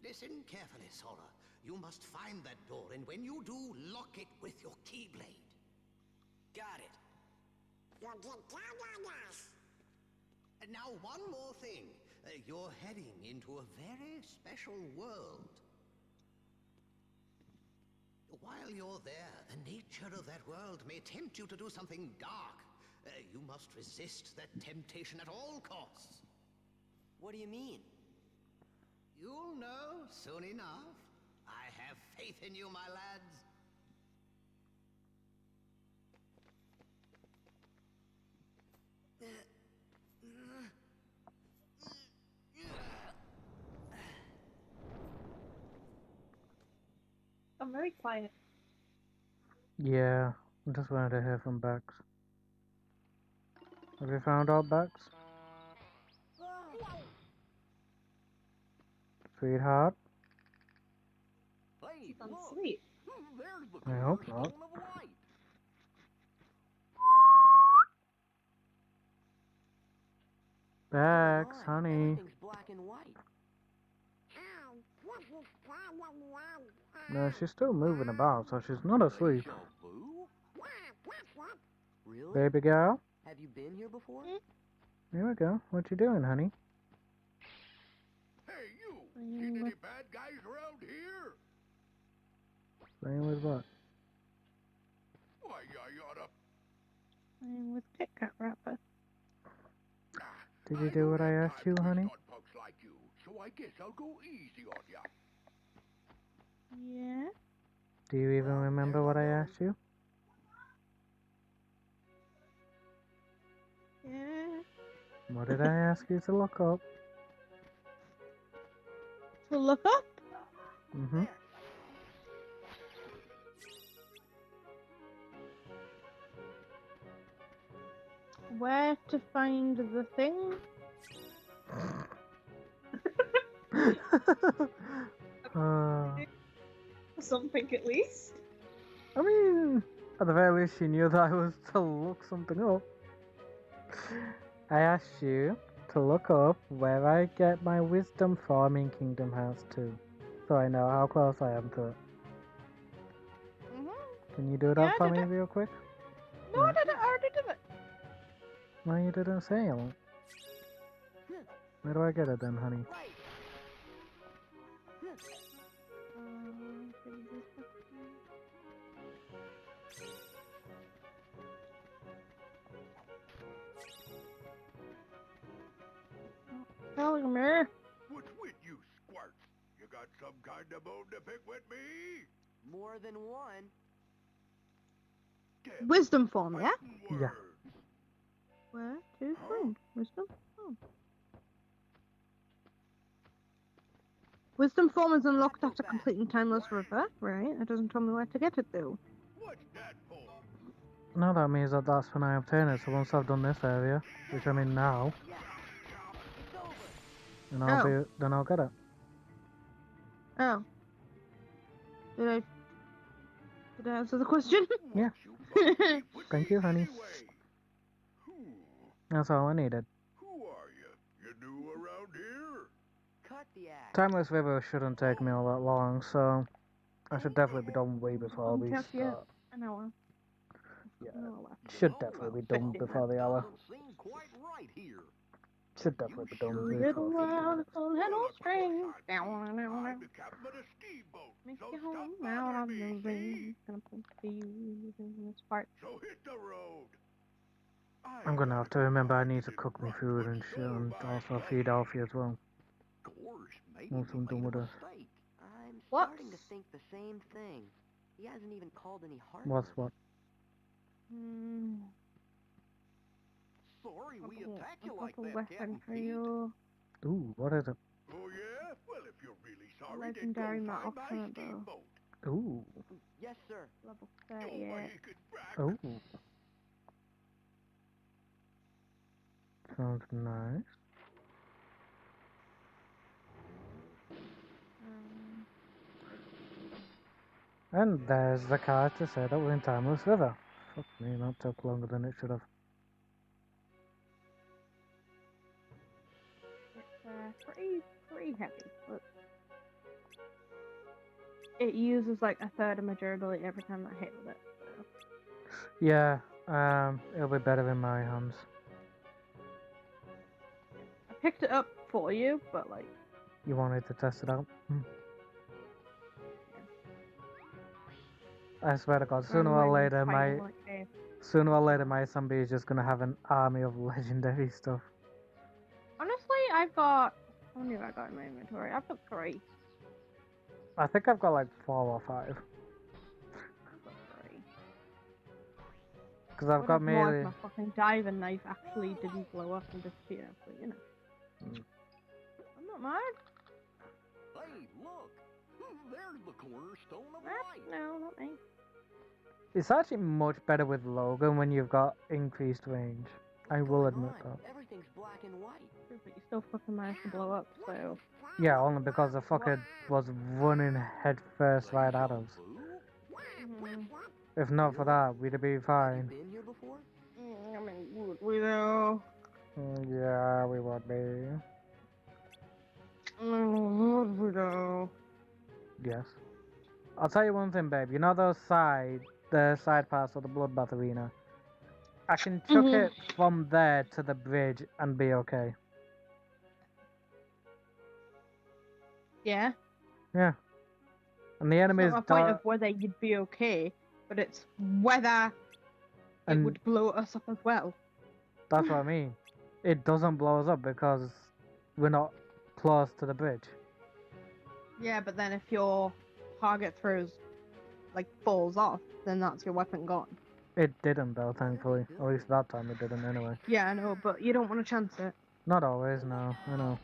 Listen carefully, Sora. You must find that door, and when you do, lock it with your Keyblade. Got it. You'll get down on us. And now, one more thing. You're heading into a very special world. While you're there, the nature of that world may tempt you to do something dark. You must resist that temptation at all costs. What do you mean? You'll know soon enough. I have faith in you, my lads. I'm very quiet. Yeah, I just wanted to hear from Bex. Have you found out, Bex? Sweetheart? She's on sleep. I hope not. Bex, honey. Everything's black and white. No, she's still moving about, so she's not asleep. Really? Baby girl? Have you been here before? Here we go. What you doing, honey? Hey, you! Seen any bad guys around here? Playing with what? Why, you oughta... Playing with Kit Kat wrapper. Did you do what I asked you, honey? Punks like you, so I guess I'll go easy on ya. Yeah? Do you even remember what I asked you? Yeah. What did I ask you to look up? To look up? Mm-hmm. Where to find the thing? Something at least. I mean, at the very least, she knew that I was to look something up. I asked you to look up where I get my wisdom from in Kingdom Hearts 2, so I know how close I am to it. Can you do that for me real quick? No, I already did it. No, you didn't say it. Where do I get it then, honey? Telling me. What's with you, squirts? You got some kind of bone to pick with me? More than one. Wisdom form, yeah? Yeah. Where to find wisdom form? Wisdom form is unlocked after completing Timeless River, right? It doesn't tell me where to get it though. No, that means that that's when I obtain it, so once I've done this area, which I'm in now, then I'll get it. Oh. Did I answer the question? Yeah. Thank you, honey. That's all I needed. Who are you? You new around here? Cut the act. Timeless River shouldn't take me all that long, so I should definitely be done way before we Take you start. an hour. Yeah, An hour left. should definitely be done before the hour. Seem quite right here. Should definitely be done Little before 15 minutes. little string. I'm the captain of the steamboat. Make So you stop home out bothering of me, the rain. Gonna put the you in this part. So hit the road. I'm gonna have to remember I need to cook my food and shit, and also feed Alfie as well. Once I'm done with this. I'm What? starting to think the same thing. He hasn't even called any heart. What's what? Sorry we attacked you I've like got a that, weapon Captain for Pete. you. Ooh, what is it? Oh yeah? Well, if you're really sorry, Legendary then go metal find my combo. steamboat. Ooh. Yes, sir. Level Oh, 38. you could brag. Ooh. Sounds nice. And there's the card to say that we're in Timeless River. Fuck me, that took longer than it should have. It's pretty heavy, but it uses like a third of my durability every time I hit with it. So. Yeah, it'll be better in my hands. I picked it up for you, but like. You wanted to test it out? I swear to God, sooner or later my zombie is just gonna have an army of legendary stuff. Honestly, I've got. How many have I got in my inventory? I've got 3. I think I've got like 4 or 5. I've got 3. Because I've got more melee. if my fucking diving knife actually didn't blow up and disappear, but you know. I'm not mad. Hey, look! There's the cornerstone of What? light. No, not me. It's actually much better with Logan when you've got increased range. I will admit that. Everything's black and white. But you still fucking managed to blow up, so. Yeah, only because the fucker was running head first right at us. If not for that, we'd have been fine. Been here before? I mean, would we though? Yeah, we would be. Would we though? Yes. I'll tell you one thing, babe. You know the side parts of the bloodbath arena? I can chuck it from there to the bridge and be okay. Yeah. Yeah. And the enemies It's not a point of whether you'd be okay, but it's whether it would blow us up as well. That's what I mean. It doesn't blow us up because we're not close to the bridge. Yeah, but then if your target falls off, then that's your weapon gone. It didn't though, thankfully. At least that time it didn't anyway. Yeah, I know, but you don't want to chance it. Not always, no. I know.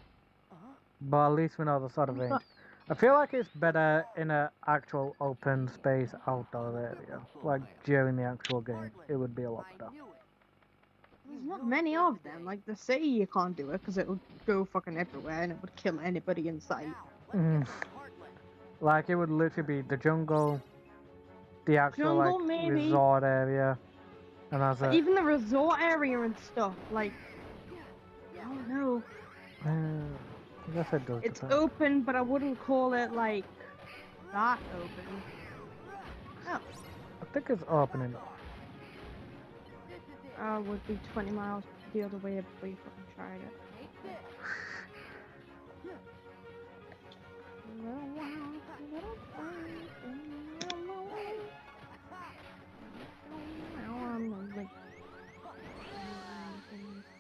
But at least we know the sort of range. I feel like it's better in an actual open space outdoor area. Like during the actual game. It would be a lot better. There's not many of them. Like the city, you can't do it because it would go fucking everywhere and it would kill anybody in sight. Like it would literally be the jungle, the actual resort area, and that's it. Even the resort area and stuff, like, I don't know. I guess it does. It's open, but I wouldn't call it like that open. Oh. I think it's open enough. Would be 20 miles the other way before you fucking tried it.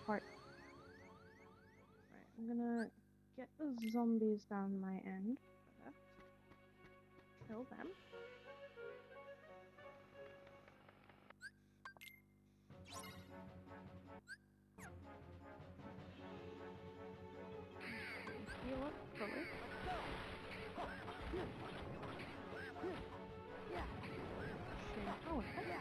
Right, I'm gonna get the zombies down my end. Kill them. Heal up fully. Oh, okay.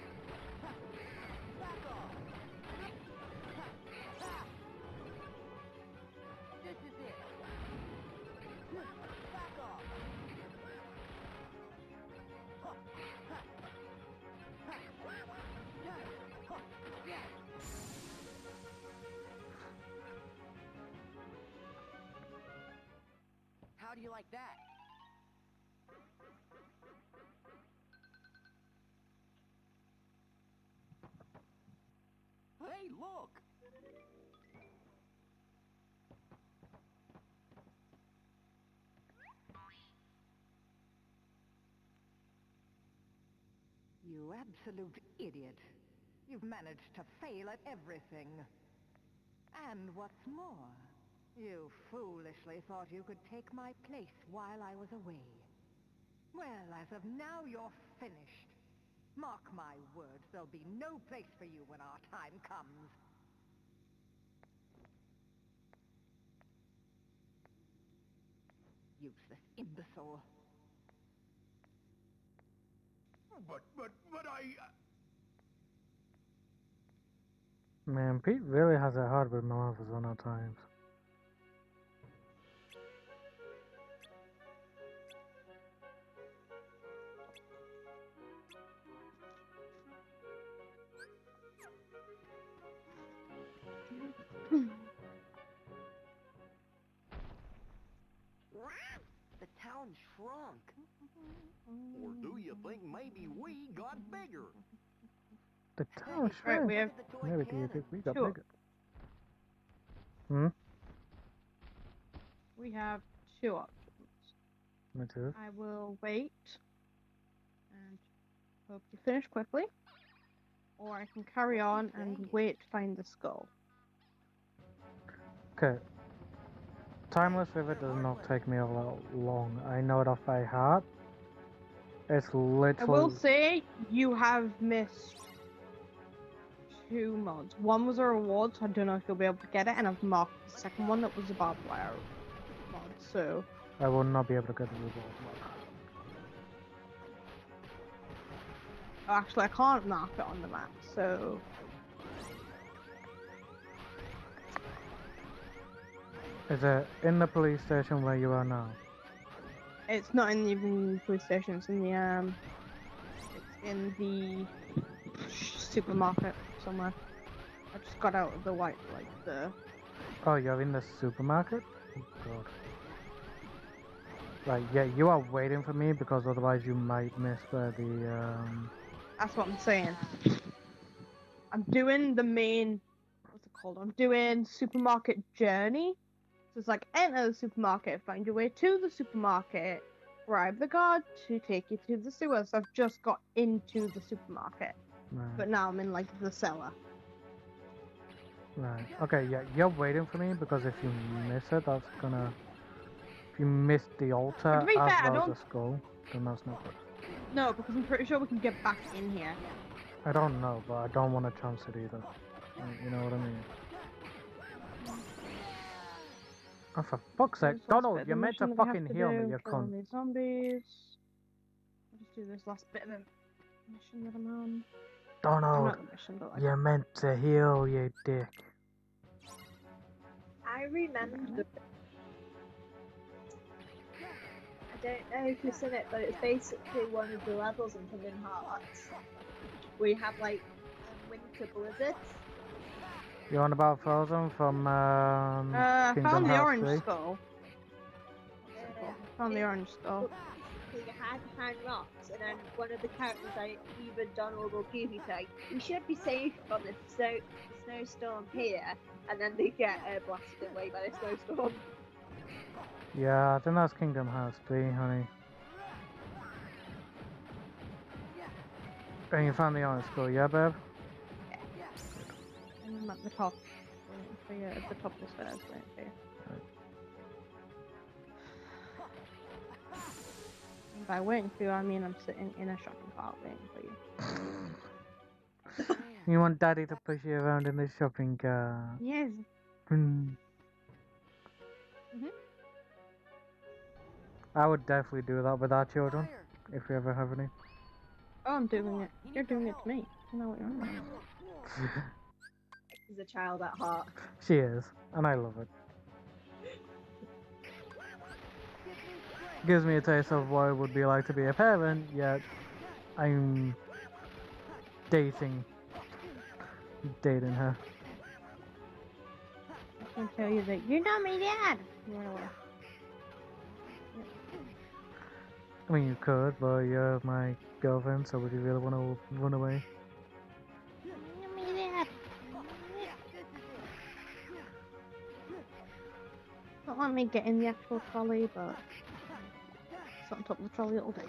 How do you like that? Hey, look! You absolute idiot. You've managed to fail at everything. And what's more, you foolishly thought you could take my place while I was away. Well, as of now, you're finished. Mark my words, there'll be no place for you when our time comes. Useless imbecile. But I... Man, Pete really has it hard with Maleficent at times. The town shrunk. Or do you think maybe we got bigger? The town Right, shrunk. we have Maybe do you think we got two. bigger? Hmm? We have two options. Me too. I will wait and hope you finish quickly, or I can carry on and wait to find the skull. Okay. Timeless River does not take me all that long. I know it off by heart. It's literally... I will say you have missed two mods. One was a reward, so I don't know if you'll be able to get it, and I've marked the second one that was a barbed wire mod, so... I will not be able to get the reward. Oh, actually, I can't mark it on the map, so... Is it in the police station where you are now? It's not in even the police station, it's in the supermarket somewhere. I just got out of the the... Oh, you're in the supermarket? Oh, God. Right, yeah, you are waiting for me because otherwise you might miss where the, That's what I'm saying. I'm doing the main... What's it called? I'm doing supermarket journey. So it's like, enter the supermarket, find your way to the supermarket, bribe the guard to take you to the sewer. So I've just got into the supermarket. Right. But now I'm in, like, the cellar. Right. Okay, yeah, you're waiting for me because if you miss it, that's gonna... If you miss the altar But to be as fair, I well as don't... the skull, then that's not good. No, because I'm pretty sure we can get back in here. I don't know, but I don't want to chance it either. You know what I mean? Oh, for fuck's sake. Donald, you're meant to fucking heal me, you cunt. These zombies. I'll just do this last bit of a mission that I'm on. Donald, Not the mission, but like... you're meant to heal, you dick. I remember. I don't know if you've seen it, but it's basically one of the levels in Kingdom Hearts. We have like winter blizzards. You on about Frozen from I Kingdom found the Hearts orange 3? skull. Found the orange skull. You had behind rocks, and then one of the characters, like either Donald or Goofy, say, "We should be safe from the snowstorm here," and then they get blasted away by the snowstorm. Yeah, I think that's Kingdom Hearts 3, honey. And you found the orange skull, yeah, babe? And I'm at the top. Waiting for you at the top of the stairs. Waiting for you. And by waiting for you, I mean I'm sitting in a shopping cart waiting for you. You want Daddy to push you around in the shopping cart? Yes. I would definitely do that with our children, if we ever have any. Oh, I'm doing it. You're doing it to me. You know what you're on. She's a child at heart. She is, and I love it. Gives me a taste of what it would be like to be a parent, yet I'm dating her. I can tell you that you're not my dad. Run away. I mean, you could, but you're my girlfriend, so would you really want to run away? You're my dad. Don't let me get in the actual trolley, but it's on top of the trolley all day.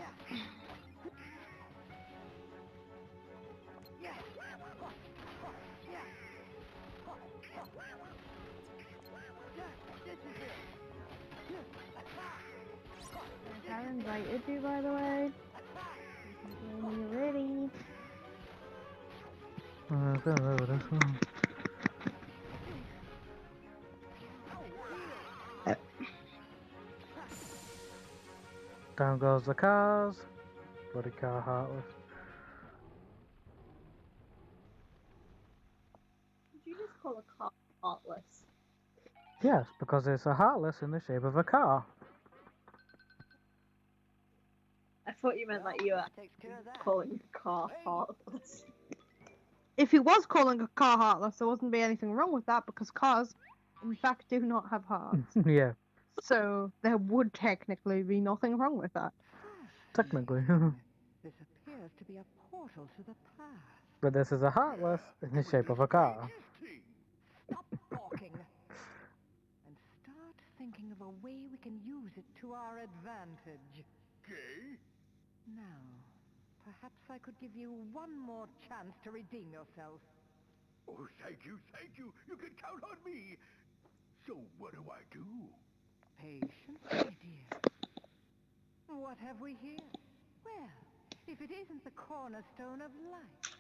I invited you, by the way. When you're ready. Down goes the cars. Bloody car heartless. Did you just call a car heartless? Yes, because it's a heartless in the shape of a car. I thought you meant like you were calling a car heartless. If he was calling a car heartless, there wouldn't be anything wrong with that because cars, in fact, do not have hearts. Yeah. So there would technically be nothing wrong with that. Technically. This appears to be a portal to the past. But this is a heartless in the shape of a car. Stop talking and start thinking of a way we can use it to our advantage. Okay. Now, perhaps I could give you one more chance to redeem yourself. Oh, thank you, thank you. You can count on me. So what do I do? Patience, my dear. What have we here? Well, if it isn't the cornerstone of life.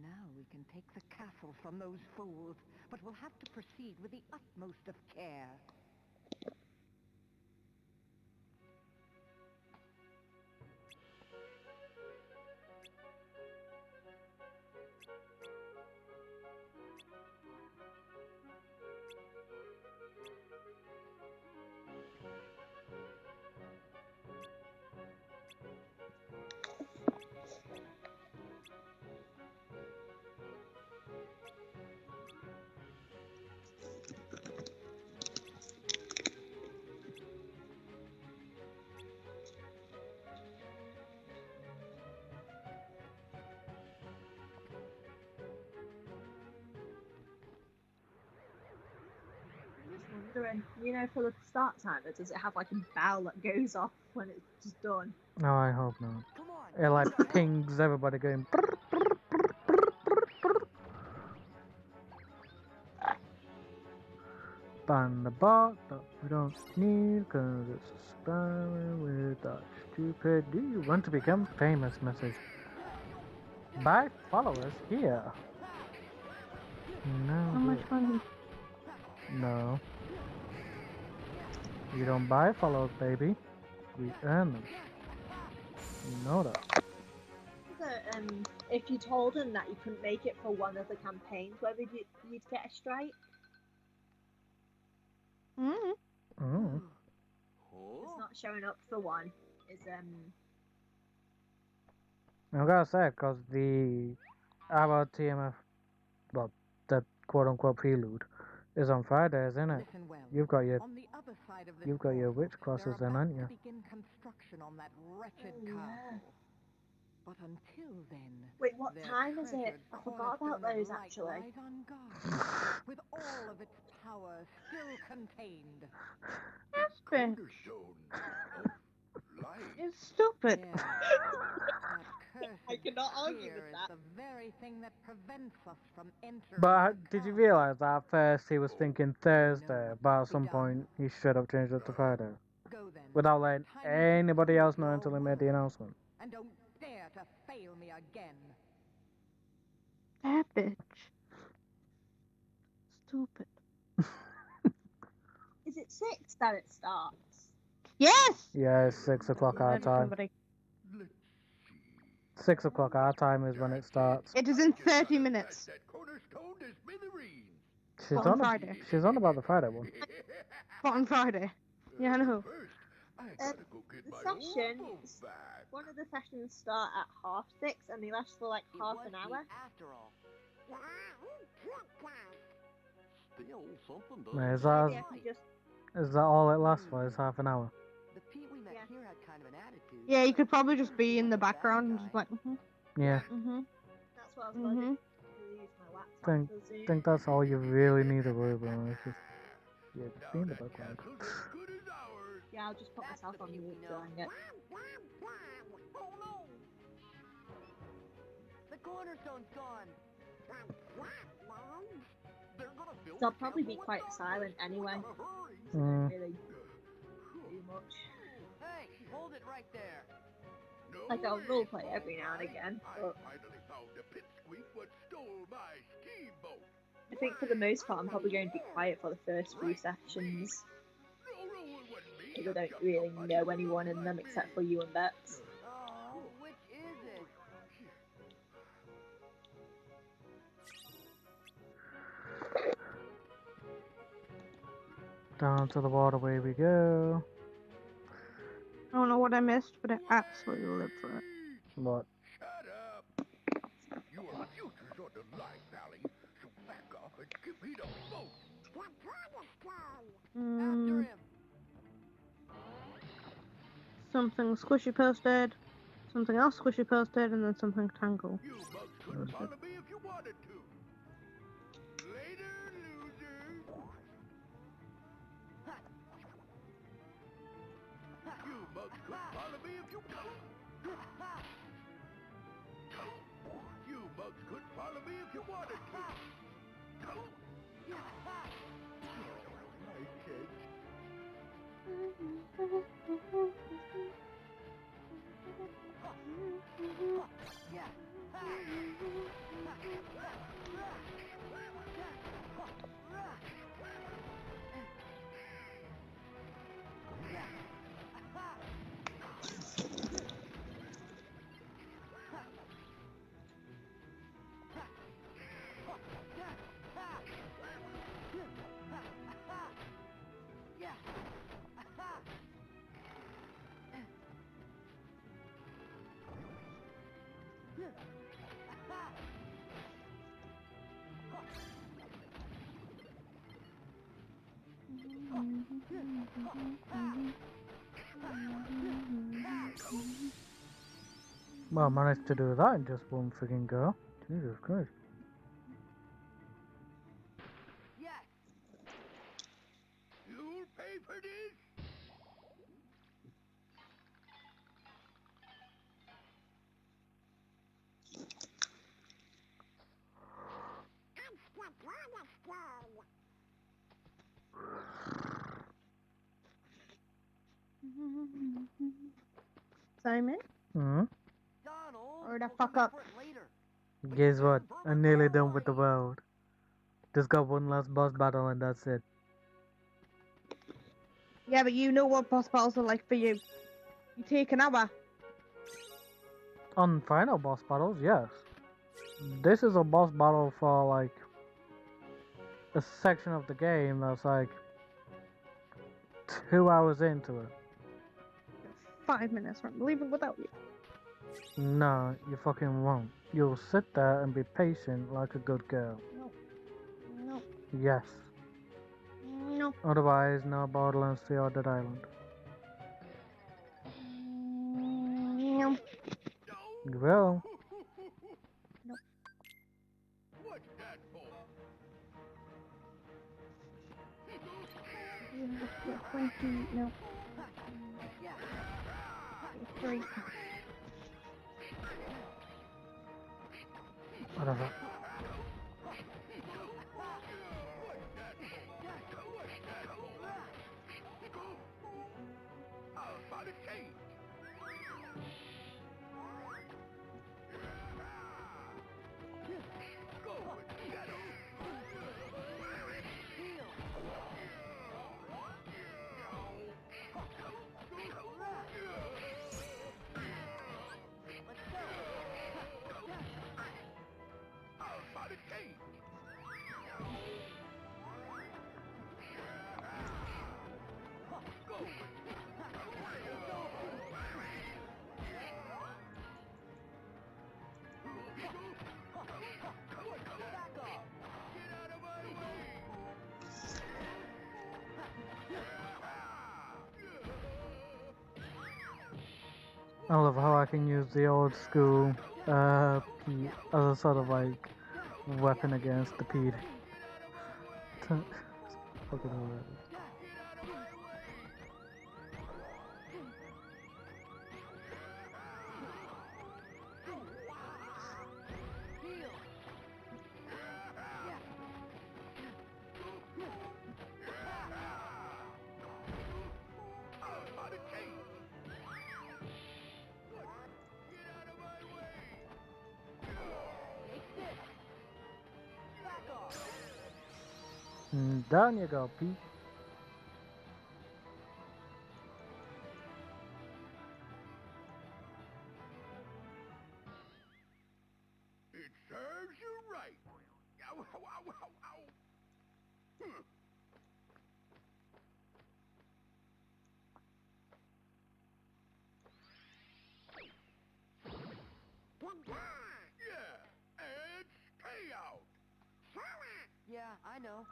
Now we can take the castle from those fools, but we'll have to proceed with the utmost of care. wondering, you know, for the start timer, does it have like a bell that goes off when it's just done? No, I hope not. It like pings everybody going. Ban the bot that we don't need because it's spamming with that stupid "Do you want to become famous" message. Buy followers here. No. How much money? No. You don't buy followers, baby. We earn them. You know that. If you told them that you couldn't make it for one of the campaigns, whether you'd get a strike? It's not showing up for one. I'm gonna say because our TMF, well, the quote-unquote prelude, is on Fridays, isn't it? Listen well. You've got your On the other side of this you've got your portal, witch classes they're then, about aren't you? to begin construction on that wretched castle. But until then, wait, what their time is it? treasured I forgot about cornerstone of those light actually. lies unguarded, with all of its power still contained. It's stupid. Yeah. That I cannot argue fear with is that. the very thing that prevents us from entering. But did you realise that at first he was thinking Thursday, but at some point he straight up changed it to Friday? Go then. Without letting anybody else know until he made the announcement. And don't dare to fail me again. That bitch. Stupid. Is it 6 that it starts? Yes! Yeah, it's 6 o'clock our time. 6 o'clock our time is when it starts. It is in 30 minutes. She's on Friday. She's on about the Friday one. But on Friday. Yeah, I know. The sessions, one of the sessions start at 6:30 and they last for like half an hour. After all. Still, something does. No, is that all it lasts for? Is half an hour? The Pete we met here had kind of an attitude. Yeah, you could probably just be in the background and just like, Yeah. That's what I was going to use my laptop. Think that's all you really need to worry about. It's just, yeah, just be in the background. Yeah, I'll just put myself on mute during it. The cornerstone's gone. So I'll probably be quite silent anyway. So don't really do much. Hey, hold it right there. Like I'll roleplay every now and again, but I think for the most part I'm probably going to be quiet for the first few sessions. Because I don't really know anyone in them except for you and Bex. Oh, which is it? Down to the waterway we go. I don't know what I missed, but I absolutely lived for it. What? Your future's on the line, Valley. So back off and give me the vote. After him. Something squishy posted, something else squishy posted, and then something tangle. You bugs couldn't follow me if you wanted to. Later, losers. You bugs couldn't follow me if you You bugs couldn't follow me if you wanted to. Alright, kids. Well, I managed to do that in just one freaking go. Jesus Christ. Simon? Hmm? Or the fuck up. Guess what? I'm nearly done with the world. Just got one last boss battle and that's it. Yeah, but you know what boss battles are like for you. You take an hour. On final boss battles, yes. This is a boss battle for like a section of the game that's like 2 hours into it. 5 minutes from leaving without you. No, you fucking won't. You'll sit there and be patient like a good girl. No. No. Yes. No. Otherwise, no Borderlands 3 or Dead Island. No. You will. No. What's that for? 20, no. 3. Whatever. I love how I can use the old school P as a sort of like weapon against the Pete. Fucking hilarious. Down you go, Pete. It serves you right. Ow, ow, ow, ow, ow. Yeah, and stay out. Yeah, I know.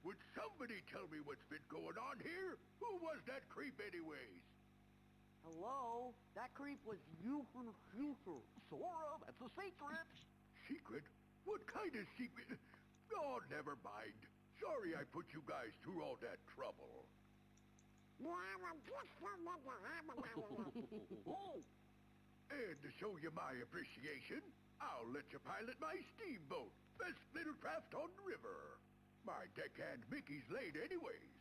Would somebody tell me what's been going on here? Who was that creep anyways? Hello? That creep was you from the future. Sora, that's a secret. Secret? What kind of secret? Oh, never mind. Sorry I put you guys through all that trouble. And to show you my appreciation, I'll let you pilot my steamboat. Best little craft on the river. My deckhand Mickey's late anyways.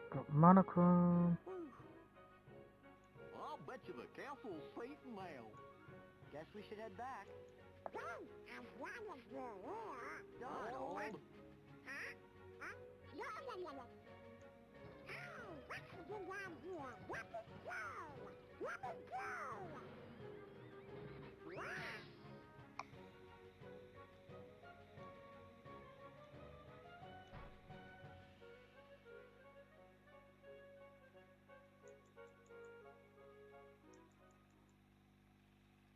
Got monochrome. I'll bet you the castle's safe now. Guess we should head back. Donald!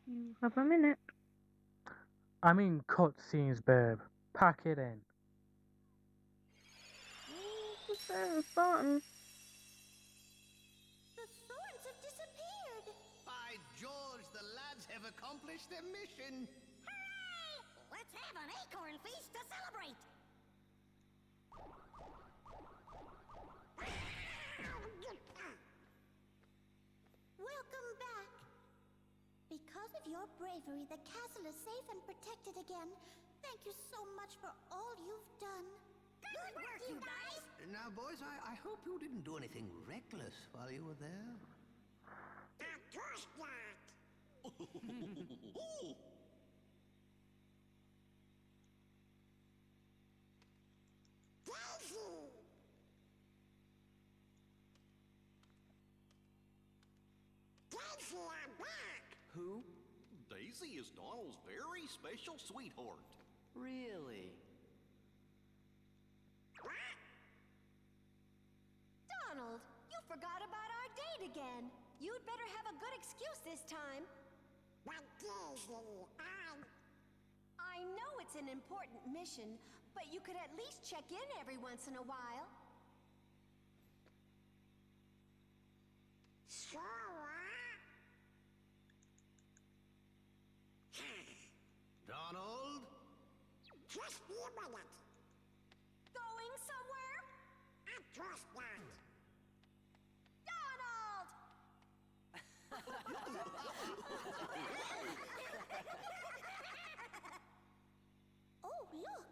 You have a minute. I mean cutscenes, babe. Pack it in. The button. The thorns have disappeared. By George, the lads have accomplished their mission. Hooray! Let's have an acorn feast to celebrate. Welcome back. Because of your bravery, the castle is safe and protected again. Thank you so much for all you've done. Good work, you guys! Now, boys, I hope you didn't do anything reckless while you were there. Of course not. Daisy! Daisy, I'm back! Who? Daisy is Donald's very special sweetheart. Really? Donald, you forgot about our date again. You'd better have a good excuse this time. But Daisy, I know it's an important mission, but you could at least check in every once in a while. Sure. Donald? Just be a minute. Going somewhere? Of course not. Donald! Oh, look.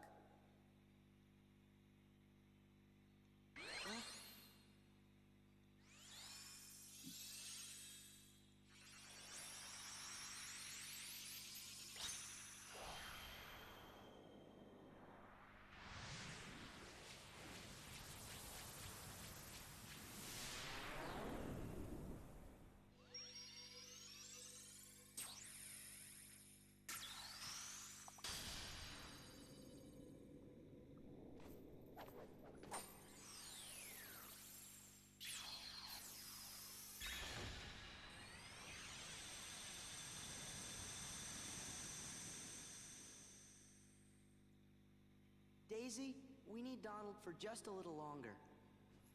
Daisy, we need Donald for just a little longer.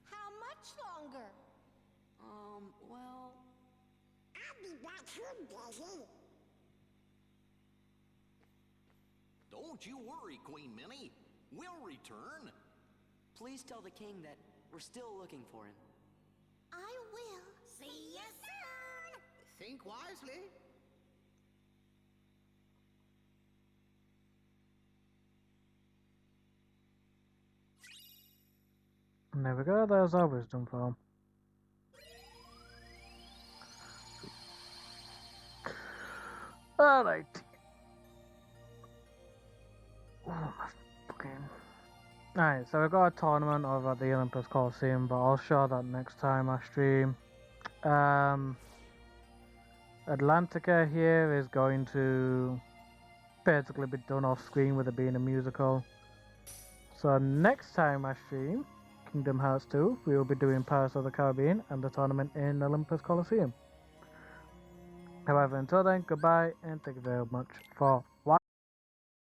How much longer? Well... I'll be back soon, Daisy. Don't you worry, Queen Minnie. We'll return. Please tell the king that we're still looking for him. I will. See you soon. Think wisely. And there we go, there's our wisdom form. Alright. Alright, so we've got a tournament over at the Olympus Coliseum, but I'll show that next time I stream. Atlantica here is going to basically be done off screen with it being a musical. So next time I stream Kingdom Hearts 2, we will be doing Pirates of the Caribbean and the tournament in Olympus Coliseum. However, until then, goodbye and thank you very much for watching.